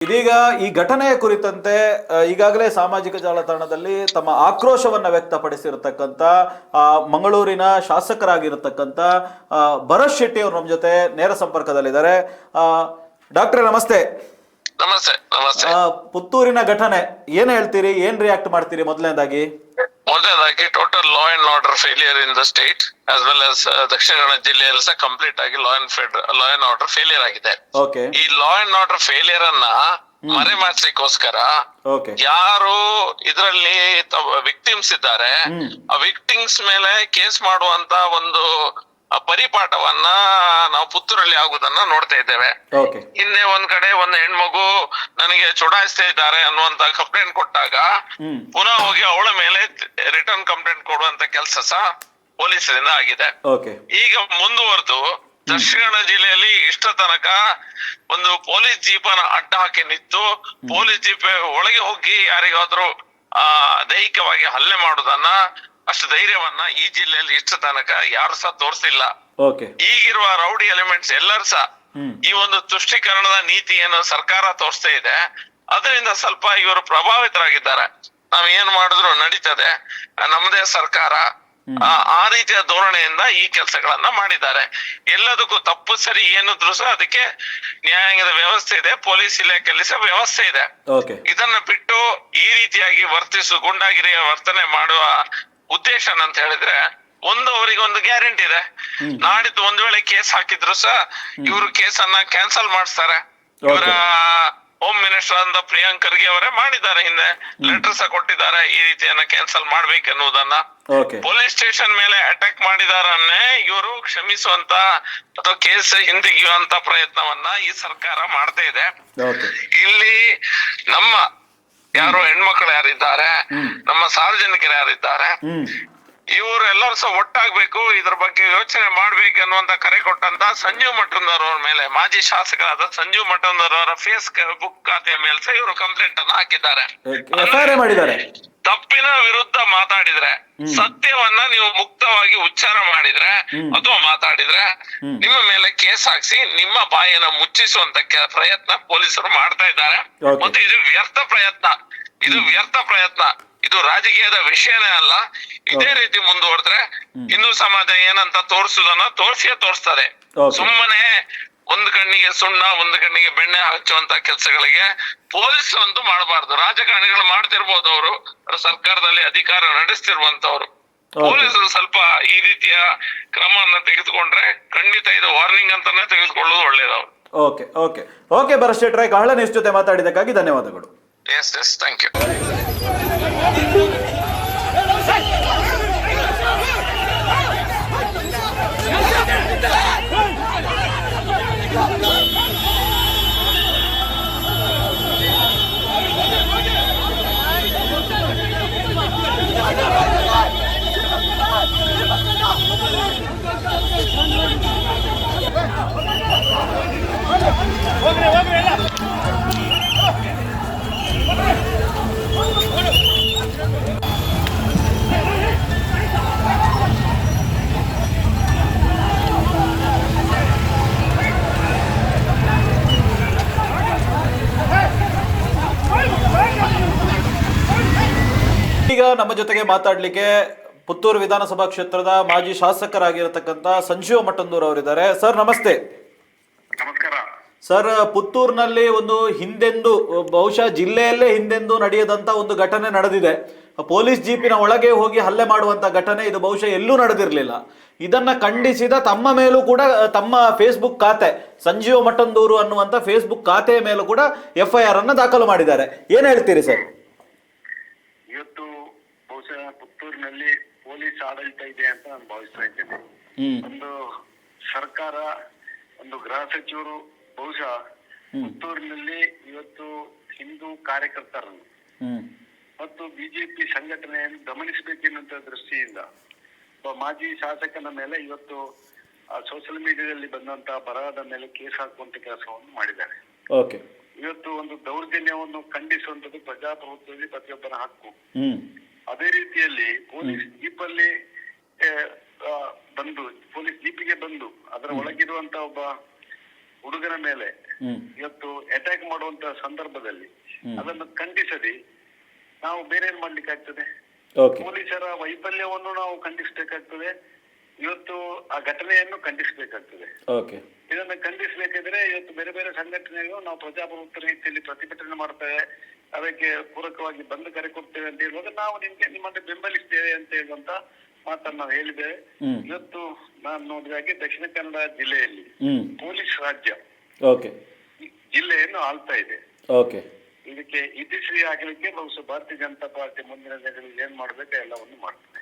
ಇದೀಗ ಈ ಘಟನೆಯ ಕುರಿತಂತೆ ಈಗಾಗಲೇ ಸಾಮಾಜಿಕ ಜಾಲತಾಣದಲ್ಲಿ ತಮ್ಮ ಆಕ್ರೋಶವನ್ನ ವ್ಯಕ್ತಪಡಿಸಿರತಕ್ಕಂಥ ಮಂಗಳೂರಿನ ಶಾಸಕರಾಗಿರತಕ್ಕಂಥ ಭರತ್ ಶೆಟ್ಟಿ ಅವರು ನಮ್ಮ ಜೊತೆ ನೇರ ಸಂಪರ್ಕದಲ್ಲಿದ್ದಾರೆ. ಡಾಕ್ಟ್ರೆ ನಮಸ್ತೆ. ನಮಸ್ತೆ. ನಮಸ್ತೆ. ಪುತ್ತೂರಿನ ಘಟನೆ ಏನ್ ಹೇಳ್ತೀರಿ, ಏನ್ ರಿಯಾಕ್ಟ್ ಮಾಡ್ತೀರಿ? ಮೊದಲನೇದಾಗಿ total law and order failure in the state as well as Dakshina Kannada ಜಿಲ್ಲೆಯಲ್ಲಿ ಸಹ ಕಂಪ್ಲೀಟ್ ಆಗಿ ಲಾ ಅಂಡ್ ಆರ್ಡರ್ ಫೇಲಿಯರ್ ಆಗಿದೆ. ಈ ಲಾ ಅಂಡ್ ಆರ್ಡರ್ ಫೇಲಿಯರ್ ಅನ್ನ ಮರೆಮಾಚಲಿಕ್ಕೋಸ್ಕರ ಯಾರು ಇದರಲ್ಲಿ ವಿಕ್ಟಿಮ್ಸ್ ಇದ್ದಾರೆ ಆ ವಿಕ್ಟಿಮ್ಸ್ ಮೇಲೆ ಕೇಸ್ ಮಾಡುವಂತ ಒಂದು ಪರಿಪಾಠವನ್ನ ನಾವು ಪುತ್ತೂರಲ್ಲಿ ಆಗುದನ್ನ ನೋಡ್ತಾ ಇದ್ದೇವೆ. ಇನ್ನೇ ಒಂದ್ ಕಡೆ ಒಂದು ಹೆಣ್ಮಗು ನನಗೆ ಚುಡಾಯಿಸ್ತಾ ಇದ್ದಾರೆ ಅನ್ನುವಂತ ಕಂಪ್ಲೇಂಟ್ ಕೊಟ್ಟಾಗ ಪುನಃ ಹೋಗಿ ಅವಳ ಮೇಲೆ ರಿಟರ್ನ್ ಕಂಪ್ಲೇಂಟ್ ಕೊಡುವಂತ ಕೆಲಸ ಸಹ ಪೊಲೀಸರಿಂದ ಆಗಿದೆ. ಈಗ ಮುಂದುವರೆದು ದಕ್ಷಿಣ ಕನ್ನಡ ಜಿಲ್ಲೆಯಲ್ಲಿ ಇಷ್ಟ ತನಕ ಒಂದು ಪೊಲೀಸ್ ಜೀಪನ ಅಡ್ಡ ಹಾಕಿ ನಿಂತು ಪೊಲೀಸ್ ಜೀಪ್ ಒಳಗೆ ಹೋಗಿ ಯಾರಿಗಾದ್ರೂ ದೈಹಿಕವಾಗಿ ಹಲ್ಲೆ ಮಾಡುದನ್ನ ಅಷ್ಟು ಧೈರ್ಯವನ್ನ ಈ ಜಿಲ್ಲೆಯಲ್ಲಿ ಇಷ್ಟ ತನಕ ಯಾರು ಸಹ ತೋರಿಸಿಲ್ಲ. ಈಗಿರುವ ರೌಡಿ ಎಲಿಮೆಂಟ್ಸ್ ಎಲ್ಲರೂ ಸಹ ಈ ಒಂದು ತುಷ್ಟೀಕರಣದ ನೀತಿಯನ್ನು ಸರ್ಕಾರ ತೋರಿಸ್ತಾ ಇದೆ. ಅದರಿಂದ ಸ್ವಲ್ಪ ಇವರು ಪ್ರಭಾವಿತರಾಗಿದ್ದಾರೆ. ನಾವ್ ಏನ್ ಮಾಡಿದ್ರು ನಡೀತದೆ, ನಮ್ಮದೇ ಸರ್ಕಾರ ಆ ರೀತಿಯ ಧೋರಣೆಯಿಂದ ಈ ಕೆಲಸಗಳನ್ನ ಮಾಡಿದ್ದಾರೆ. ಎಲ್ಲದಕ್ಕೂ ತಪ್ಪು ಸರಿ ಏನಿದ್ರು ಸಹ ಅದಕ್ಕೆ ನ್ಯಾಯಾಂಗದ ವ್ಯವಸ್ಥೆ ಇದೆ, ಪೊಲೀಸ್ ಇಲಾಖೆಯಲ್ಲಿ ಸಹ ವ್ಯವಸ್ಥೆ ಇದೆ. ಇದನ್ನ ಬಿಟ್ಟು ಈ ರೀತಿಯಾಗಿ ಗುಂಡಾಗಿರಿಯ ವರ್ತನೆ ಮಾಡುವ ಉದ್ದೇಶ ಅಂತ ಹೇಳಿದ್ರೆ ಅವರಿಗೆ ಒಂದು ಗ್ಯಾರಂಟಿ ಇದೆ, ನಾಡಿದ್ದು ಒಂದ್ ವೇಳೆ ಕೇಸ್ ಹಾಕಿದ್ರು ಸಹ ಇವರು ಕೇಸನ್ನ ಕ್ಯಾನ್ಸಲ್ ಮಾಡಿಸ್ತಾರೆ. ಇವರ ಹೋಮ್ ಮಿನಿಸ್ಟರ್ ಅಂತ ಪ್ರಿಯಾಂಕ್ ಖರ್ಗೆ ಅವರೇ ಮಾಡಿದ್ದಾರೆ, ಹಿಂದೆ ಲೆಟರ್ ಸಹ ಕೊಟ್ಟಿದ್ದಾರೆ ಈ ರೀತಿಯನ್ನ ಕ್ಯಾನ್ಸಲ್ ಮಾಡ್ಬೇಕೆನ್ನುವುದನ್ನ. ಪೊಲೀಸ್ ಸ್ಟೇಷನ್ ಮೇಲೆ ಅಟ್ಯಾಕ್ ಮಾಡಿದಾರನ್ನೇ ಇವರು ಕ್ಷಮಿಸುವಂತ ಅಥವಾ ಕೇಸ್ ಹಿಂದೆಗೆಯುವಂತ ಪ್ರಯತ್ನವನ್ನ ಈ ಸರ್ಕಾರ ಮಾಡ್ತಾ ಇದೆ. ಇಲ್ಲಿ ನಮ್ಮ ಯಾರು ಹೆಣ್ಮಕ್ಳು ಯಾರಿದ್ದಾರೆ, ನಮ್ಮ ಸಾರ್ವಜನಿಕರು ಯಾರಿದ್ದಾರೆ, ಇವರೆಲ್ಲರೂ ಸಹ ಒಟ್ಟಾಗ್ಬೇಕು, ಇದ್ರ ಬಗ್ಗೆ ಯೋಚನೆ ಮಾಡ್ಬೇಕು ಅನ್ನುವಂತ ಕರೆ ಕೊಟ್ಟಂತ ಸಂಜೀವ್ ಮಠಂದವರ ಮೇಲೆ, ಮಾಜಿ ಶಾಸಕರಾದ ಸಂಜೀವ್ ಮಠಂದವರ ಫೇಸ್ಬುಕ್ ಖಾತೆಯ ಮೇಲೆ ಸಹ ಇವರು ಕಂಪ್ಲೇಂಟ್ ಅನ್ನ ಹಾಕಿದ್ದಾರೆ. ತಪ್ಪಿನ ವಿರುದ್ಧ ಮಾತಾಡಿದ್ರೆ, ಸತ್ಯವನ್ನ ನೀವು ಮುಕ್ತವಾಗಿ ಉಚ್ಚಾರ ಮಾಡಿದ್ರೆ ಅಥವಾ ಮಾತಾಡಿದ್ರೆ ನಿಮ್ಮ ಮೇಲೆ ಕೇಸ್ ಹಾಕ್ಸಿ ನಿಮ್ಮ ಬಾಯಿನ ಮುಚ್ಚಿಸುವಂತ ಪ್ರಯತ್ನ ಪೊಲೀಸರು ಮಾಡ್ತಾ ಇದ್ದಾರೆ. ಮತ್ತು ಇದು ವ್ಯರ್ಥ ಪ್ರಯತ್ನ, ಇದು ರಾಜಕೀಯದ ವಿಷಯನೇ ಅಲ್ಲ. ಇದೇ ರೀತಿ ಮುಂದುವರೆದ್ರೆ ಹಿಂದೂ ಸಮಾಜ ಏನಂತ ತೋರಿಸುದನ್ನ ತೋರಿಸ್ತದೆ. ಸುಮ್ಮನೆ ಒಂದು ಕಣ್ಣಿಗೆ ಸುಣ್ಣ ಒಂದು ಕಣ್ಣಿಗೆ ಬೆಣ್ಣೆ ಹಚ್ಚುವಂತ ಕೆಲಸಗಳಿಗೆ ಪೊಲೀಸರು ಅಂತೂ ಮಾಡಬಾರ್ದು. ರಾಜಕಾರಣಿಗಳು ಮಾಡ್ತಿರ್ಬೋದು, ಅವರು ಸರ್ಕಾರದಲ್ಲಿ ಅಧಿಕಾರ ನಡೆಸ್ತಿರುವಂತವ್ರು. ಪೊಲೀಸರು ಸ್ವಲ್ಪ ಈ ರೀತಿಯ ಕ್ರಮವನ್ನ ತೆಗೆದುಕೊಂಡ್ರೆ ಖಂಡಿತ ಇದು ವಾರ್ನಿಂಗ್ ಅಂತಾನೆ ತೆಗೆದುಕೊಳ್ಳೋದು ಒಳ್ಳೇದವ್ರು. ಓಕೆ ಭರತ್ ಶೆಟ್ಟಿ, ಕಹಳ ನ್ಯೂಸ್ ಜೊತೆ ಮಾತಾಡಿದಕ್ಕಾಗಿ ಧನ್ಯವಾದಗಳು. Yes thank you. ಈಗ ನಮ್ಮ ಜೊತೆಗೆ ಮಾತಾಡ್ಲಿಕ್ಕೆ ಪುತ್ತೂರು ವಿಧಾನಸಭಾ ಕ್ಷೇತ್ರದ ಮಾಜಿ ಶಾಸಕರಾಗಿರತಕ್ಕಂತ ಸಂಜೀವ್ ಮಠಂದೂರ್ ಅವರಿದ್ದಾರೆ. ಸರ್ ನಮಸ್ತೆ. ನಮಸ್ಕಾರ ಸರ್. ಪುತ್ತೂರಿನಲ್ಲಿ ಒಂದು ಹಿಂದೆಂದು, ಬಹುಶಃ ಜಿಲ್ಲೆಯಲ್ಲೇ ಹಿಂದೆಂದು ನಡೆಯದಂತ ಒಂದು ಘಟನೆ ನಡೆದಿದೆ. ಪೊಲೀಸ್ ಜೀಪಿನ ಒಳಗೆ ಹೋಗಿ ಹಲ್ಲೆ ಮಾಡುವಂತ ಘಟನೆ, ಇದು ಬಹುಶಃ ಎಲ್ಲೂ ನಡೆದಿರಲಿಲ್ಲ. ಇದನ್ನ ಖಂಡಿಸಿದ ತಮ್ಮ ಮೇಲೂ ಕೂಡ ತಮ್ಮ ಫೇಸ್ಬುಕ್ ಖಾತೆ ಸಂಜೀವ್ ಮಠಂದೂರು ಅನ್ನುವಂತ ಫೇಸ್ಬುಕ್ ಖಾತೆಯ ಮೇಲೂ ಕೂಡ FIR ಅನ್ನ ದಾಖಲು ಮಾಡಿದ್ದಾರೆ. ಏನ್ ಹೇಳ್ತೀರಿ ಸರ್? ಇವತ್ತು ಬಹುಶಃ ಪುತ್ತೂರಿನಲ್ಲಿ ಪೊಲೀಸ್ ಆಡಳಿತ ಇದೆ ಅಂತ ನಾನು ಭಾವಿಸ್ತಾ ಇದ್ದೇನೆ. ಒಂದು ಸರ್ಕಾರ, ಒಂದು ಗೃಹ ಸಚಿವರು ಬಹುಶಃ ಪುತ್ತೂರಿನಲ್ಲಿ ಇವತ್ತು ಹಿಂದೂ ಕಾರ್ಯಕರ್ತರನ್ನು ಮತ್ತು ಬಿಜೆಪಿ ಸಂಘಟನೆಯನ್ನು ಗಮನಿಸಬೇಕೆನ್ನುವಂತ ದೃಷ್ಟಿಯಿಂದ ಒಬ್ಬ ಮಾಜಿ ಶಾಸಕನ ಮೇಲೆ ಇವತ್ತು ಸೋಷಿಯಲ್ ಮೀಡಿಯಾದಲ್ಲಿ ಬಂದಂತ ಬರಹದ ಮೇಲೆ ಕೇಸ್ ಹಾಕುವಂತ ಕೆಲಸವನ್ನು ಮಾಡಿದ್ದಾರೆ. ಇವತ್ತು ಒಂದು ದೌರ್ಜನ್ಯವನ್ನು ಖಂಡಿಸುವಂತದ್ದು ಪ್ರಜಾಪ್ರಭುತ್ವದಲ್ಲಿ ಪ್ರತಿಯೊಬ್ಬರ ಹಕ್ಕು. ಅದೇ ರೀತಿಯಲ್ಲಿ ಪೊಲೀಸ್ ಜೀಪಲ್ಲಿ ಪೊಲೀಸ್ ಜೀಪಿಗೆ ಬಂದು ಅದರ ಒಳಗಿರುವಂತ ಒಬ್ಬ ಹುಡುಗನ ಮೇಲೆ ಇವತ್ತು ಅಟ್ಯಾಕ್ ಮಾಡುವಂತ ಸಂದರ್ಭದಲ್ಲಿ ಅದನ್ನು ಖಂಡಿಸದೆ ನಾವು ಬೇರೆ ಏನ್ ಮಾಡ್ಲಿಕ್ಕೆ ಆಗ್ತದೆ? ಪೊಲೀಸರ ವೈಫಲ್ಯವನ್ನು ನಾವು ಖಂಡಿಸಬೇಕಾಗ್ತದೆ. ಇವತ್ತು ಆ ಘಟನೆಯನ್ನು ಖಂಡಿಸಬೇಕಾಗ್ತದೆ. ಇದನ್ನು ಖಂಡಿಸಬೇಕಾದ್ರೆ ಇವತ್ತು ಬೇರೆ ಬೇರೆ ಸಂಘಟನೆಗಳು ನಾವು ಪ್ರಜಾಪ್ರಭುತ್ವ ರೀತಿಯಲ್ಲಿ ಪ್ರತಿಭಟನೆ ಮಾಡ್ತೇವೆ, ಅದಕ್ಕೆ ಪೂರಕವಾಗಿ ಬಂದು ಕರೆ ಕೊಡ್ತೇವೆ ಅಂತ ಹೇಳುವಾಗ ನಾವು ನಿಮ್ಮನ್ನು ಬೆಂಬಲಿಸ್ತೇವೆ ಅಂತ ಹೇಳುವಂತ ಮಾತನ್ನು ನಾವು ಹೇಳಿದ್ದೇವೆ. ಇವತ್ತು ನಾನು ನೋಡಿದಾಗೆ ದಕ್ಷಿಣ ಕನ್ನಡ ಜಿಲ್ಲೆಯಲ್ಲಿ ಪೊಲೀಸ್ ರಾಜ್ಯ ಜಿಲ್ಲೆಯನ್ನು ಆಳ್ತಾ ಇದೆ. ಇದಕ್ಕೆ ಇತಿಶ್ರೀ ಆಗಲಿಕ್ಕೆ ಬಹುಶಃ ಭಾರತೀಯ ಜನತಾ ಪಾರ್ಟಿ ಮುಂದಿನ ದಿನಗಳಲ್ಲಿ ಏನ್ ಮಾಡ್ಬೇಕು ಎಲ್ಲವನ್ನು ಮಾಡ್ತದೆ.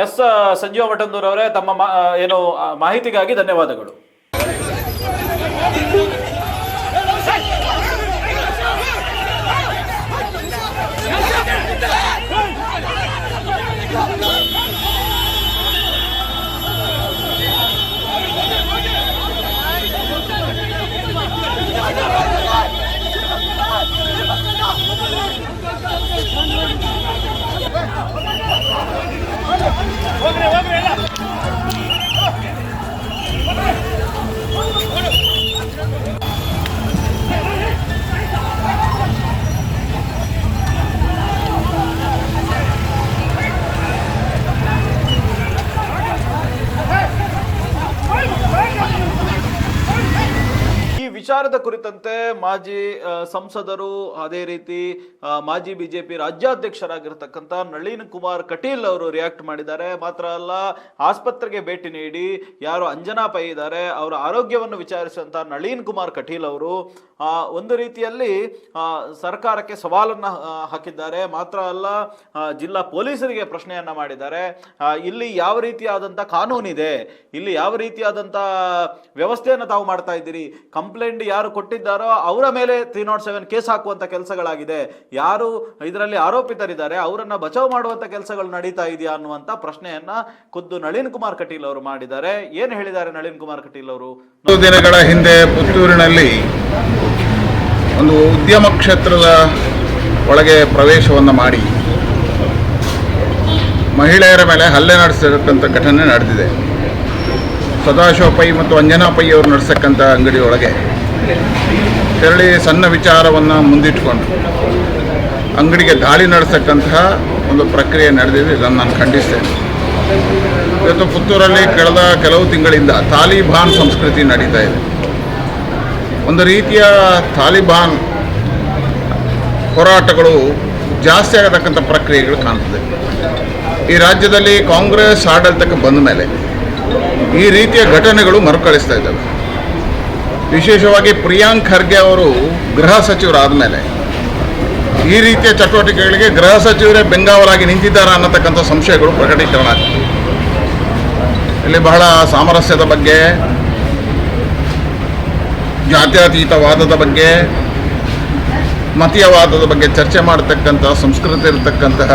ಎಸ್ ಸಂಜೀವ ಮಠಂದೂರ್ ಅವರೇ, ತಮ್ಮ ಏನು ಮಾಹಿತಿಗಾಗಿ ಧನ್ಯವಾದಗಳು. ವಿಚಾರದ ಕುರಿತಂತೆ ಮಾಜಿ ಸಂಸದರು, ಅದೇ ರೀತಿ ಮಾಜಿ ಬಿಜೆಪಿ ರಾಜ್ಯಾಧ್ಯಕ್ಷರಾಗಿರ್ತಕ್ಕಂಥ ನಳಿನ್ ಕುಮಾರ್ ಕಟೀಲ್ ಅವರು ರಿಯಾಕ್ಟ್ ಮಾಡಿದ್ದಾರೆ. ಮಾತ್ರ ಅಲ್ಲ, ಆಸ್ಪತ್ರೆಗೆ ಭೇಟಿ ನೀಡಿ ಯಾರು ಅಂಜನಾ ಪೈ ಇದ್ದಾರೆ ಅವರ ಆರೋಗ್ಯವನ್ನು ವಿಚಾರಿಸಿದಂಥ ನಳಿನ್ ಕುಮಾರ್ ಕಟೀಲ್ ಅವರು ಒಂದು ರೀತಿಯಲ್ಲಿ ಸರ್ಕಾರಕ್ಕೆ ಸವಾಲನ್ನು ಹಾಕಿದ್ದಾರೆ. ಮಾತ್ರ ಅಲ್ಲ, ಜಿಲ್ಲಾ ಪೊಲೀಸರಿಗೆ ಪ್ರಶ್ನೆಯನ್ನ ಮಾಡಿದ್ದಾರೆ. ಇಲ್ಲಿ ಯಾವ ರೀತಿಯಾದಂಥ ಕಾನೂನಿದೆ, ಇಲ್ಲಿ ಯಾವ ರೀತಿಯಾದಂಥ ವ್ಯವಸ್ಥೆಯನ್ನು ತಾವು ಮಾಡ್ತಾ ಇದ್ದೀರಿ, ಕಂಪ್ಲೇಂಟ್ ಯಾರು ಕೊಟ್ಟಿದ್ದಾರೋ ಅವರ ಮೇಲೆ 307 ಕೇಸ್ ಹಾಕುವಂತ ಕೆಲಸಗಳಾಗಿದೆ, ಯಾರು ಇದರಲ್ಲಿ ಆರೋಪಿತರಿದ್ದಾರೆ ಅವರನ್ನ ಬಚಾವ್ ಮಾಡುವಂತ ಕೆಲಸಗಳು ನಡೀತಾ ಇದೆಯಾ ಅನ್ನುವಂತ ಪ್ರಶ್ನೆಯನ್ನ ಖುದ್ದು ನಳಿನ್ ಕುಮಾರ್ ಕಟೀಲ್ ಅವರು ಮಾಡಿದ್ದಾರೆ. ಏನ್ ಹೇಳಿದ್ದಾರೆ ನಳಿನ್ ಕುಮಾರ್ ಕಟೀಲ್ ಅವರು? ದಿನಗಳ ಹಿಂದೆ ಪುತ್ತೂರಿನಲ್ಲಿ ಒಂದು ಉದ್ಯಮ ಕ್ಷೇತ್ರದ ಒಳಗೆ ಪ್ರವೇಶವನ್ನು ಮಾಡಿ ಮಹಿಳೆಯರ ಮೇಲೆ ಹಲ್ಲೆ ನಡೆಸಿರ್ತಕ್ಕಂಥ ಘಟನೆ ನಡೆದಿದೆ. ಸದಾಶಿವ ಪೈ ಮತ್ತು ಅಂಜನಾ ಪೈ ಅವರು ನಡೆಸಕ್ಕಂಥ ಅಂಗಡಿ ಒಳಗೆ ತೆರಳಿ ಸಣ್ಣ ವಿಚಾರವನ್ನು ಮುಂದಿಟ್ಟುಕೊಂಡು ಅಂಗಡಿಗೆ ದಾಳಿ ನಡೆಸಕ್ಕಂತಹ ಒಂದು ಪ್ರಕ್ರಿಯೆ ನಡೆದಿದೆ. ಇದನ್ನು ನಾನು ಖಂಡಿಸ್ತೇನೆ. ಇವತ್ತು ಪುತ್ತೂರಲ್ಲಿ ಕಳೆದ ಕೆಲವು ತಿಂಗಳಿಂದ ತಾಲಿಬಾನ್ ಸಂಸ್ಕೃತಿ ನಡೀತಾ ಇದೆ. ಒಂದು ರೀತಿಯ ತಾಲಿಬಾನ್ ಹೋರಾಟಗಳು ಜಾಸ್ತಿ ಆಗತಕ್ಕಂಥ ಪ್ರಕ್ರಿಯೆಗಳು ಕಾಣ್ತದೆ. ಈ ರಾಜ್ಯದಲ್ಲಿ ಕಾಂಗ್ರೆಸ್ ಆಡಳಿತಕ್ಕೆ ಬಂದ ಮೇಲೆ ಈ ರೀತಿಯ ಘಟನೆಗಳು ಮರುಕಳಿಸ್ತಾ ಇದ್ದಾವೆ. ವಿಶೇಷವಾಗಿ ಪ್ರಿಯಾಂಕ್ ಖರ್ಗೆ ಅವರು ಗೃಹ ಸಚಿವರಾದ ಮೇಲೆ ಈ ರೀತಿಯ ಚಟುವಟಿಕೆಗಳಿಗೆ ಗೃಹ ಸಚಿವರೇ ಬೆಂಗಾವಲಾಗಿ ನಿಂತಿದ್ದಾರೆ ಅನ್ನತಕ್ಕಂಥ ಸಂಶಯಗಳು ಪ್ರಕಟೀಕರಣ ಆಗ್ತದೆ. ಇಲ್ಲಿ ಬಹಳ ಸಾಮರಸ್ಯದ ಬಗ್ಗೆ, ಜಾತ್ಯತೀತವಾದದ ಬಗ್ಗೆ, ಮತೀಯವಾದದ ಬಗ್ಗೆ ಚರ್ಚೆ ಮಾಡತಕ್ಕಂಥ ಸಂಸ್ಕೃತಿ ಇರತಕ್ಕಂತಹ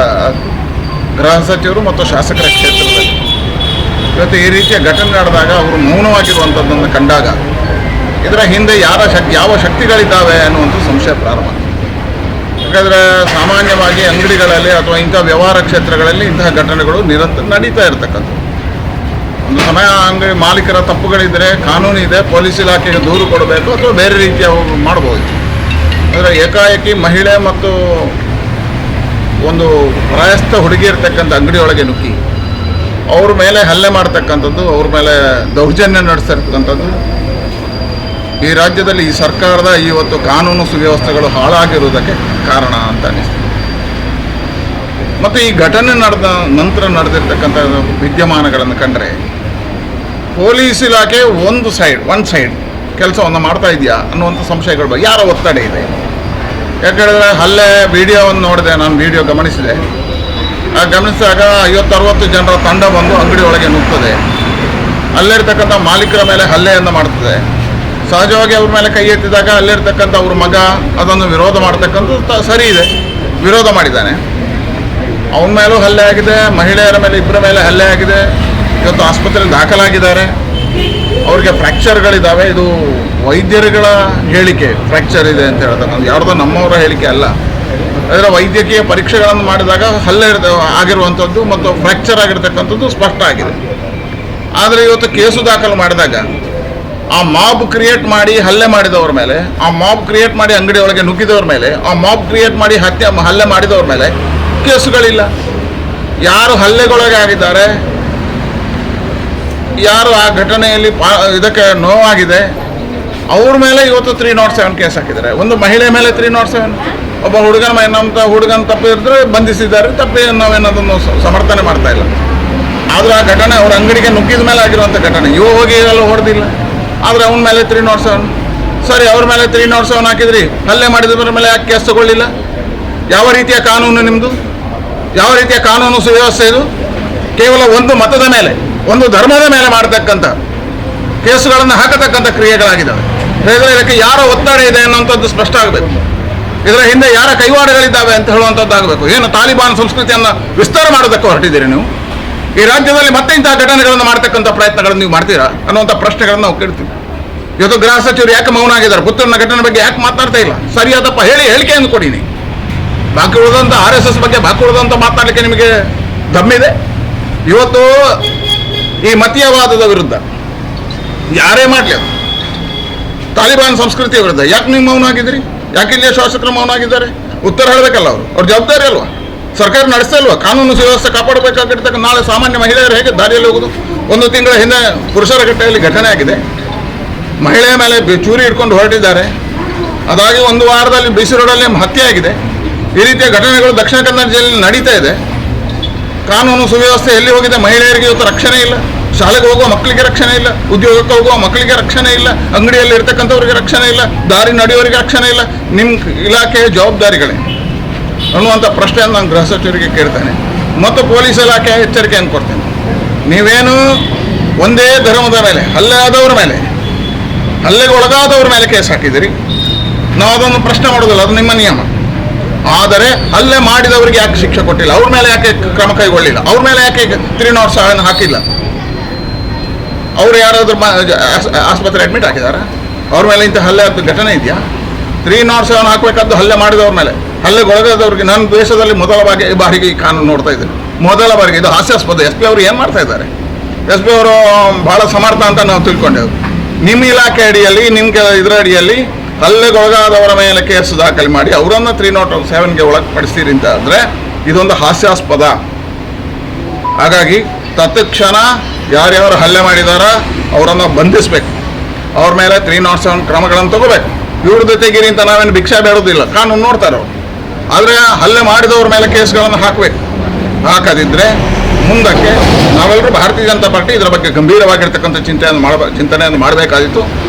ಗೃಹ ಸಚಿವರು ಮತ್ತು ಶಾಸಕರ ಕ್ಷೇತ್ರದಲ್ಲಿ ಇವತ್ತು ಈ ರೀತಿಯ ಘಟನೆ ನಡೆದಾಗ ಅವರು ಮೌನವಾಗಿರುವಂಥದ್ದನ್ನು ಕಂಡಾಗ ಇದರ ಹಿಂದೆ ಯಾವ ಶಕ್ತಿಗಳಿದ್ದಾವೆ ಅನ್ನುವಂಥ ಸಂಶಯ ಪ್ರಾರಂಭ. ಯಾಕಂದರೆ ಸಾಮಾನ್ಯವಾಗಿ ಅಂಗಡಿಗಳಲ್ಲಿ ಅಥವಾ ಇಂಥ ವ್ಯವಹಾರ ಕ್ಷೇತ್ರಗಳಲ್ಲಿ ಇಂತಹ ಘಟನೆಗಳು ನಿರಂತರ ನಡೀತಾ ಇರತಕ್ಕಂಥದ್ದು. ಒಂದು ಸಮಯ ಅಂಗಡಿ ಮಾಲೀಕರ ತಪ್ಪುಗಳಿದ್ದರೆ ಕಾನೂನು ಇದೆ, ಪೊಲೀಸ್ ಇಲಾಖೆಗೆ ದೂರು ಕೊಡಬೇಕು ಅಥವಾ ಬೇರೆ ರೀತಿಯ ಮಾಡ್ಬೋದು. ಆದರೆ ಏಕಾಏಕಿ ಮಹಿಳೆ ಮತ್ತು ಒಂದು ಪ್ರಾಯಸ್ಥ ಹುಡುಗಿ ಇರ್ತಕ್ಕಂಥ ಅಂಗಡಿಯೊಳಗೆ ನುಗ್ಗಿ ಅವ್ರ ಮೇಲೆ ಹಲ್ಲೆ ಮಾಡ್ತಕ್ಕಂಥದ್ದು, ಅವ್ರ ಮೇಲೆ ದೌರ್ಜನ್ಯ ನಡೆಸಿರ್ತಕ್ಕಂಥದ್ದು ಈ ರಾಜ್ಯದಲ್ಲಿ ಈ ಸರ್ಕಾರದ ಇವತ್ತು ಕಾನೂನು ಸುವ್ಯವಸ್ಥೆಗಳು ಹಾಳಾಗಿರುವುದಕ್ಕೆ ಕಾರಣ ಅಂತ ಅನಿಸ್ತದೆ. ಮತ್ತು ಈ ಘಟನೆ ನಡೆದ ನಂತರ ನಡೆದಿರ್ತಕ್ಕಂಥ ವಿದ್ಯಮಾನಗಳನ್ನು ಕಂಡ್ರೆ ಪೊಲೀಸ್ ಇಲಾಖೆ ಒನ್ ಸೈಡ್ ಕೆಲಸವನ್ನು ಮಾಡ್ತಾ ಇದೆಯಾ ಅನ್ನುವಂಥ ಸಂಶಯಗಳು ಯಾರ ಒತ್ತಡ ಇದೆ. ಯಾಕಂದರೆ ಹಲ್ಲೆ ವಿಡಿಯೋವನ್ನು ನೋಡಿದೆ, ನಾನು ವಿಡಿಯೋ ಗಮನಿಸಿದೆ. ಗಮನಿಸಿದಾಗ 50-60 ಜನರ ತಂಡ ಬಂದು ಅಂಗಡಿ ಒಳಗೆ ನುಗ್ತದೆ, ಅಲ್ಲಿರ್ತಕ್ಕಂಥ ಮಾಲೀಕರ ಮೇಲೆ ಹಲ್ಲೆಯನ್ನು ಮಾಡ್ತದೆ. ಸಹಜವಾಗಿ ಅವ್ರ ಮೇಲೆ ಕೈ ಎತ್ತಿದಾಗ ಅಲ್ಲಿರ್ತಕ್ಕಂಥ ಅವ್ರ ಮಗ ಅದನ್ನು ವಿರೋಧ ಮಾಡ್ತಕ್ಕಂಥದ್ದು ಸರಿ ಇದೆ, ವಿರೋಧ ಮಾಡಿದ್ದಾನೆ. ಅವನ ಮೇಲೂ ಹಲ್ಲೆ ಆಗಿದೆ, ಮಹಿಳೆಯರ ಮೇಲೆ ಇಬ್ಬರ ಮೇಲೆ ಹಲ್ಲೆ ಆಗಿದೆ. ಇವತ್ತು ಆಸ್ಪತ್ರೆಯಲ್ಲಿ ದಾಖಲಾಗಿದ್ದಾರೆ. ಅವ್ರಿಗೆ ಫ್ರ್ಯಾಕ್ಚರ್ಗಳಿದ್ದಾವೆ. ಇದು ವೈದ್ಯರುಗಳ ಹೇಳಿಕೆ ಫ್ರ್ಯಾಕ್ಚರ್ ಇದೆ ಅಂತ ಹೇಳ್ತಕ್ಕಂಥ, ಯಾರ್ದೋ ನಮ್ಮವರ ಹೇಳಿಕೆ ಅಲ್ಲ. ಅದರ ವೈದ್ಯಕೀಯ ಪರೀಕ್ಷೆಗಳನ್ನು ಮಾಡಿದಾಗ ಹಲ್ಲೆ ಆಗಿರುವಂಥದ್ದು ಮತ್ತು ಫ್ರ್ಯಾಕ್ಚರ್ ಆಗಿರ್ತಕ್ಕಂಥದ್ದು ಸ್ಪಷ್ಟ ಆಗಿದೆ. ಆದರೆ ಇವತ್ತು ಕೇಸು ದಾಖಲು ಮಾಡಿದಾಗ ಆ ಮಾಬ್ ಕ್ರಿಯೇಟ್ ಮಾಡಿ ಹಲ್ಲೆ ಮಾಡಿದವ್ರ ಮೇಲೆ, ಆ ಮಾಬ್ ಕ್ರಿಯೇಟ್ ಮಾಡಿ ಅಂಗಡಿ ಒಳಗೆ ನುಗ್ಗಿದವ್ರ ಮೇಲೆ, ಆ ಮಾಬ್ ಕ್ರಿಯೇಟ್ ಮಾಡಿ ಹಲ್ಲೆ ಮಾಡಿದವ್ರ ಮೇಲೆ ಕೇಸುಗಳಿಲ್ಲ. ಯಾರು ಹಲ್ಲೆಗೊಳಗೆ ಆಗಿದ್ದಾರೆ, ಯಾರು ಆ ಘಟನೆಯಲ್ಲಿ ಇದಕ್ಕೆ ನೋವಾಗಿದೆ, ಅವ್ರ ಮೇಲೆ ಇವತ್ತು 307 ಕೇಸ್ ಹಾಕಿದ್ದಾರೆ. ಒಂದು ಮಹಿಳೆ ಮೇಲೆ 307, ಒಬ್ಬ ಹುಡುಗನ ತಪ್ಪಿದ್ರೆ ಬಂಧಿಸಿದ್ದಾರೆ. ತಪ್ಪಿ ನಾವೇನದನ್ನು ಸಮರ್ಥನೆ ಮಾಡ್ತಾ ಇಲ್ಲ. ಆದ್ರೆ ಆ ಘಟನೆ ಅವ್ರ ಅಂಗಡಿಗೆ ನುಗ್ಗಿದ ಮೇಲೆ ಆಗಿರುವಂಥ ಘಟನೆ. ಹೋಗಿ ಎಲ್ಲ ಹೊಡೆದಿಲ್ಲ, ಆದರೆ ಅವನ ಮೇಲೆ 307. ಸರಿ, ಅವ್ರ ಮೇಲೆ 307 ಹಾಕಿದ್ರಿ, ಹಲ್ಲೆ ಮಾಡಿದವ್ರ ಮೇಲೆ ಯಾಕೆ ಕೇಸ್ ತಗೊಳ್ಳಿಲ್ಲ? ಯಾವ ರೀತಿಯ ಕಾನೂನು ನಿಮ್ಮದು? ಯಾವ ರೀತಿಯ ಕಾನೂನು ಸುವ್ಯವಸ್ಥೆ ಇದು? ಕೇವಲ ಒಂದು ಮತದ ಮೇಲೆ, ಒಂದು ಧರ್ಮದ ಮೇಲೆ ಮಾಡತಕ್ಕಂಥ ಕೇಸುಗಳನ್ನು ಹಾಕತಕ್ಕಂಥ ಕ್ರಿಯೆಗಳಾಗಿದ್ದಾವೆ. ಹೇಳಿದ್ರೆ ಇದಕ್ಕೆ ಯಾರ ಒತ್ತಡ ಇದೆ ಅನ್ನುವಂಥದ್ದು ಸ್ಪಷ್ಟ ಆಗಬೇಕು. ಇದರ ಹಿಂದೆ ಯಾರ ಕೈವಾಡಗಳಿದ್ದಾವೆ ಅಂತ ಹೇಳುವಂಥದ್ದಾಗಬೇಕು. ಏನು ತಾಲಿಬಾನ್ ಸಂಸ್ಕೃತಿಯನ್ನು ವಿಸ್ತಾರ ಮಾಡೋದಕ್ಕೆ ಹೊರಟಿದ್ದೀರಿ ನೀವು? ಈ ರಾಜ್ಯದಲ್ಲಿ ಮತ್ತೆ ಇಂತಹ ಘಟನೆಗಳನ್ನು ಮಾಡ್ತಕ್ಕಂಥ ಪ್ರಯತ್ನಗಳನ್ನು ನೀವು ಮಾಡ್ತೀರಾ ಅನ್ನುವಂಥ ಪ್ರಶ್ನೆಗಳನ್ನು ನಾವು ಕೇಳ್ತೀವಿ. ಇವತ್ತು ಗೃಹ ಸಚಿವರು ಯಾಕೆ ಮೌನ ಆಗಿದ್ದಾರೆ? ಪುತ್ತೂರಿನ ಘಟನೆ ಬಗ್ಗೆ ಯಾಕೆ ಮಾತನಾಡ್ತಾ ಇಲ್ಲ? ಸರಿಯಾದಪ್ಪ ಹೇಳಿಕೆಯನ್ನು ಕೊಡಿನಿ. ಬಾಕಿ ಉಳಿದಂಥ RSS ಬಗ್ಗೆ ಬಾಕಿ ಉಳಿದಂಥ ಮಾತನಾಡಲಿಕ್ಕೆ ನಿಮಗೆ ದಮ್ಮಿದೆ? ಇವತ್ತು ಈ ಮತೀಯವಾದದ ವಿರುದ್ಧ ಯಾರೇ ಮಾಡಲಿ, ತಾಲಿಬಾನ್ ಸಂಸ್ಕೃತಿಯ ವಿರುದ್ಧ ಯಾಕೆ ನೀವು ಮೌನ ಆಗಿದ್ದೀರಿ? ಯಾಕೆ ಇಲ್ಲಿಯ ಶಾಸಕರು ಮೌನ ಆಗಿದ್ದಾರೆ? ಉತ್ತರ ಹೇಳಬೇಕಲ್ಲ ಅವರು. ಅವ್ರ ಜವಾಬ್ದಾರಿ ಅಲ್ವಾ? ಸರ್ಕಾರ ನಡೆಸ್ತಾ ಇಲ್ವಾ? ಕಾನೂನು ಸುವ್ಯವಸ್ಥೆ ಕಾಪಾಡಬೇಕಾಗಿರ್ತಕ್ಕ ನಾಳೆ ಸಾಮಾನ್ಯ ಮಹಿಳೆಯರು ಹೇಗೆ ದಾರಿಯಲ್ಲಿ ಹೋಗೋದು? ಒಂದು ತಿಂಗಳ ಹಿಂದೆ ಪುರುಷರಘಟ್ಟೆಯಲ್ಲಿ ಘಟನೆ ಆಗಿದೆ. ಮಹಿಳೆಯ ಮೇಲೆ ಚೂರಿ ಇಟ್ಕೊಂಡು ಹೊರಟಿದ್ದಾರೆ. ಅದಾಗಿ ಒಂದು ವಾರದಲ್ಲಿ BC ರೋಡಲ್ಲಿ ಹತ್ಯೆ ಆಗಿದೆ. ಈ ರೀತಿಯ ಘಟನೆಗಳು ದಕ್ಷಿಣ ಕನ್ನಡ ಜಿಲ್ಲೆಯಲ್ಲಿ ನಡೀತಾ ಇದೆ. ಕಾನೂನು ಸುವ್ಯವಸ್ಥೆ ಎಲ್ಲಿ ಹೋಗಿದೆ? ಮಹಿಳೆಯರಿಗೆ ಇವತ್ತು ರಕ್ಷಣೆ ಇಲ್ಲ. ಶಾಲೆಗೆ ಹೋಗುವ ಮಕ್ಕಳಿಗೆ ರಕ್ಷಣೆ ಇಲ್ಲ, ಉದ್ಯೋಗಕ್ಕೆ ಹೋಗುವ ಮಕ್ಕಳಿಗೆ ರಕ್ಷಣೆ ಇಲ್ಲ, ಅಂಗಡಿಯಲ್ಲಿ ಇರ್ತಕ್ಕಂಥವ್ರಿಗೆ ರಕ್ಷಣೆ ಇಲ್ಲ, ದಾರಿ ನಡೆಯೋರಿಗೆ ರಕ್ಷಣೆ ಇಲ್ಲ. ನಿಮ್ಮ ಇಲಾಖೆಯ ಜವಾಬ್ದಾರಿಗಳೇ ಅನ್ನುವಂಥ ಪ್ರಶ್ನೆಯನ್ನು ನಾನು ಗೃಹ ಸಚಿವರಿಗೆ ಕೇಳ್ತೇನೆ ಮತ್ತು ಪೊಲೀಸ್ ಇಲಾಖೆಯ ಎಚ್ಚರಿಕೆಯನ್ನು ಕೊಡ್ತೇನೆ. ನೀವೇನು ಒಂದೇ ಧರ್ಮದ ಮೇಲೆ ಹಲ್ಲೆ ಆದವ್ರ ಮೇಲೆ, ಹಲ್ಲೆಗೆ ಒಳಗಾದವ್ರ ಮೇಲೆ ಕೇಸ್ ಹಾಕಿದ್ದೀರಿ. ನಾವು ಅದನ್ನು ಪ್ರಶ್ನೆ ಮಾಡೋದಿಲ್ಲ, ಅದು ನಿಮ್ಮ ನಿಯಮ. ಆದರೆ ಹಲ್ಲೆ ಮಾಡಿದವರಿಗೆ ಯಾಕೆ ಶಿಕ್ಷೆ ಕೊಟ್ಟಿಲ್ಲ? ಅವ್ರ ಮೇಲೆ ಯಾಕೆ ಕ್ರಮ ಕೈಗೊಳ್ಳಿಲ್ಲ? ಅವ್ರ ಮೇಲೆ ಯಾಕೆ 307 ಹಾಕಿಲ್ಲ? ಅವ್ರು ಯಾರಾದರೂ ಆಸ್ಪತ್ರೆ ಅಡ್ಮಿಟ್ ಆಗಿದಾರ? ಅವ್ರ ಮೇಲೆ ಇಂಥ ಹಲ್ಲೆ ಘಟನೆ ಇದೆಯಾ? 307 ಹಾಕಬೇಕಾದ್ದು ಹಲ್ಲೆ ಮಾಡಿದವ್ರ ಮೇಲೆ, ಹಲ್ಲೆಗೊಳಗಾದವ್ರಿಗೆ. ನನ್ನ ದೇಶದಲ್ಲಿ ಮೊದಲ ಬಾರಿಗೆ ಈ ಕಾನೂನು ನೋಡ್ತಾ ಇದ್ದೀನಿ. ಮೊದಲ ಬಾರಿಗೆ ಇದು ಹಾಸ್ಯಾಸ್ಪದ. SP ಅವರು ಏನು ಮಾಡ್ತಾ ಇದ್ದಾರೆ? SP ಅವರು ಭಾಳ ಸಮರ್ಥ ಅಂತ ನಾವು ತಿಳ್ಕೊಂಡೆವು. ನಿಮ್ಮ ಇಲಾಖೆ ಅಡಿಯಲ್ಲಿ, ನಿಮ್ಮ ಇದರ ಅಡಿಯಲ್ಲಿ ಹಲ್ಲೆಗೊಳಗಾದವರ ಮೇಲೆ ಕೇಸು ದಾಖಲೆ ಮಾಡಿ ಅವರನ್ನು 307ಗೆ ಒಳಪಡಿಸ್ತೀರಿ ಅಂತ ಅಂದರೆ ಇದೊಂದು ಹಾಸ್ಯಾಸ್ಪದ. ಹಾಗಾಗಿ ತತ್ಕ್ಷಣ ಯಾರ್ಯಾರು ಹಲ್ಲೆ ಮಾಡಿದಾರ ಅವರನ್ನು ಬಂಧಿಸಬೇಕು. ಅವ್ರ ಮೇಲೆ 307 ಕ್ರಮಗಳನ್ನು ತಗೋಬೇಕು. ಇವ್ರ ಜೊತೆಗಿರಿ ಅಂತ ನಾವೇನು ಭಿಕ್ಷೆ ಬೇಡೋದಿಲ್ಲ, ಕಾನೂನು ನೋಡ್ತಾರೆ ಅವರು. ಆದರೆ ಹಲ್ಲೆ ಮಾಡಿದವ್ರ ಮೇಲೆ ಕೇಸ್ಗಳನ್ನು ಹಾಕಬೇಕು. ಹಾಕದಿದ್ದರೆ ಮುಂದಕ್ಕೆ ನಾವೆಲ್ಲರೂ ಭಾರತೀಯ ಜನತಾ ಪಾರ್ಟಿ ಇದರ ಬಗ್ಗೆ ಗಂಭೀರವಾಗಿರ್ತಕ್ಕಂಥ ಚಿಂತನೆಯನ್ನು ಮಾಡಬೇಕಾಗಿತ್ತು.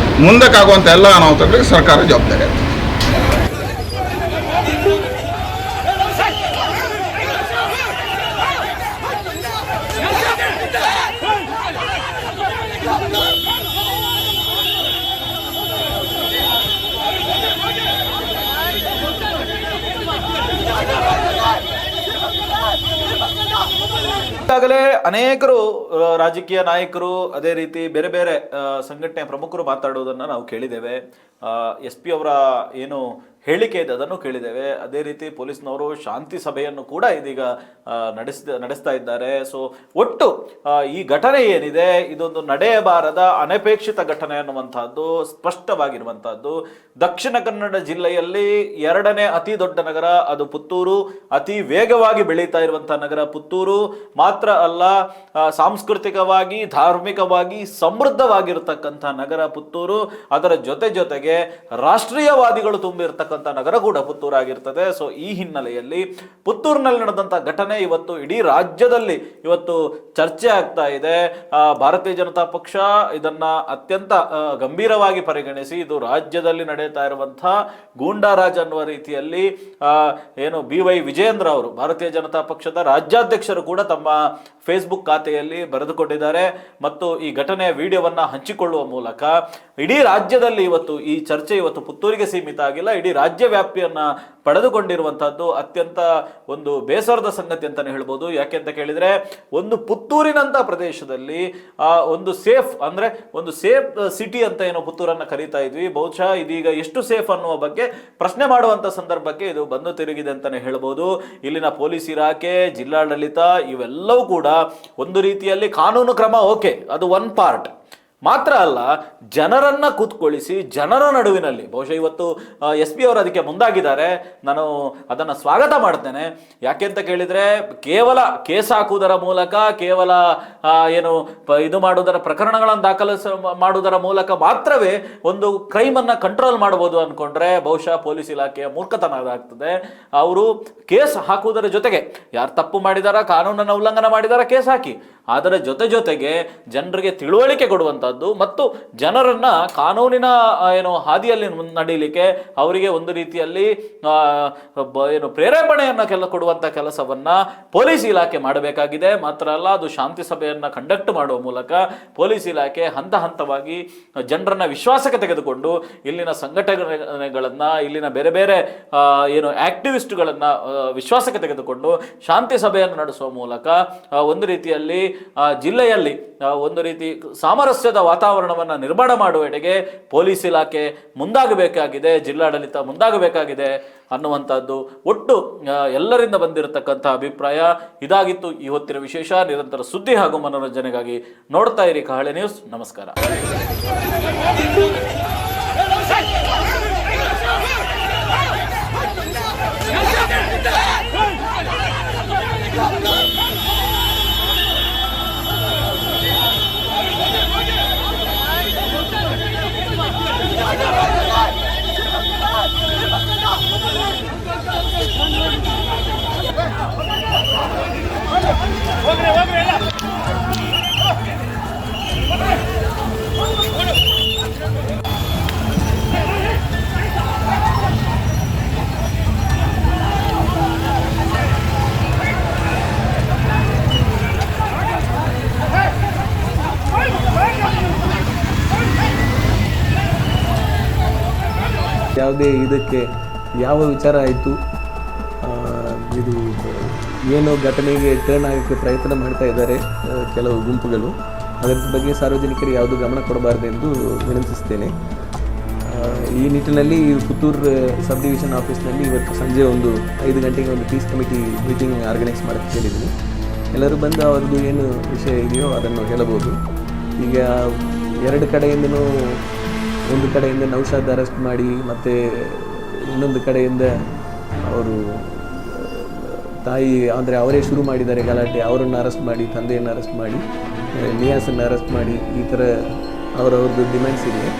ಮುಂದಕ್ಕಾಗುವಂಥ ಎಲ್ಲ ಅನಾಹುತಗಳಿಗೆ ಸರ್ಕಾರ ಜವಾಬ್ದಾರಿ ಆಯಿತು. ಈಗಾಗಲೇ ಅನೇಕರು ರಾಜಕೀಯ ನಾಯಕರು, ಅದೇ ರೀತಿ ಬೇರೆ ಬೇರೆ ಸಂಘಟನೆಯ ಪ್ರಮುಖರು ಮಾತಾಡುವುದನ್ನು ನಾವು ಕೇಳಿದ್ದೇವೆ. SP ಅವರ ಏನು ಹೇಳಿಕೆ ಇದೆ ಅದನ್ನು ಕೇಳಿದ್ದೇವೆ. ಅದೇ ರೀತಿ ಪೊಲೀಸ್ನವರು ಶಾಂತಿ ಸಭೆಯನ್ನು ಕೂಡ ಇದೀಗ ನಡೆಸ್ತಾ ಇದ್ದಾರೆ. ಸೊ ಒಟ್ಟು ಈ ಘಟನೆ ಏನಿದೆ ಇದೊಂದು ನಡೆಯಬಾರದ ಅನಪೇಕ್ಷಿತ ಘಟನೆ ಅನ್ನುವಂಥದ್ದು ಸ್ಪಷ್ಟವಾಗಿರುವಂಥದ್ದು. ದಕ್ಷಿಣ ಕನ್ನಡ ಜಿಲ್ಲೆಯಲ್ಲಿ 2ನೇ ಅತಿ ದೊಡ್ಡ ನಗರ ಅದು ಪುತ್ತೂರು. ಅತಿ ವೇಗವಾಗಿ ಬೆಳೀತಾ ಇರುವಂತಹ ನಗರ ಪುತ್ತೂರು ಮಾತ್ರ ಅಲ್ಲ, ಸಾಂಸ್ಕೃತಿಕವಾಗಿ ಧಾರ್ಮಿಕವಾಗಿ ಸಮೃದ್ಧವಾಗಿರತಕ್ಕಂಥ ನಗರ ಪುತ್ತೂರು. ಅದರ ಜೊತೆಗೆ ರಾಷ್ಟ್ರೀಯವಾದಿಗಳು ತುಂಬಿರ್ತಕ್ಕಂಥ ನಗರ ಕೂಡ ಪುತ್ತೂರು ಆಗಿರ್ತದೆ. ಸೊ ಈ ಹಿನ್ನೆಲೆಯಲ್ಲಿ ಪುತ್ತೂರಿನಲ್ಲಿ ನಡೆದಂಥ ಘಟನೆ ಇವತ್ತು ಇಡೀ ರಾಜ್ಯದಲ್ಲಿ ಇವತ್ತು ಚರ್ಚೆ ಆಗ್ತಾ ಇದೆ. ಭಾರತೀಯ ಜನತಾ ಪಕ್ಷ ಇದನ್ನ ಅತ್ಯಂತ ಗಂಭೀರವಾಗಿ ಪರಿಗಣಿಸಿ ಇದು ರಾಜ್ಯದಲ್ಲಿ ನಡೆಯುತ್ತಾ ಇರುವಂತಹ ಗೂಂಡಾರಾಜ್ ಅನ್ನುವ ರೀತಿಯಲ್ಲಿ ಏನು BY ವಿಜಯೇಂದ್ರ ಅವರು ಭಾರತೀಯ ಜನತಾ ಪಕ್ಷದ ರಾಜ್ಯಾಧ್ಯಕ್ಷರು ಕೂಡ ತಮ್ಮ ಫೇಸ್ಬುಕ್ ಖಾತೆಯಲ್ಲಿ ಬರೆದುಕೊಂಡಿದ್ದಾರೆ ಮತ್ತು ಈ ಘಟನೆಯ ವಿಡಿಯೋವನ್ನ ಹಂಚಿಕೊಳ್ಳುವ ಮೂಲಕ ಇಡೀ ರಾಜ್ಯದಲ್ಲಿ ಇವತ್ತು ಈ ಚರ್ಚೆ ಇವತ್ತು ಪುತ್ತೂರಿಗೆ ಸೀಮಿತ ಆಗಿಲ್ಲ, ಇಡೀ ರಾಜ್ಯ ವ್ಯಾಪ್ತಿಯನ್ನ ಪಡೆದುಕೊಂಡಿರುವಂತಹದ್ದು ಅತ್ಯಂತ ಒಂದು ಬೇಸರದ ಸಂಗತಿ ಅಂತಾನೆ ಹೇಳ್ಬೋದು. ಯಾಕೆ ಅಂತ ಕೇಳಿದ್ರೆ ಒಂದು ಪುತ್ತೂರಿನಂತ ಪ್ರದೇಶದಲ್ಲಿ ಒಂದು ಸೇಫ್ ಸಿಟಿ ಅಂತ ಏನೋ ಪುತ್ತೂರನ್ನ ಕರೀತಾ ಇದ್ವಿ, ಬಹುಶಃ ಇದೀಗ ಎಷ್ಟು ಸೇಫ್ ಅನ್ನುವ ಬಗ್ಗೆ ಪ್ರಶ್ನೆ ಮಾಡುವಂತ ಸಂದರ್ಭಕ್ಕೆ ಇದು ಬಂದು ತಿರುಗಿದೆ ಅಂತಾನೆ ಹೇಳ್ಬೋದು. ಇಲ್ಲಿನ ಪೊಲೀಸ್ ಇಲಾಖೆ, ಜಿಲ್ಲಾಡಳಿತ ಇವೆಲ್ಲವೂ ಕೂಡ ಒಂದು ರೀತಿಯಲ್ಲಿ ಕಾನೂನು ಕ್ರಮ ಓಕೆ, ಅದು ಒನ್ ಪಾರ್ಟ್. ಮಾತ್ರ ಅಲ್ಲ, ಜನರನ್ನ ಕೂತ್ಕೊಳ್ಳಿಸಿ ಜನರ ನಡುವಿನಲ್ಲಿ ಬಹುಶಃ ಇವತ್ತು SP ಅವರು ಅದಕ್ಕೆ ಮುಂದಾಗಿದ್ದಾರೆ. ನಾನು ಅದನ್ನು ಸ್ವಾಗತ ಮಾಡ್ತೇನೆ. ಯಾಕೆ ಅಂತ ಕೇಳಿದರೆ, ಕೇವಲ ಕೇಸ್ ಹಾಕುವುದರ ಮೂಲಕ, ಕೇವಲ ಇದು ಮಾಡುವುದರ ಪ್ರಕರಣಗಳನ್ನು ಮಾಡುವುದರ ಮೂಲಕ ಮಾತ್ರವೇ ಒಂದು ಕ್ರೈಮನ್ನು ಕಂಟ್ರೋಲ್ ಮಾಡಬಹುದು ಅಂದ್ಕೊಂಡ್ರೆ ಬಹುಶಃ ಪೊಲೀಸ್ ಇಲಾಖೆಯ ಮೂರ್ಖತನ ಆಗ್ತದೆ. ಅವರು ಕೇಸ್ ಹಾಕುವುದರ ಜೊತೆಗೆ ಯಾರು ತಪ್ಪು ಮಾಡಿದಾರ, ಕಾನೂನನ್ನು ಉಲ್ಲಂಘನೆ ಮಾಡಿದಾರ, ಕೇಸ್ ಹಾಕಿ. ಅದರ ಜೊತೆಗೆ ಜನರಿಗೆ ತಿಳುವಳಿಕೆ ಕೊಡುವಂಥದ್ದು ಮತ್ತು ಜನರನ್ನ ಕಾನೂನಿನ ಹಾದಿಯಲ್ಲಿ ನಡೀಲಿಕ್ಕೆ ಅವರಿಗೆ ಒಂದು ರೀತಿಯಲ್ಲಿ ಪ್ರೇರೇಪಣೆಯನ್ನು ಕೊಡುವಂಥ ಕೆಲಸವನ್ನ ಪೊಲೀಸ್ ಇಲಾಖೆ ಮಾಡಬೇಕಾಗಿದೆ. ಮಾತ್ರ ಅಲ್ಲ, ಅದು ಶಾಂತಿ ಸಭೆಯನ್ನು ಕಂಡಕ್ಟ್ ಮಾಡುವ ಮೂಲಕ ಪೊಲೀಸ್ ಇಲಾಖೆ ಹಂತ ಹಂತವಾಗಿ ಜನರನ್ನ ವಿಶ್ವಾಸಕ್ಕೆ ತೆಗೆದುಕೊಂಡು ಇಲ್ಲಿನ ಸಂಘಟನೆಗಳನ್ನ, ಇಲ್ಲಿನ ಬೇರೆ ಬೇರೆ ಆಕ್ಟಿವಿಸ್ಟ್ಗಳನ್ನ ವಿಶ್ವಾಸಕ್ಕೆ ತೆಗೆದುಕೊಂಡು ಶಾಂತಿ ಸಭೆಯನ್ನು ನಡೆಸುವ ಮೂಲಕ ಒಂದು ರೀತಿಯಲ್ಲಿ ಜಿಲ್ಲೆಯಲ್ಲಿ ಒಂದು ರೀತಿ ಸಾಮರಸ್ಯದ ವಾತಾವರಣವನ್ನು ನಿರ್ಮಾಣ ಮಾಡುವೆಡೆಗೆ ಪೊಲೀಸ್ ಇಲಾಖೆ ಮುಂದಾಗಬೇಕಾಗಿದೆ, ಜಿಲ್ಲಾಡಳಿತ ಮುಂದಾಗಬೇಕಾಗಿದೆ ಅನ್ನುವಂಥದ್ದು ಒಟ್ಟು ಎಲ್ಲರಿಂದ ಬಂದಿರತಕ್ಕಂಥ ಅಭಿಪ್ರಾಯ. ಇದಾಗಿತ್ತು ಈ ಹೊತ್ತಿನ ವಿಶೇಷ. ನಿರಂತರ ಸುದ್ದಿ ಹಾಗೂ ಮನೋರಂಜನೆಗಾಗಿ ನೋಡ್ತಾ ಇರಿ ಕಹಳೆ ನ್ಯೂಸ್. ನಮಸ್ಕಾರ. ಯಾವುದೇ ಇದಕ್ಕೆ ಯಾವ ವಿಚಾರ ಆಯಿತು, ಇದು ಏನು ಘಟನೆಗೆ ಟರ್ನ್ ಆಗೋಕ್ಕೆ ಪ್ರಯತ್ನ ಮಾಡ್ತಾ ಇದ್ದಾರೆ ಕೆಲವು ಗುಂಪುಗಳು, ಅದರ ಬಗ್ಗೆ ಸಾರ್ವಜನಿಕರು ಯಾವುದು ಗಮನ ಕೊಡಬಾರ್ದೆಂದು ವಿನಂತಿಸ್ತೇನೆ. ಈ ನಿಟ್ಟಿನಲ್ಲಿ ಪುತ್ತೂರು ಸಬ್ ಡಿವಿಷನ್ ಆಫೀಸ್ನಲ್ಲಿ ಇವತ್ತು ಸಂಜೆ ಒಂದು 5 ಗಂಟೆಗೆ ಒಂದು ಪೀಸ್ ಕಮಿಟಿ ಮೀಟಿಂಗ್ ಆರ್ಗನೈಸ್ ಮಾಡೋಕ್ಕೆ ಕೇಳಿದ್ದೀನಿ. ಎಲ್ಲರೂ ಬಂದು ಅವ್ರದ್ದು ಏನು ವಿಷಯ ಇದೆಯೋ ಅದನ್ನು ಹೇಳಬಹುದು. ಈಗ 2 ಕಡೆಯಿಂದನೂ, ಒಂದು ಕಡೆಯಿಂದ ನೌಶಾದ್ ಅರೆಸ್ಟ್ ಮಾಡಿ, ಮತ್ತು ಇನ್ನೊಂದು ಕಡೆಯಿಂದ ಅವರು ತಾಯಿ ಅಂದರೆ ಅವರೇ ಶುರು ಮಾಡಿದ್ದಾರೆ ಗಲಾಟೆ, ಅವರನ್ನು ಅರೆಸ್ಟ್ ಮಾಡಿ, ತಂದೆಯನ್ನು ಅರೆಸ್ಟ್ ಮಾಡಿ, ನಿಯಾಸನ್ನು ಅರೆಸ್ಟ್ ಮಾಡಿ, ಈ ಥರ ಅವರವ್ರದ್ದು ಡಿಮ್ಯಾಂಡ್ಸ್ ಇದೆ.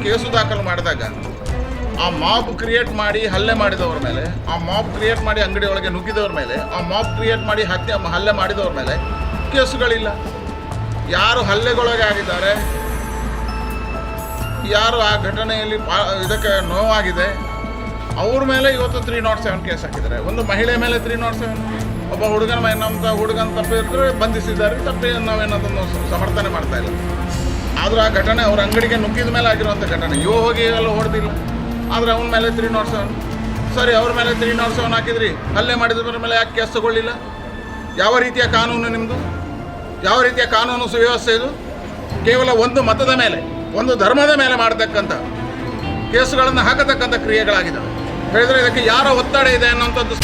ಕೇಸು ದಾಖಲು ಮಾಡಿದಾಗ ಆ ಮಾಬ್ ಕ್ರಿಯೇಟ್ ಮಾಡಿ ಹಲ್ಲೆ ಮಾಡಿದವ್ರ ಮೇಲೆ, ಆ ಮಾಬ್ ಕ್ರಿಯೇಟ್ ಮಾಡಿ ಅಂಗಡಿ ಒಳಗೆ ನುಗ್ಗಿದವ್ರ ಮೇಲೆ, ಆ ಮಾಬ್ ಕ್ರಿಯೇಟ್ ಮಾಡಿ ಹಲ್ಲೆ ಮಾಡಿದವ್ರ ಮೇಲೆ ಕೇಸುಗಳಿಲ್ಲ. ಯಾರು ಹಲ್ಲೆಗೊಳಗೆ ಆಗಿದ್ದಾರೆ, ಯಾರು ಆ ಘಟನೆಯಲ್ಲಿ ಇದಕ್ಕೆ ನೋವಾಗಿದೆ, ಅವ್ರ ಮೇಲೆ ಇವತ್ತು 307 ಕೇಸ್ ಹಾಕಿದ್ದಾರೆ. ಒಂದು ಮಹಿಳೆ ಮೇಲೆ 307, ಒಬ್ಬ ಹುಡುಗನ ತಪ್ಪಿದ್ರೆ ಬಂಧಿಸಿದ್ದಾರೆ. ತಪ್ಪಿ ನಾವೇನದನ್ನು ಸಮರ್ಥನೆ ಮಾಡ್ತಾ ಇಲ್ಲ. ಆದರೂ ಆ ಘಟನೆ ಅವ್ರ ಅಂಗಡಿಗೆ ನುಗ್ಗಿದ ಮೇಲೆ ಆಗಿರುವಂಥ ಘಟನೆ. ಹೋಗಿ ಎಲ್ಲ ಹೊಡೆದಿಲ್ಲ, ಆದರೆ ಅವನ ಮೇಲೆ 307. ಸರಿ, ಅವ್ರ ಮೇಲೆ 307 ಹಾಕಿದ್ರಿ, ಹಲ್ಲೆ ಮಾಡಿದವ್ರ ಮೇಲೆ ಯಾಕೆ ಕೇಸ್ ತಗೊಳ್ಳಿಲ್ಲ? ಯಾವ ರೀತಿಯ ಕಾನೂನು ನಿಮ್ಮದು? ಯಾವ ರೀತಿಯ ಕಾನೂನು ಸುವ್ಯವಸ್ಥೆ ಇದು? ಕೇವಲ ಒಂದು ಮತದ ಮೇಲೆ, ಒಂದು ಧರ್ಮದ ಮೇಲೆ ಮಾಡತಕ್ಕಂಥ ಕೇಸುಗಳನ್ನು ಹಾಕತಕ್ಕಂಥ ಕ್ರಿಯೆಗಳಾಗಿದ್ದಾವೆ. ಹೇಳಿದರೆ ಇದಕ್ಕೆ ಯಾರ ಒತ್ತಡ ಇದೆ ಅನ್ನೋಂಥದ್ದು.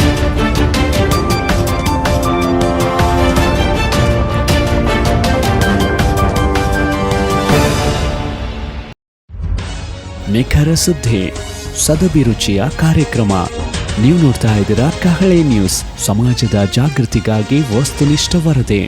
ನಿಖರ ಸುದ್ದಿ, ಸದಭಿರುಚಿಯ ಕಾರ್ಯಕ್ರಮ. ನೀವು ನೋಡ್ತಾ ಇದ್ದೀರಾ ಕಹಳೆ ನ್ಯೂಸ್, ಸಮಾಜದ ಜಾಗೃತಿಗಾಗಿ ವಸ್ತುನಿಷ್ಠ ವರದಿ.